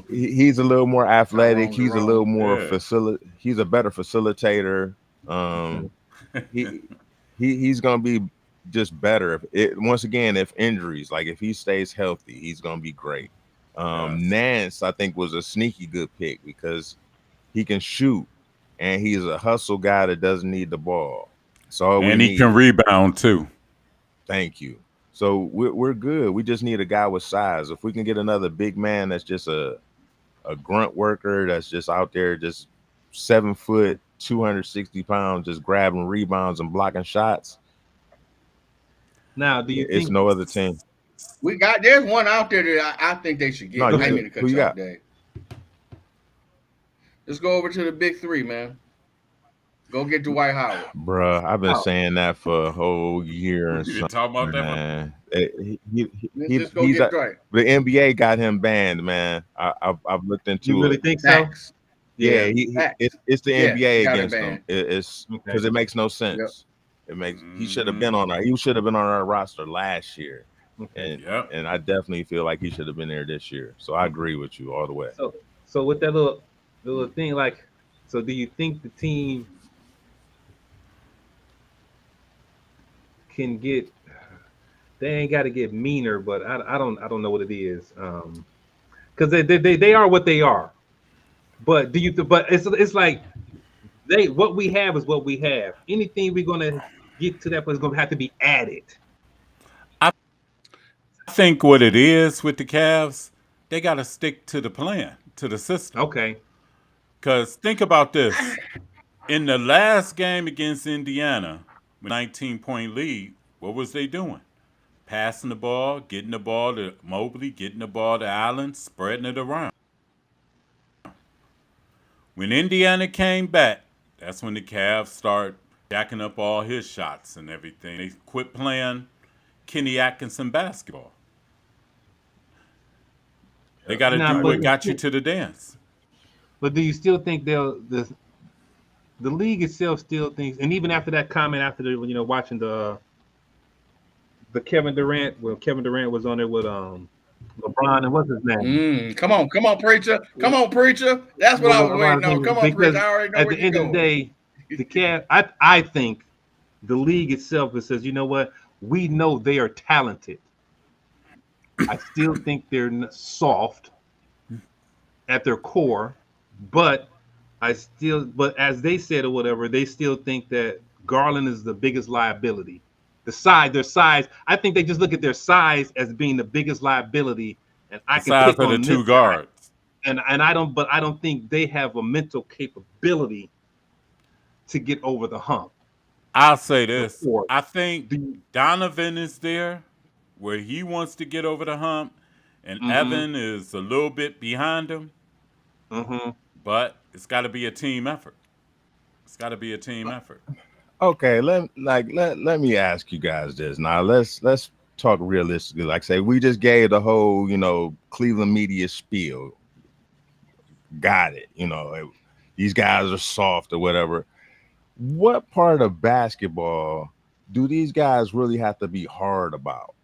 Speaker 3: He's a little more athletic. He's a little more He's a better facilitator. He's going to be just better. Once again, if injuries, like if he stays healthy, he's going to be great. Nance, I think, was a sneaky good pick because he can shoot and he's a hustle guy that doesn't need the ball. So
Speaker 1: he can rebound too.
Speaker 3: Thank you. So we're good. We just need a guy with size. If we can get another big man that's just a grunt worker that's just out there, just 7 foot, 260 pounds, just grabbing rebounds and blocking shots.
Speaker 2: Now, do you
Speaker 3: think no other team?
Speaker 4: There's one out there that I think they should get. I mean to cut you off, Dave. Let's go over to the big three, man. Go get Dwight Howard.
Speaker 3: Bruh, I've been saying that for a whole year and something.
Speaker 1: Talking about that,
Speaker 3: man.
Speaker 4: Just go get Dwight.
Speaker 3: The NBA got him banned, man. I've looked into it.
Speaker 2: You really think so?
Speaker 3: Yeah, it's the NBA against him. It's because it makes no sense.
Speaker 4: Yep.
Speaker 3: He should have been on our. He should have been on our roster last year, and I definitely feel like he should have been there this year. So I agree with you all the way.
Speaker 2: So with that little thing, like, so do you think the team can get? they ain't got to get meaner, but I don't know what it is. Because they are what they are. But but it's like what we have is what we have. Anything we're gonna get to that point is gonna have to be added.
Speaker 1: I think what it is with the Cavs, they got to stick to the plan, to the system.
Speaker 2: Okay.
Speaker 1: Because think about this. In the last game against Indiana, 19-point lead, what was they doing? Passing the ball, getting the ball to Mobley, getting the ball to Allen, spreading it around. When Indiana came back, that's when the Cavs start jacking up all his shots and everything. They quit playing Kenny Atkinson basketball. They got to do what got you to the dance.
Speaker 2: But do you still think the league itself still thinks, and even after that comment, after the watching the Kevin Durant, when Kevin Durant was on there with LeBron and what's his name?
Speaker 4: Come on, preacher, come on, preacher. That's what I was waiting on. Come on, preacher. I already know
Speaker 2: at
Speaker 4: where
Speaker 2: the
Speaker 4: you
Speaker 2: end of the day, the Cavs. I think the league itself says, you know what? We know they are talented. I still think they're soft at their core, but as they said or whatever, they still think that Garland is the biggest liability. Their size. I think they just look at their size as being the biggest liability, and I can pick on
Speaker 1: the two guards.
Speaker 2: And I don't think they have a mental capability to get over the hump.
Speaker 1: I'll say this. I think Donovan is there where he wants to get over the hump, and Evan is a little bit behind him. But it's got to be a team effort. It's got to be a team effort.
Speaker 3: Okay, let me ask you guys this. Now let's talk realistically. Like say we just gave the whole, Cleveland media spiel. Got it. These guys are soft or whatever. What part of basketball do these guys really have to be hard about?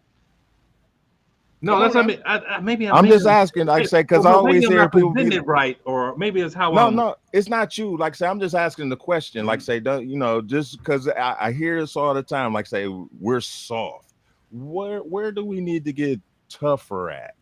Speaker 2: No, that's what I mean. I'm
Speaker 3: just asking, like I say, because I always hear people
Speaker 2: be right, or maybe it's how.
Speaker 3: No, it's not you. Like say, I'm just asking the question. Like say, just because I hear this all the time. Like say, we're soft. Where do we need to get tougher at?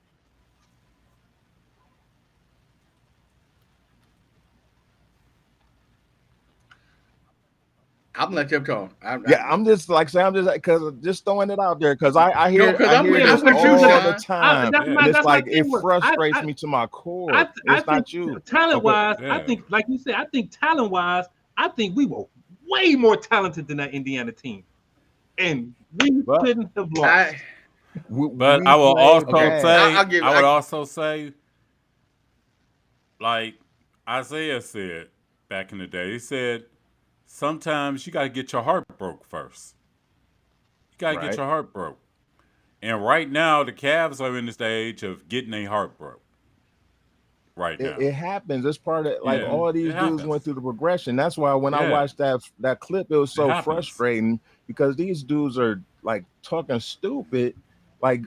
Speaker 4: I'm gonna let them talk.
Speaker 3: I'm just because just throwing it out there because I hear this all the time. It's like it frustrates me to my core. It's not you.
Speaker 2: Talent wise, I think, like you said, talent wise, I think we were way more talented than that Indiana team, and we couldn't have lost.
Speaker 1: But I will also say, like Isaiah said back in the day, he said, sometimes you got to get your heart broke first. You got to get your heart broke. And right now, the Cavs are in the stage of getting a heart broke. Right now.
Speaker 3: It happens. It's part of all these dudes went through the progression. That's why when I watched that clip, it was so frustrating because these dudes are like talking stupid. Like,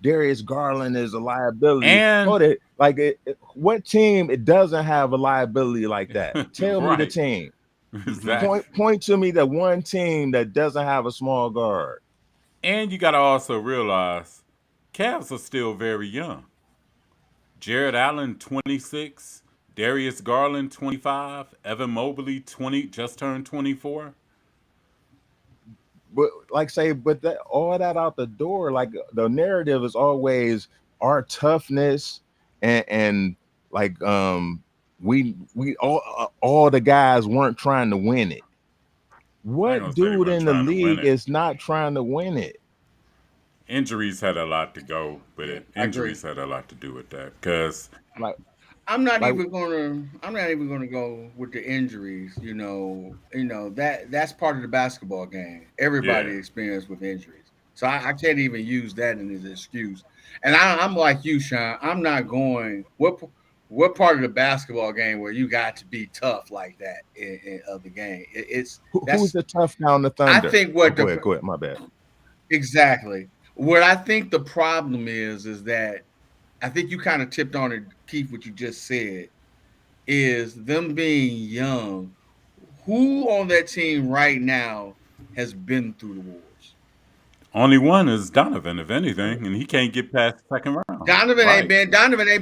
Speaker 3: Darius Garland is a liability.
Speaker 1: And
Speaker 3: what team it doesn't have a liability like that? Tell me the team.
Speaker 1: Exactly.
Speaker 3: Point to me the one team that doesn't have a small guard.
Speaker 1: And you got to also realize Cavs are still very young. Jared Allen, 26. Darius Garland, 25. Evan Mobley, 20, just turned 24.
Speaker 3: But all that out the door, like the narrative is always our toughness and we all the guys weren't trying to win it. What dude in the league is not trying to win it?
Speaker 1: Injuries had a lot to go with it. Injuries had a lot to do with that because
Speaker 4: I'm not even gonna go with the injuries. That's part of the basketball game. Everybody experienced with injuries, so I can't even use that as an excuse. And I'm like you, Sean. I'm not going. What part of the basketball game where you got to be tough like that of the game?
Speaker 3: Who's the tough guy on the Thunder?
Speaker 4: I think
Speaker 3: go ahead. My bad.
Speaker 4: Exactly. What I think the problem is that I think you kind of tipped on it, Keith, what you just said, is them being young. Who on that team right now has been through the wars?
Speaker 1: Only one is Donovan, if anything, and he can't get past the second round.
Speaker 4: Donovan ain't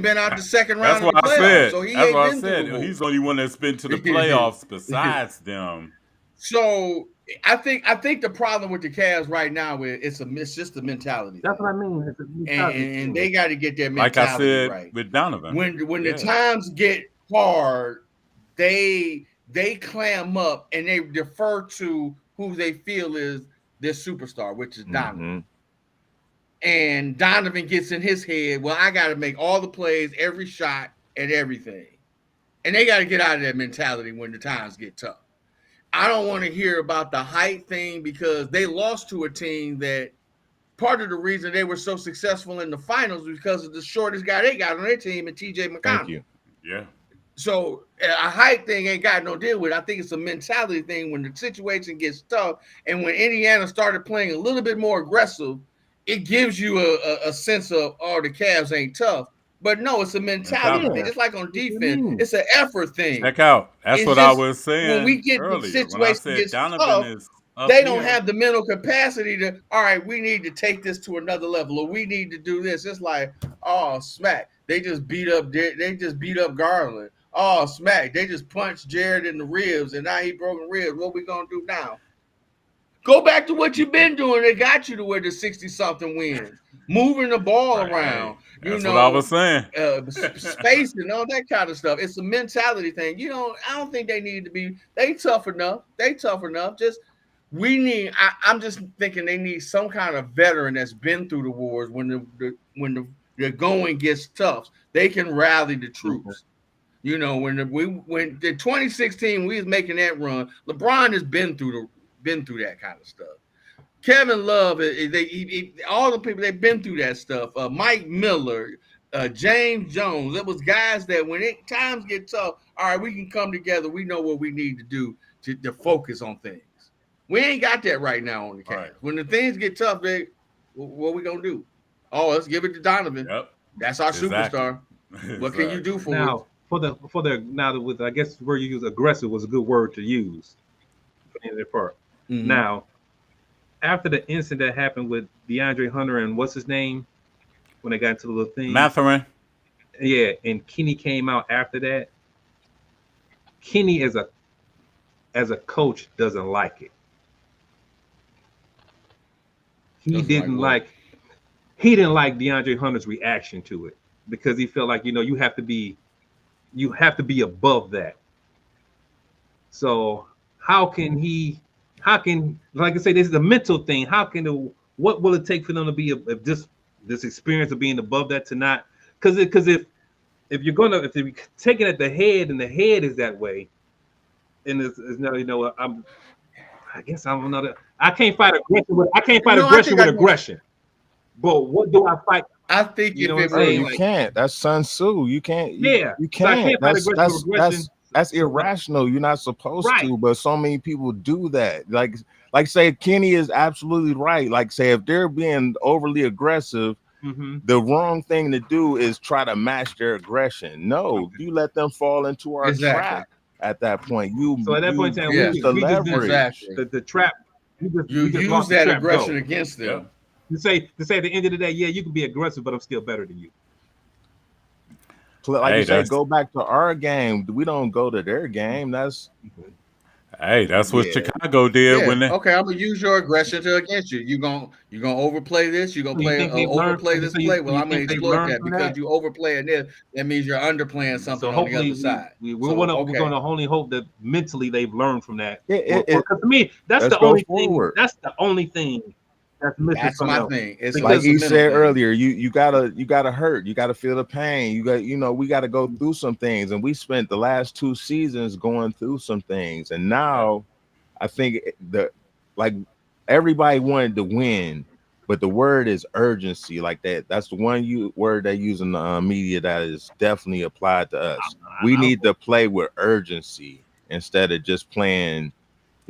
Speaker 4: been out the second round of the playoffs, so he ain't been through.
Speaker 1: He's the only one that's been to the playoffs besides them.
Speaker 4: So I think the problem with the Cavs right now is it's just the mentality.
Speaker 2: That's what I mean. It's a mentality
Speaker 4: and they got to get their mentality
Speaker 1: like I said,
Speaker 4: right
Speaker 1: with Donovan.
Speaker 4: When the times get hard, they clam up and they defer to who they feel is their superstar, which is Donovan. Mm-hmm. And Donovan gets in his head, well, I got to make all the plays, every shot, and everything. And they got to get out of that mentality when the times get tough. I don't want to hear about the height thing because they lost to a team that part of the reason they were so successful in the finals was because of the shortest guy they got on their team, and TJ McConnell.
Speaker 3: Thank you.
Speaker 1: Yeah.
Speaker 4: So a height thing ain't got no deal with it. I think it's a mentality thing when the situation gets tough. And when Indiana started playing a little bit more aggressive, it gives you a sense of, oh, the Cavs ain't tough. But no, it's a mentality thing. Just like on defense, it's an effort thing.
Speaker 1: Check out. That's what I was saying.
Speaker 4: When we get
Speaker 1: earlier,
Speaker 4: the situation gets tough, they don't have the mental capacity to, all right, we need to take this to another level, or we need to do this. It's like, oh, smack. They just beat up Garland. Oh, smack. They just punched Jared in the ribs, and now he broken ribs. What we going to do now? Go back to what you've been doing. They got you to where the 60-something wins. Moving the ball around.
Speaker 1: That's what I was saying.
Speaker 4: Space and all that kind of stuff. It's a mentality thing. I don't think they need to be. They tough enough. Just I'm just thinking they need some kind of veteran that's been through the wars when the going gets tough. They can rally the troops. When the 2016 we was making that run, LeBron has been through that kind of stuff. Kevin Love, all the people they've been through that stuff. Mike Miller, James Jones. It was guys that when times get tough, all right, we can come together. We know what we need to do to focus on things. We ain't got that right now on the Cavs. Right. When the things get tough, what we gonna do? Oh, let's give it to Donovan. Yep. That's our superstar. What can you do for
Speaker 2: now? With I guess the word you use, aggressive, was a good word to use in that part. Mm-hmm. Now, after the incident that happened with DeAndre Hunter and what's his name when they got into the little thing,
Speaker 1: Mathurin.
Speaker 2: Yeah, and Kenny came out after that. Kenny as a coach doesn't like it. He didn't like DeAndre Hunter's reaction to it because he felt like you have to be above that. So how can like I say, this is a mental thing. What will it take for them to be this experience of being above that to not? Because if you're taking it at the head and the head is that way, and it's no, I guess I'm another. I can't fight aggression with aggression. But what do I fight?
Speaker 4: I think
Speaker 3: you can't. That's Sun Tzu. You can't. You can't. That's irrational. You're not supposed to. But so many people do that. Like say Kenny is absolutely right. Like say if they're being overly aggressive, the wrong thing to do is try to match their aggression. No, you let them fall into our trap. At that point,
Speaker 2: at that point, we use the trap.
Speaker 4: You use that aggression against them.
Speaker 2: To say at the end of the day, yeah, you can be aggressive, but I'm still better than you.
Speaker 3: Like you said, go back to our game. We don't go to their game. That's
Speaker 1: what Chicago did when they.
Speaker 4: Okay, I'm gonna use your aggression against you. You gonna overplay this? You gonna overplay this play? Well, I'm gonna exploit that because you overplaying this. That means you're underplaying something on the other side.
Speaker 2: We're gonna only hope that mentally they've learned from that. Because to me, that's the only thing. That's the only thing.
Speaker 4: That's my thing. It's
Speaker 3: like he said earlier, you gotta hurt, you gotta feel the pain. We gotta go through some things, and we spent the last 2 seasons going through some things, and now I think everybody wanted to win, but the word is urgency. Like that's the one word they use in the media that is definitely applied to us. We need to play with urgency instead of just playing.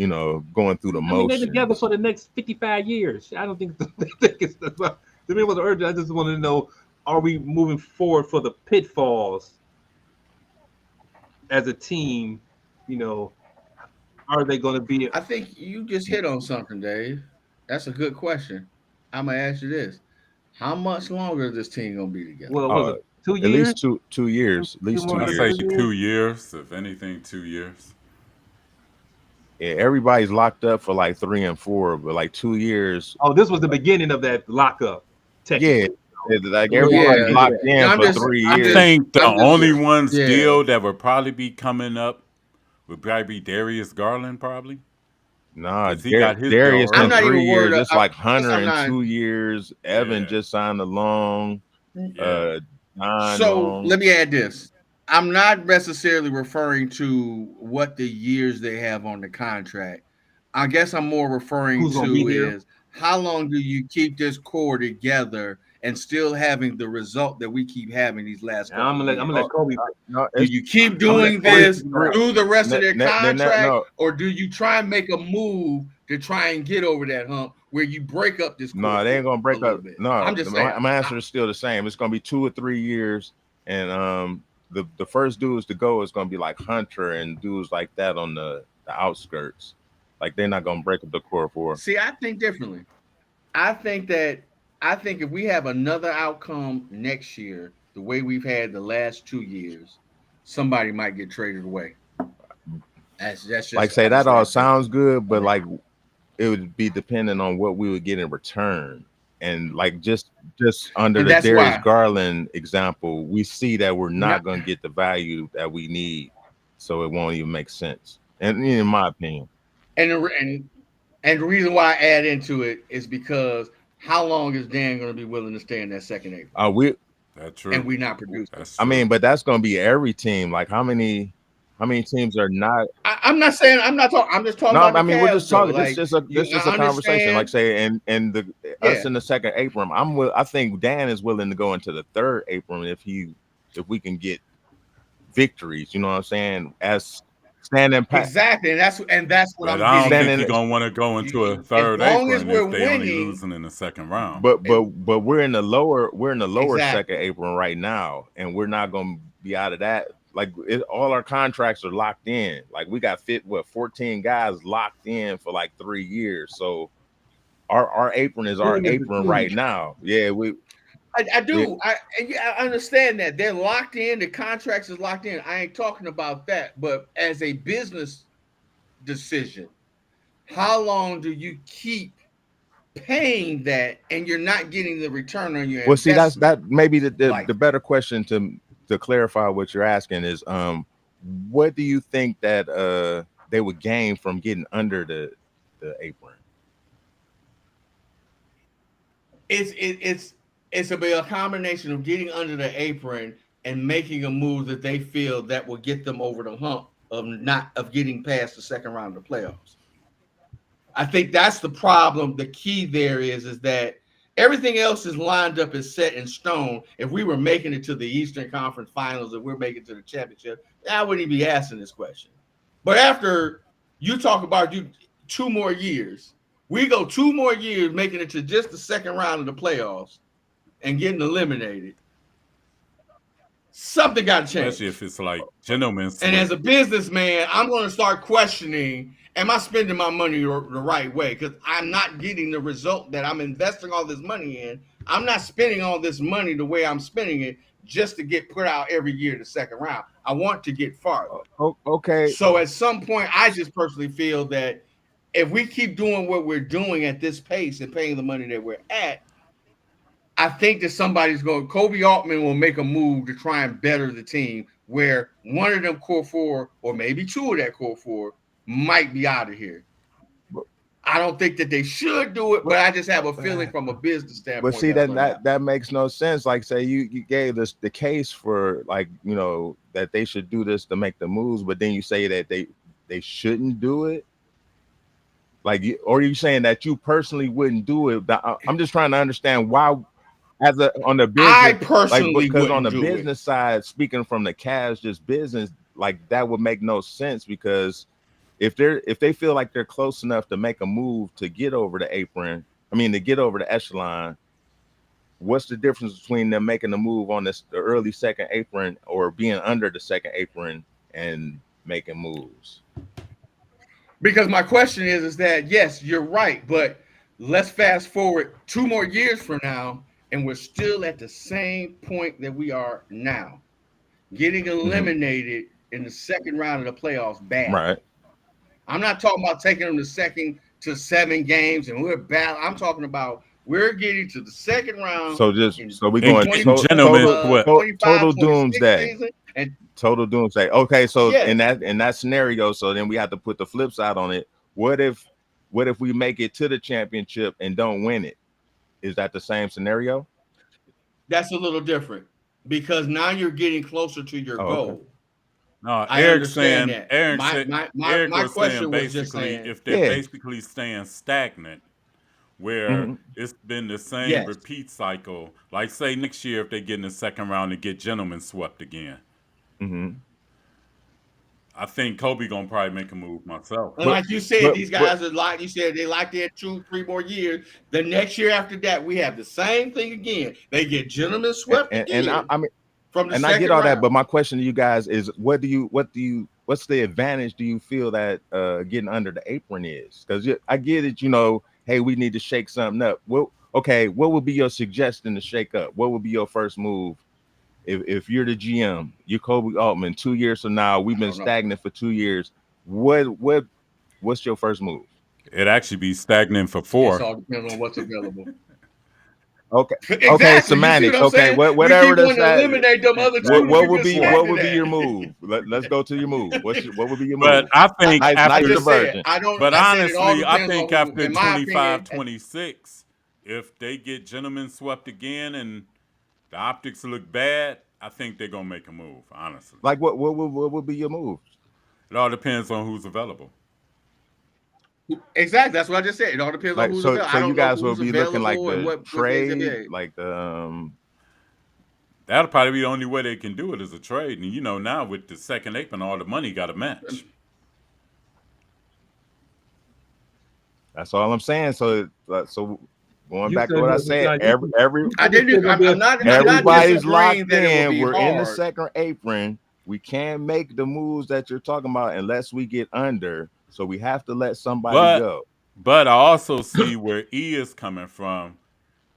Speaker 3: Going through the motions.
Speaker 2: They're together for the next 55 years. I don't think it's to me it was urgent. I just wanted to know: are we moving forward for the pitfalls as a team? Are they going to be?
Speaker 4: I think you just hit on something, Dave. That's a good question. I'm gonna ask you this: how much longer is this team gonna be together?
Speaker 2: Well, was it 2
Speaker 3: At
Speaker 2: years?
Speaker 3: least two years. At least 2
Speaker 1: I
Speaker 3: years.
Speaker 1: say 2 years, if anything, 2 years.
Speaker 3: Yeah, everybody's locked up for like 3 and 4, but like 2 years.
Speaker 2: Oh, this was the beginning of that lockup.
Speaker 3: Yeah, like
Speaker 4: Well,
Speaker 3: everybody's
Speaker 4: yeah.
Speaker 3: locked in
Speaker 4: No, I'm
Speaker 3: for
Speaker 4: just-
Speaker 3: 3
Speaker 1: I
Speaker 3: years.
Speaker 1: think the
Speaker 4: I'm just-
Speaker 1: only one
Speaker 4: yeah.
Speaker 1: still that would probably be coming up would probably be Darius Garland, probably.
Speaker 3: Nah,
Speaker 1: 'Cause he got his
Speaker 3: Darius
Speaker 1: deal
Speaker 3: in
Speaker 4: I'm not
Speaker 3: 3
Speaker 4: even worried.
Speaker 3: years. It's like Hunter
Speaker 4: I'm
Speaker 3: in
Speaker 4: not-
Speaker 3: 2 years. Evan
Speaker 1: Yeah.
Speaker 3: just signed a long.
Speaker 1: Yeah.
Speaker 3: Don
Speaker 4: So
Speaker 3: long.
Speaker 4: let me add this. I'm not necessarily referring to what the years they have on the contract. I guess I'm more referring
Speaker 2: Who's gonna be
Speaker 4: to
Speaker 2: here?
Speaker 4: is how long do you keep this core together and still having the result that we keep having these last couple
Speaker 2: I'm gonna let Kobe.
Speaker 3: No,
Speaker 4: Do
Speaker 3: it's-
Speaker 4: you keep
Speaker 2: I'm
Speaker 4: doing
Speaker 2: gonna-
Speaker 4: this through the rest of their contract,
Speaker 3: no.
Speaker 4: or do you try and make a move to try and get over that hump where you break up this core?
Speaker 3: No, they ain't gonna break
Speaker 4: a little
Speaker 3: up.
Speaker 4: bit?
Speaker 3: No,
Speaker 4: I'm just saying.
Speaker 3: my answer is still the same. It's gonna be 2 or 3 years, and the first dudes to go is gonna be like Hunter and dudes like that on the outskirts. Like they're not gonna break up the core four.
Speaker 4: See, I think differently. I think if we have another outcome next year, the way we've had the last 2 years, somebody might get traded away. That's just
Speaker 3: Like say that all sounds good, but like it would be dependent on what we would get in return. And like just under
Speaker 4: And
Speaker 3: the
Speaker 4: that's
Speaker 3: Darius
Speaker 4: why-
Speaker 3: Garland example, we see that we're not going to get the value that we need, so it won't even make sense. And in my opinion,
Speaker 4: And the reason why I add into it is because how long is Dan going to be willing to stay in that second apron?
Speaker 1: That's true.
Speaker 4: And we not producing.
Speaker 1: That's
Speaker 3: I
Speaker 1: true.
Speaker 3: mean, but that's going to be every team. Like how many teams are not?
Speaker 4: I'm not saying I'm not talking. I'm just talking
Speaker 3: No,
Speaker 4: about.
Speaker 3: I mean we're just talking.
Speaker 4: Like,
Speaker 3: this is just a conversation. Like say, and us in the second apron. I think Dan is willing to go into the third apron if we can get victories. You know what I'm saying? As standing pat.
Speaker 4: Exactly, and that's what
Speaker 1: But
Speaker 4: I'm
Speaker 1: I don't
Speaker 4: getting.
Speaker 1: think you're gonna want to go into a third
Speaker 4: long as
Speaker 1: apron
Speaker 4: we're
Speaker 1: if they only
Speaker 4: winning-
Speaker 1: losing in the second round.
Speaker 3: But we're in the lower
Speaker 4: Exactly.
Speaker 3: second apron right now, and we're not going to be out of that. Like all our contracts are locked in. Like we got 14 guys locked in for like 3 years. So our apron is our apron right now. Yeah,
Speaker 4: I do. I understand that they're locked in. The contracts is locked in. I ain't talking about that. But as a business decision, how long do you keep paying that and you're not getting the return on your
Speaker 3: well, see,
Speaker 4: investment?
Speaker 3: that maybe the better question to clarify what you're asking is what do you think that they would gain from getting under the apron?
Speaker 4: It's a combination of getting under the apron and making a move that they feel that will get them over the hump of getting past the second round of the playoffs. I think that's the problem. The key there is that everything else is lined up and set in stone. If we were making it to the Eastern Conference Finals, if we're making it to the championship, I wouldn't even be asking this question. But after you talk about 2 more years, we go 2 more years making it to just the second round of the playoffs and getting eliminated. Something got to change.
Speaker 1: Especially if it's like gentlemen.
Speaker 4: And as a businessman, I'm going to start questioning, am I spending my money the right way? Because I'm not getting the result that I'm investing all this money in. I'm not spending all this money the way I'm spending it just to get put out every year to the second round. I want to get farther.
Speaker 3: Okay.
Speaker 4: So at some point, I just personally feel that if we keep doing what we're doing at this pace and paying the money that we're at, I think that Kobe Altman will make a move to try and better the team where one of them core 4 or maybe 2 of that core 4 might be out of here. I don't think that they should do it, but I just have a feeling from a business standpoint.
Speaker 3: But see, that makes no sense. Like say you gave us the case for like, you know, that they should do this to make the moves, but then you say that they shouldn't do it. Like, or are you saying that you personally wouldn't do it? I'm just trying to understand why. On the business,
Speaker 4: I personally
Speaker 3: because on the
Speaker 4: do
Speaker 3: business side, speaking from the Cavs, just business, like that would make no sense because if they feel like they're close enough to make a move to get over the apron, to get over the echelon, what's the difference between them making a move on the early second apron or being under the second apron and making moves?
Speaker 4: Because my question is that yes, you're right, but let's fast forward 2 more years from now, and we're still at the same point that we are now, getting eliminated in the second round of the playoffs bad.
Speaker 3: Right.
Speaker 4: I'm not talking about taking them to second to 7 games and we're bad. I'm talking about we're getting to the second round.
Speaker 3: So we're going total doomsday. And total doomsday. Okay, so in that scenario, so then we have to put the flip side on it. What if we make it to the championship and don't win it? Is that the same scenario?
Speaker 4: That's a little different because now you're getting closer to your goal.
Speaker 1: Okay. No, Eric's saying that. Eric was saying basically if they're basically staying stagnant, where it's been the same repeat cycle. Like say next year if they get in the second round and get gentlemen swept again. I think Kobe gonna probably make a move myself.
Speaker 4: And like you said, these guys are like you said, they like their 2-3 more years. The next year after that, we have the same thing again. They get gentlemen swept again.
Speaker 3: And I mean, and I get all that, but my question to you guys is, what's the advantage do you feel that getting under the apron is? Because I get it, hey, we need to shake something up. Well, okay, what would be your suggestion to shake up? What would be your first move? If you're the GM, you're Kobe Altman, 2 years from now, we've been stagnant for 2 years. What's your first move?
Speaker 1: It'd actually be stagnant for 4.
Speaker 4: It all depends on what's available.
Speaker 3: Okay. Exactly. Okay. Semantics. Okay. Whatever does that.
Speaker 4: Eliminate them other two.
Speaker 3: What would be your move? Let's go to your move. What would be your move?
Speaker 1: But I think
Speaker 3: after the version.
Speaker 1: But honestly, I think after 25, 26, if they get gentlemen swept again and the optics look bad, I think they're gonna make a move. Honestly.
Speaker 3: Like what would be your move?
Speaker 1: It all depends on who's available.
Speaker 4: Exactly, that's what I just said. It all depends on who's available.
Speaker 3: So you guys will be looking like the trade, like
Speaker 1: that'll probably be the only way they can do it is a trade. And now with the second apron, all the money got to match.
Speaker 3: That's all I'm saying. So going back to what I said, everybody's locked in. We're in the second apron. We can't make the moves that you're talking about unless we get under. So we have to let somebody go.
Speaker 1: But I also see where E is coming from.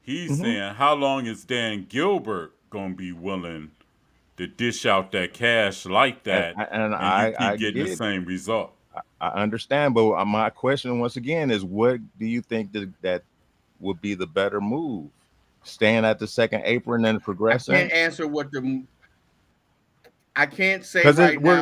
Speaker 1: He's saying, how long is Dan Gilbert going to be willing to dish out that cash like that?
Speaker 3: And I
Speaker 1: keep getting the same result.
Speaker 3: I understand. But my question once again is, what do you think that would be the better move? Staying at the second apron and progressing?
Speaker 4: I can't answer I can't say
Speaker 3: because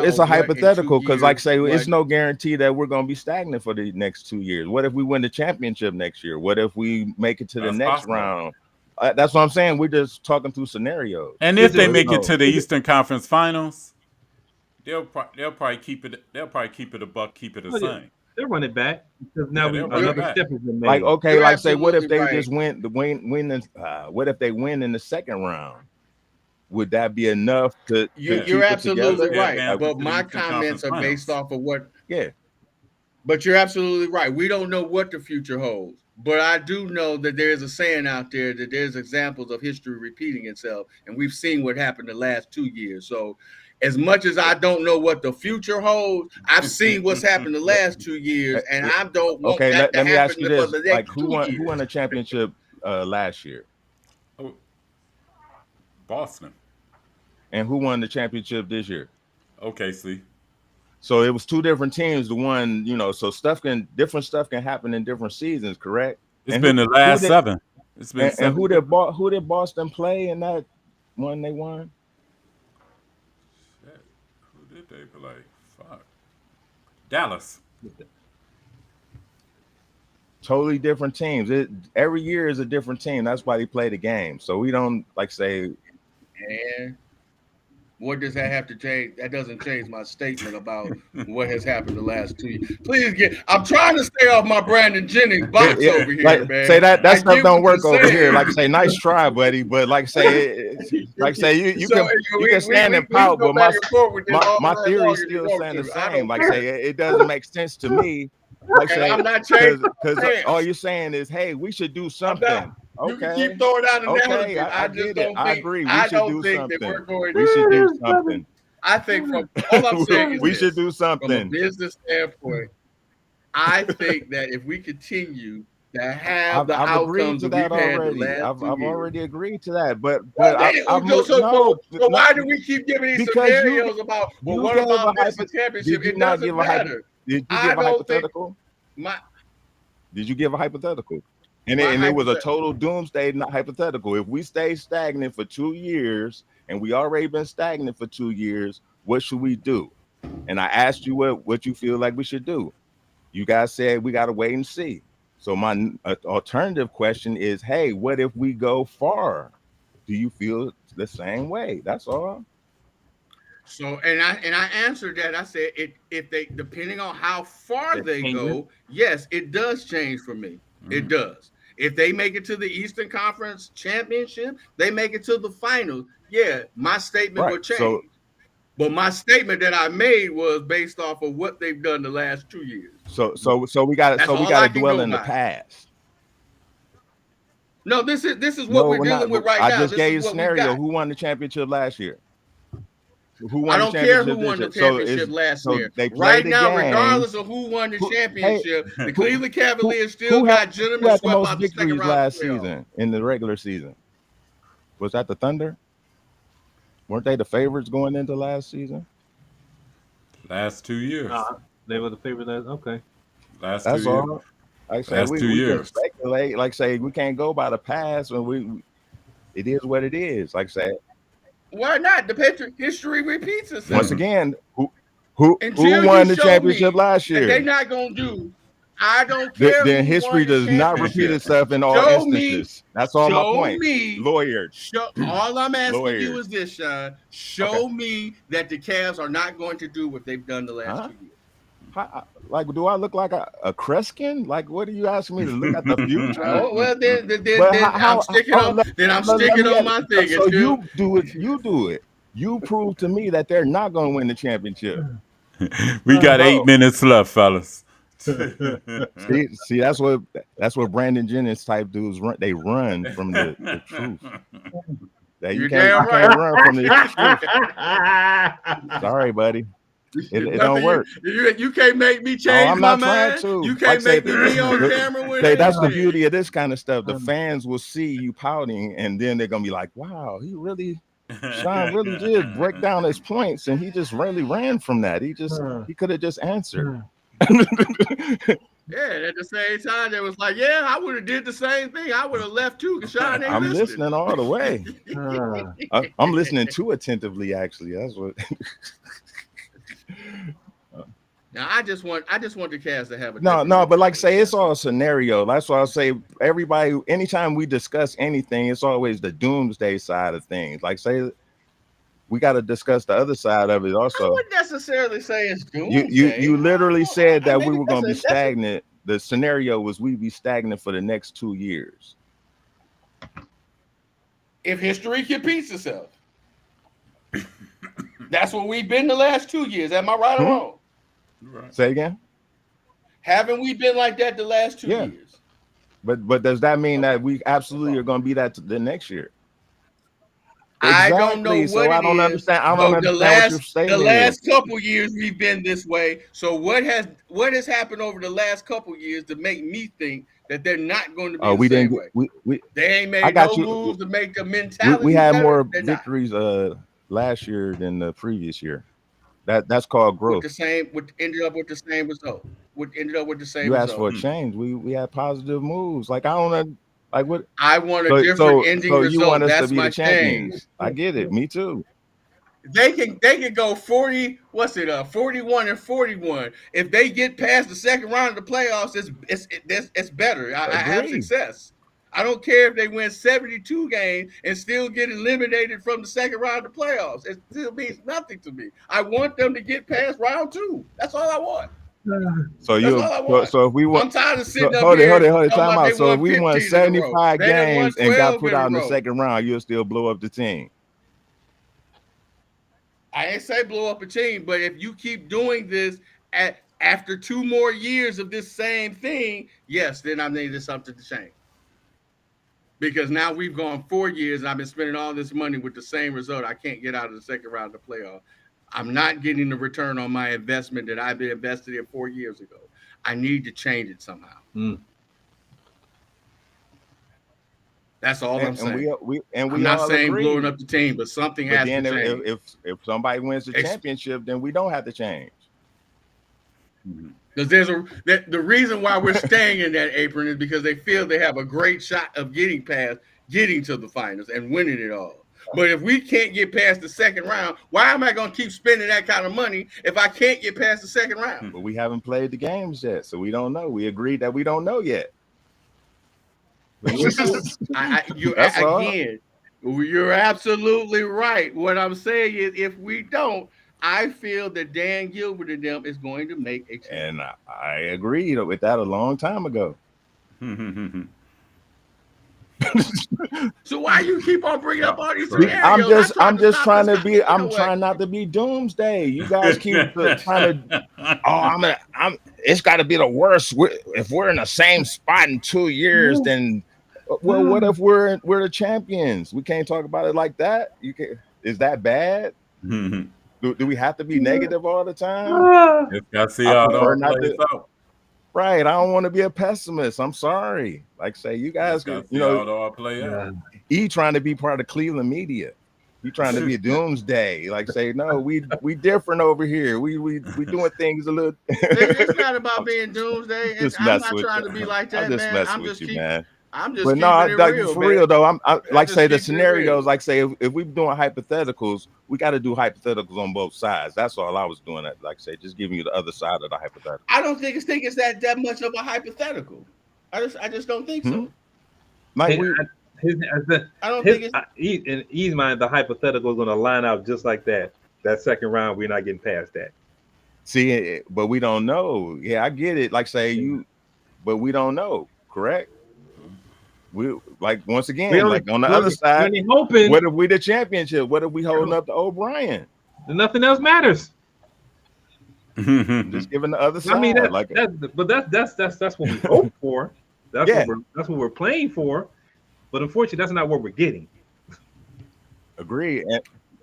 Speaker 3: it's a hypothetical. Because, like say, it's no guarantee that we're going to be stagnant for the next 2 years. What if we win the championship next year? What if we make it to the next round? That's what I'm saying. We're just talking through scenarios.
Speaker 1: And if they make it to the Eastern Conference Finals, they'll probably keep it. They'll probably keep it a buck, keep it the same.
Speaker 2: They'll run it back because now another step has been made.
Speaker 3: Like okay, like say, what if they just win? What if they win in the second round? Would that be enough to?
Speaker 4: You're absolutely right. But my comments are based off of what.
Speaker 3: Yeah.
Speaker 4: But you're absolutely right. We don't know what the future holds. But I do know that there's a saying out there that there's examples of history repeating itself, and we've seen what happened the last 2 years. So, as much as I don't know what the future holds, I've seen what's happened the last 2 years, and I don't want that to happen for the next 2 years.
Speaker 3: Who won the championship last year?
Speaker 1: Boston.
Speaker 3: And who won the championship this year?
Speaker 1: OKC.
Speaker 3: So it was 2 different teams. The one, so different stuff can happen in different seasons, correct?
Speaker 1: It's been the last 7. It's been 7.
Speaker 3: And who did Boston play in that one they won?
Speaker 1: Shit. Who did they play? Fuck. Dallas.
Speaker 3: Totally different teams. Every year is a different team. That's why they play the game. So we don't say.
Speaker 4: And what does that have to change? That doesn't change my statement about what has happened the last 2 years. Please I'm trying to stay off my Brandon Jennings box over here, man.
Speaker 3: Say that stuff don't work over here. Like say, nice try, buddy. But like say, you can stand and pout, but my theory still saying the same. Like say, it doesn't make sense to me. Like say,
Speaker 4: I'm not changing
Speaker 3: because all you're saying is, hey, we should do something.
Speaker 4: You can keep throwing out analogies.
Speaker 3: I agree. We should do something.
Speaker 4: We should do something. I think from all I'm saying is
Speaker 3: we should do something.
Speaker 4: From a business standpoint, I think that if we continue that have the
Speaker 3: I've agreed
Speaker 4: outcomes
Speaker 3: to
Speaker 4: that
Speaker 3: that
Speaker 4: we've had the
Speaker 3: already.
Speaker 4: last
Speaker 3: I've
Speaker 4: 2 years.
Speaker 3: already agreed to that, but
Speaker 4: So why do we keep giving these scenarios about? Well, what about missing championship? It doesn't matter.
Speaker 3: Did you give a hypothetical? Did you give a hypothetical? And it was a total doomsday hypothetical. If we stay stagnant for 2 years, and we already been stagnant for 2 years, what should we do? And I asked you what you feel like we should do. You guys said we got to wait and see. So my alternative question is, hey, what if we go far? Do you feel the same way? That's all.
Speaker 4: So and I answered that. I said if they, depending on how far they go, yes, it does change for me. It does. If they make it to the Eastern Conference Championship, they make it to the finals. Yeah, my statement will change. But my statement that I made was based off of what they've done the last 2 years.
Speaker 3: So we got to dwell in the past.
Speaker 4: No, this is what we're dealing with right now.
Speaker 3: I just gave you a scenario. Who won the championship last year?
Speaker 4: I don't care who won the championship last year. Right now, regardless of who won the championship, the Cleveland Cavaliers still got gentlemen swept out the second round
Speaker 3: last season in the regular season. Was that the Thunder? Weren't they the favorites going into last season?
Speaker 1: Last 2 years.
Speaker 2: They were the favorites. Okay.
Speaker 1: That's 2 years. All.
Speaker 3: Like I said, we can speculate. Like say we can't go by the past, and it is what it is. Like I said.
Speaker 4: Why not? The Patriot history repeats itself.
Speaker 3: Once again, who won the championship last year?
Speaker 4: They're not gonna do. I don't care.
Speaker 3: Then history does not repeat itself in all instances. That's all my point. Lawyers.
Speaker 4: All I'm asking you is this, Sean. Show me that the Cavs are not going to do what they've done the last 2 years.
Speaker 3: Like, do I look like a Kreskin? Like, what are you asking me to look at the future?
Speaker 4: Oh, well, then I'm sticking on my thing.
Speaker 3: So you do it. You prove to me that they're not going to win the championship.
Speaker 1: We got 8 minutes left, fellas.
Speaker 3: see, that's what Brandon Jennings type dudes run. They run from the truth. You can't run from the truth. Sorry, buddy. It don't work.
Speaker 4: You can't make me change my mind. You can't make me be on camera.
Speaker 3: That's the beauty of this kind of stuff. The fans will see you pouting, and then they're gonna be like, "Wow, Sean really did break down his points, and he just really ran from that. He could have just answered."
Speaker 4: Yeah, at the same time, it was like, yeah, I would have did the same thing. I would have left too. Sean ain't
Speaker 3: I'm listening all the way. I'm listening too attentively. Actually, that's what.
Speaker 4: Now I just want the Cavs to have a
Speaker 3: no, but like say it's all a scenario. That's why I say everybody. Anytime we discuss anything, it's always the doomsday side of things. Like say we got to discuss the other side of it also. I
Speaker 4: wouldn't necessarily say it's doomsday.
Speaker 3: You literally said that we were going to be stagnant. The scenario was we'd be stagnant for the next 2 years.
Speaker 4: If history repeats itself. That's what we've been the last 2 years. Am I right or wrong?
Speaker 3: Right. Say again.
Speaker 4: Haven't we been like that the last 2 years?
Speaker 3: But does that mean that we absolutely are going to be that the next year?
Speaker 4: Exactly. I don't know what
Speaker 3: so I don't understand. I don't understand what you're saying.
Speaker 4: The last couple years we've been this way. So what has happened over the last couple years to make me think that they're not going to be the same way? They ain't made no moves to make the mentality.
Speaker 3: We had more victories last year than the previous year. That's called growth.
Speaker 4: Ended up with the same result.
Speaker 3: You asked for a change. We had positive moves. Like I don't know. Like what?
Speaker 4: I want a different ending result. You want us
Speaker 3: to be the champions. I get it. Me too.
Speaker 4: They can go 41 and 41. If they get past the second round of the playoffs, it's better. I have success. I don't care if they win 72 games and still get eliminated from the second round of the playoffs. It still means nothing to me. I want them to get past round 2. That's all I want.
Speaker 3: So if we want,
Speaker 4: I'm tired of sitting up here.
Speaker 3: Hold it, time out. So if we won 75 games and got put out in the second round, you'll still blow up the team.
Speaker 4: I ain't say blow up a team, but if you keep doing this after 2 more years of this same thing, yes, then I needed something to change. Because now we've gone 4 years and I've been spending all this money with the same result. I can't get out of the second round of the playoff. I'm not getting the return on my investment that I've been invested in 4 years ago. I need to change it somehow. That's all I'm saying.
Speaker 3: I'm
Speaker 4: not saying blowing up the team, but something has to change.
Speaker 3: If somebody wins the championship, then we don't have to change.
Speaker 4: Because the reason why we're staying in that apron is because they feel they have a great shot of getting to the finals and winning it all. But if we can't get past the second round, why am I going to keep spending that kind of money if I can't get past the second round?
Speaker 3: But we haven't played the games yet, so we don't know. We agreed that we don't know yet.
Speaker 4: You're absolutely right. What I'm saying is, if we don't, I feel that Dan Gilbert and them is going to make a change.
Speaker 3: And I agreed with that a long time ago.
Speaker 4: So why you keep on bringing up all these scenarios?
Speaker 3: I'm trying not to be doomsday. You guys keep trying to. It's got to be the worst. If we're in the same spot in 2 years, then what if we're the champions? We can't talk about it like that. Is that bad? Do we have to be negative all the time?
Speaker 1: I see how it plays out.
Speaker 3: Right, I don't want to be a pessimist. I'm sorry. Like say, you guys,
Speaker 1: how it all play out.
Speaker 3: He trying to be part of Cleveland media. He trying to be a doomsday. Like say, no, we different over here. We doing things a little.
Speaker 4: It's not about being doomsday. I'm not trying to be like that, man. I'm just keeping it real,
Speaker 3: for real though. I'm like say the scenarios. Like say, if we're doing hypotheticals, we got to do hypotheticals on both sides. That's all I was doing. Like say, just giving you the other side of the hypothetical.
Speaker 4: I don't think it's that much of a hypothetical. I just don't think so.
Speaker 2: Like I don't think it's in his mind the hypothetical is going to line out just like that. That second round, we're not getting past that.
Speaker 3: See, but we don't know. Yeah, I get it. Like say but we don't know. Correct. We like once again, like on the other side. Hoping, what if we the championship? What if we holding up to O'Brien?
Speaker 2: Nothing else matters.
Speaker 3: Just giving the other side.
Speaker 2: I mean, that's what we hope for. That's what we're playing for. But unfortunately, that's not what we're getting.
Speaker 3: Agree.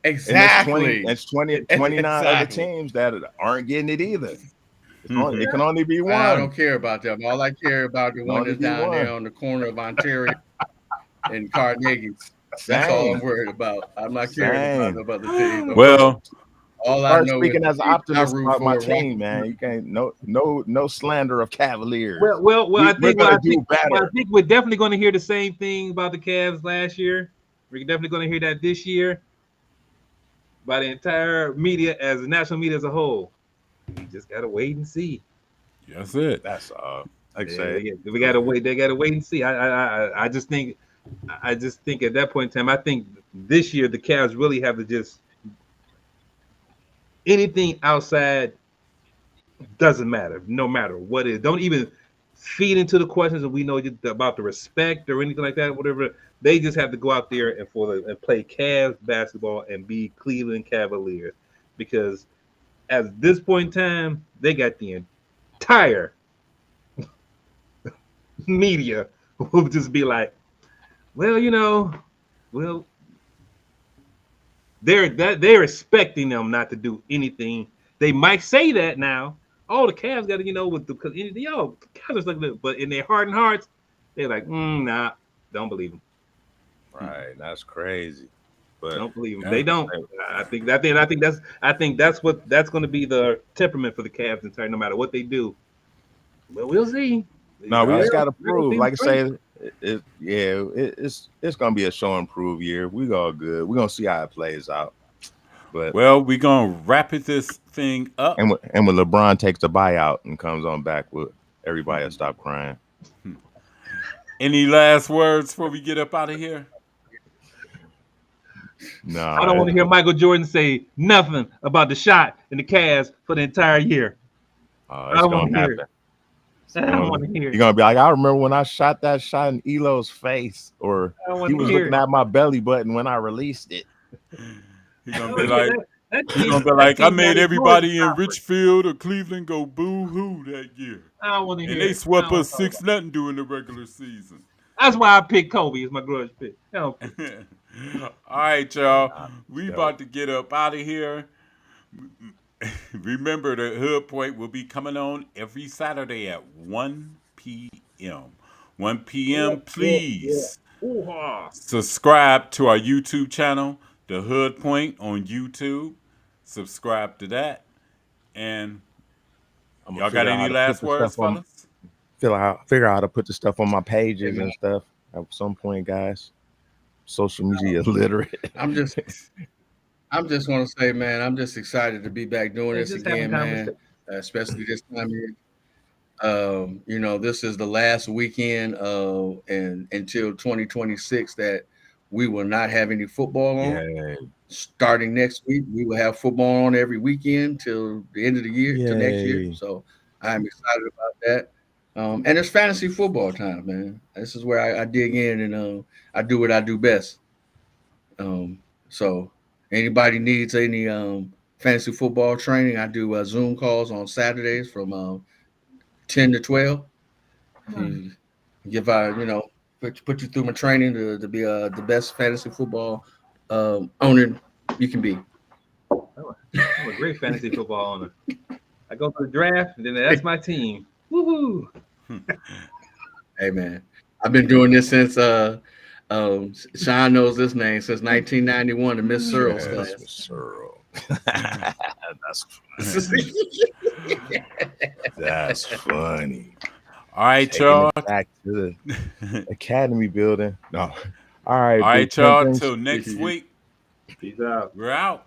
Speaker 4: Exactly.
Speaker 3: It's 29 other teams that aren't getting it either. It can only be one.
Speaker 4: I don't care about them. All I care about the one that's down there on the corner of Ontario and Carnegie. That's all I'm worried about. I'm not caring about the team.
Speaker 1: Well,
Speaker 3: all I know speaking as an optimist about my team, man. You can't no slander of Cavaliers.
Speaker 2: Well, I think we're definitely going to hear the same thing about the Cavs last year. We're definitely going to hear that this year by the entire media, as the national media as a whole. We just gotta wait and see.
Speaker 1: That's it.
Speaker 3: That's like say
Speaker 2: we gotta wait. They gotta wait and see. I just think at that point in time, I think this year the Cavs really have to just anything outside doesn't matter. No matter what it is, don't even feed into the questions that we know about the respect or anything like that. Whatever they just have to go out there and play Cavs basketball and be Cleveland Cavaliers because. At this point in time, they got the entire media will just be like, well, they're expecting them not to do anything. They might say that now. Oh, the Cavs got to, Cavs like that. But in their heart and hearts, they're like, nah, don't believe them.
Speaker 3: Right, that's crazy. But
Speaker 2: don't believe them. They don't. I think that's that's going to be the temperament for the Cavs entire. No matter what they do, but we'll see.
Speaker 3: No, we just got to prove. Like I say, it's going to be a show and prove year. We all good. We're going to see how it plays out. But
Speaker 1: we're going to wrap this thing up.
Speaker 3: And when LeBron takes the buyout and comes on back with everybody will stop crying.
Speaker 1: Any last words before we get up out of here?
Speaker 3: No,
Speaker 2: I don't want to hear Michael Jordan say nothing about the shot in the Cavs for the entire year.
Speaker 3: I don't want to hear it.
Speaker 2: I don't want to hear it.
Speaker 3: You're gonna be like, I remember when I shot that shot in Elo's face, or he was looking at my belly button when I released it.
Speaker 1: He's gonna be like, I made everybody in Richfield or Cleveland go boo-hoo that year.
Speaker 2: I don't want to hear it.
Speaker 1: And they swept us 6-0 during the regular season.
Speaker 2: That's why I picked Kobe as my grudge pick.
Speaker 1: All right, y'all. We about to get up out of here. Remember, the Hood Point will be coming on every Saturday at 1 p.m. 1 p.m., please Subscribe to our YouTube channel, The Hood Point on YouTube. Subscribe to that. And y'all got any last words, fellas?
Speaker 3: Figure out how to put the stuff on my pages and stuff at some point, guys. Social media literate.
Speaker 4: I'm just going to say, man, I'm just excited to be back doing this again, man. Especially this time of year. You know, this is the last weekend and until 2026 that we will not have any football on.
Speaker 3: Yeah.
Speaker 4: Starting next week, we will have football on every weekend till the end of the year, till next year. So I'm excited about that. And it's fantasy football time, man. This is where I dig in and I do what I do best. So anybody needs any fantasy football training, I do Zoom calls on Saturdays from 10 to 12. Give put you through my training to be the best fantasy football owner you can be.
Speaker 2: I'm a great fantasy football owner. I go for the draft, and then that's my team. Woohoo!
Speaker 4: Hey man, I've been doing this since Sean knows this name since 1991. The Miss Searles class.
Speaker 3: Miss Searle. That's funny.
Speaker 1: All right, y'all.
Speaker 3: Back to the academy building. No. All right,
Speaker 1: y'all. Till next week.
Speaker 2: Peace out.
Speaker 1: We're out.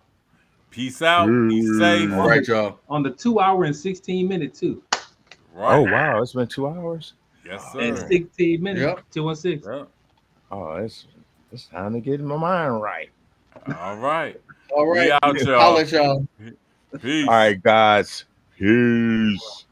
Speaker 1: Peace out. Be safe.
Speaker 4: All right, y'all.
Speaker 2: On the 2 hour and 16 minute too.
Speaker 3: Right. Oh wow, it's been 2 hours.
Speaker 1: Yes, sir.
Speaker 2: And 16 minutes.
Speaker 4: Yep.
Speaker 2: 216.
Speaker 1: Yep.
Speaker 3: Oh, it's time to get my mind right.
Speaker 1: All right.
Speaker 4: All right.
Speaker 1: We out, y'all.
Speaker 4: I'll let y'all.
Speaker 1: Peace.
Speaker 3: All right, guys. Peace.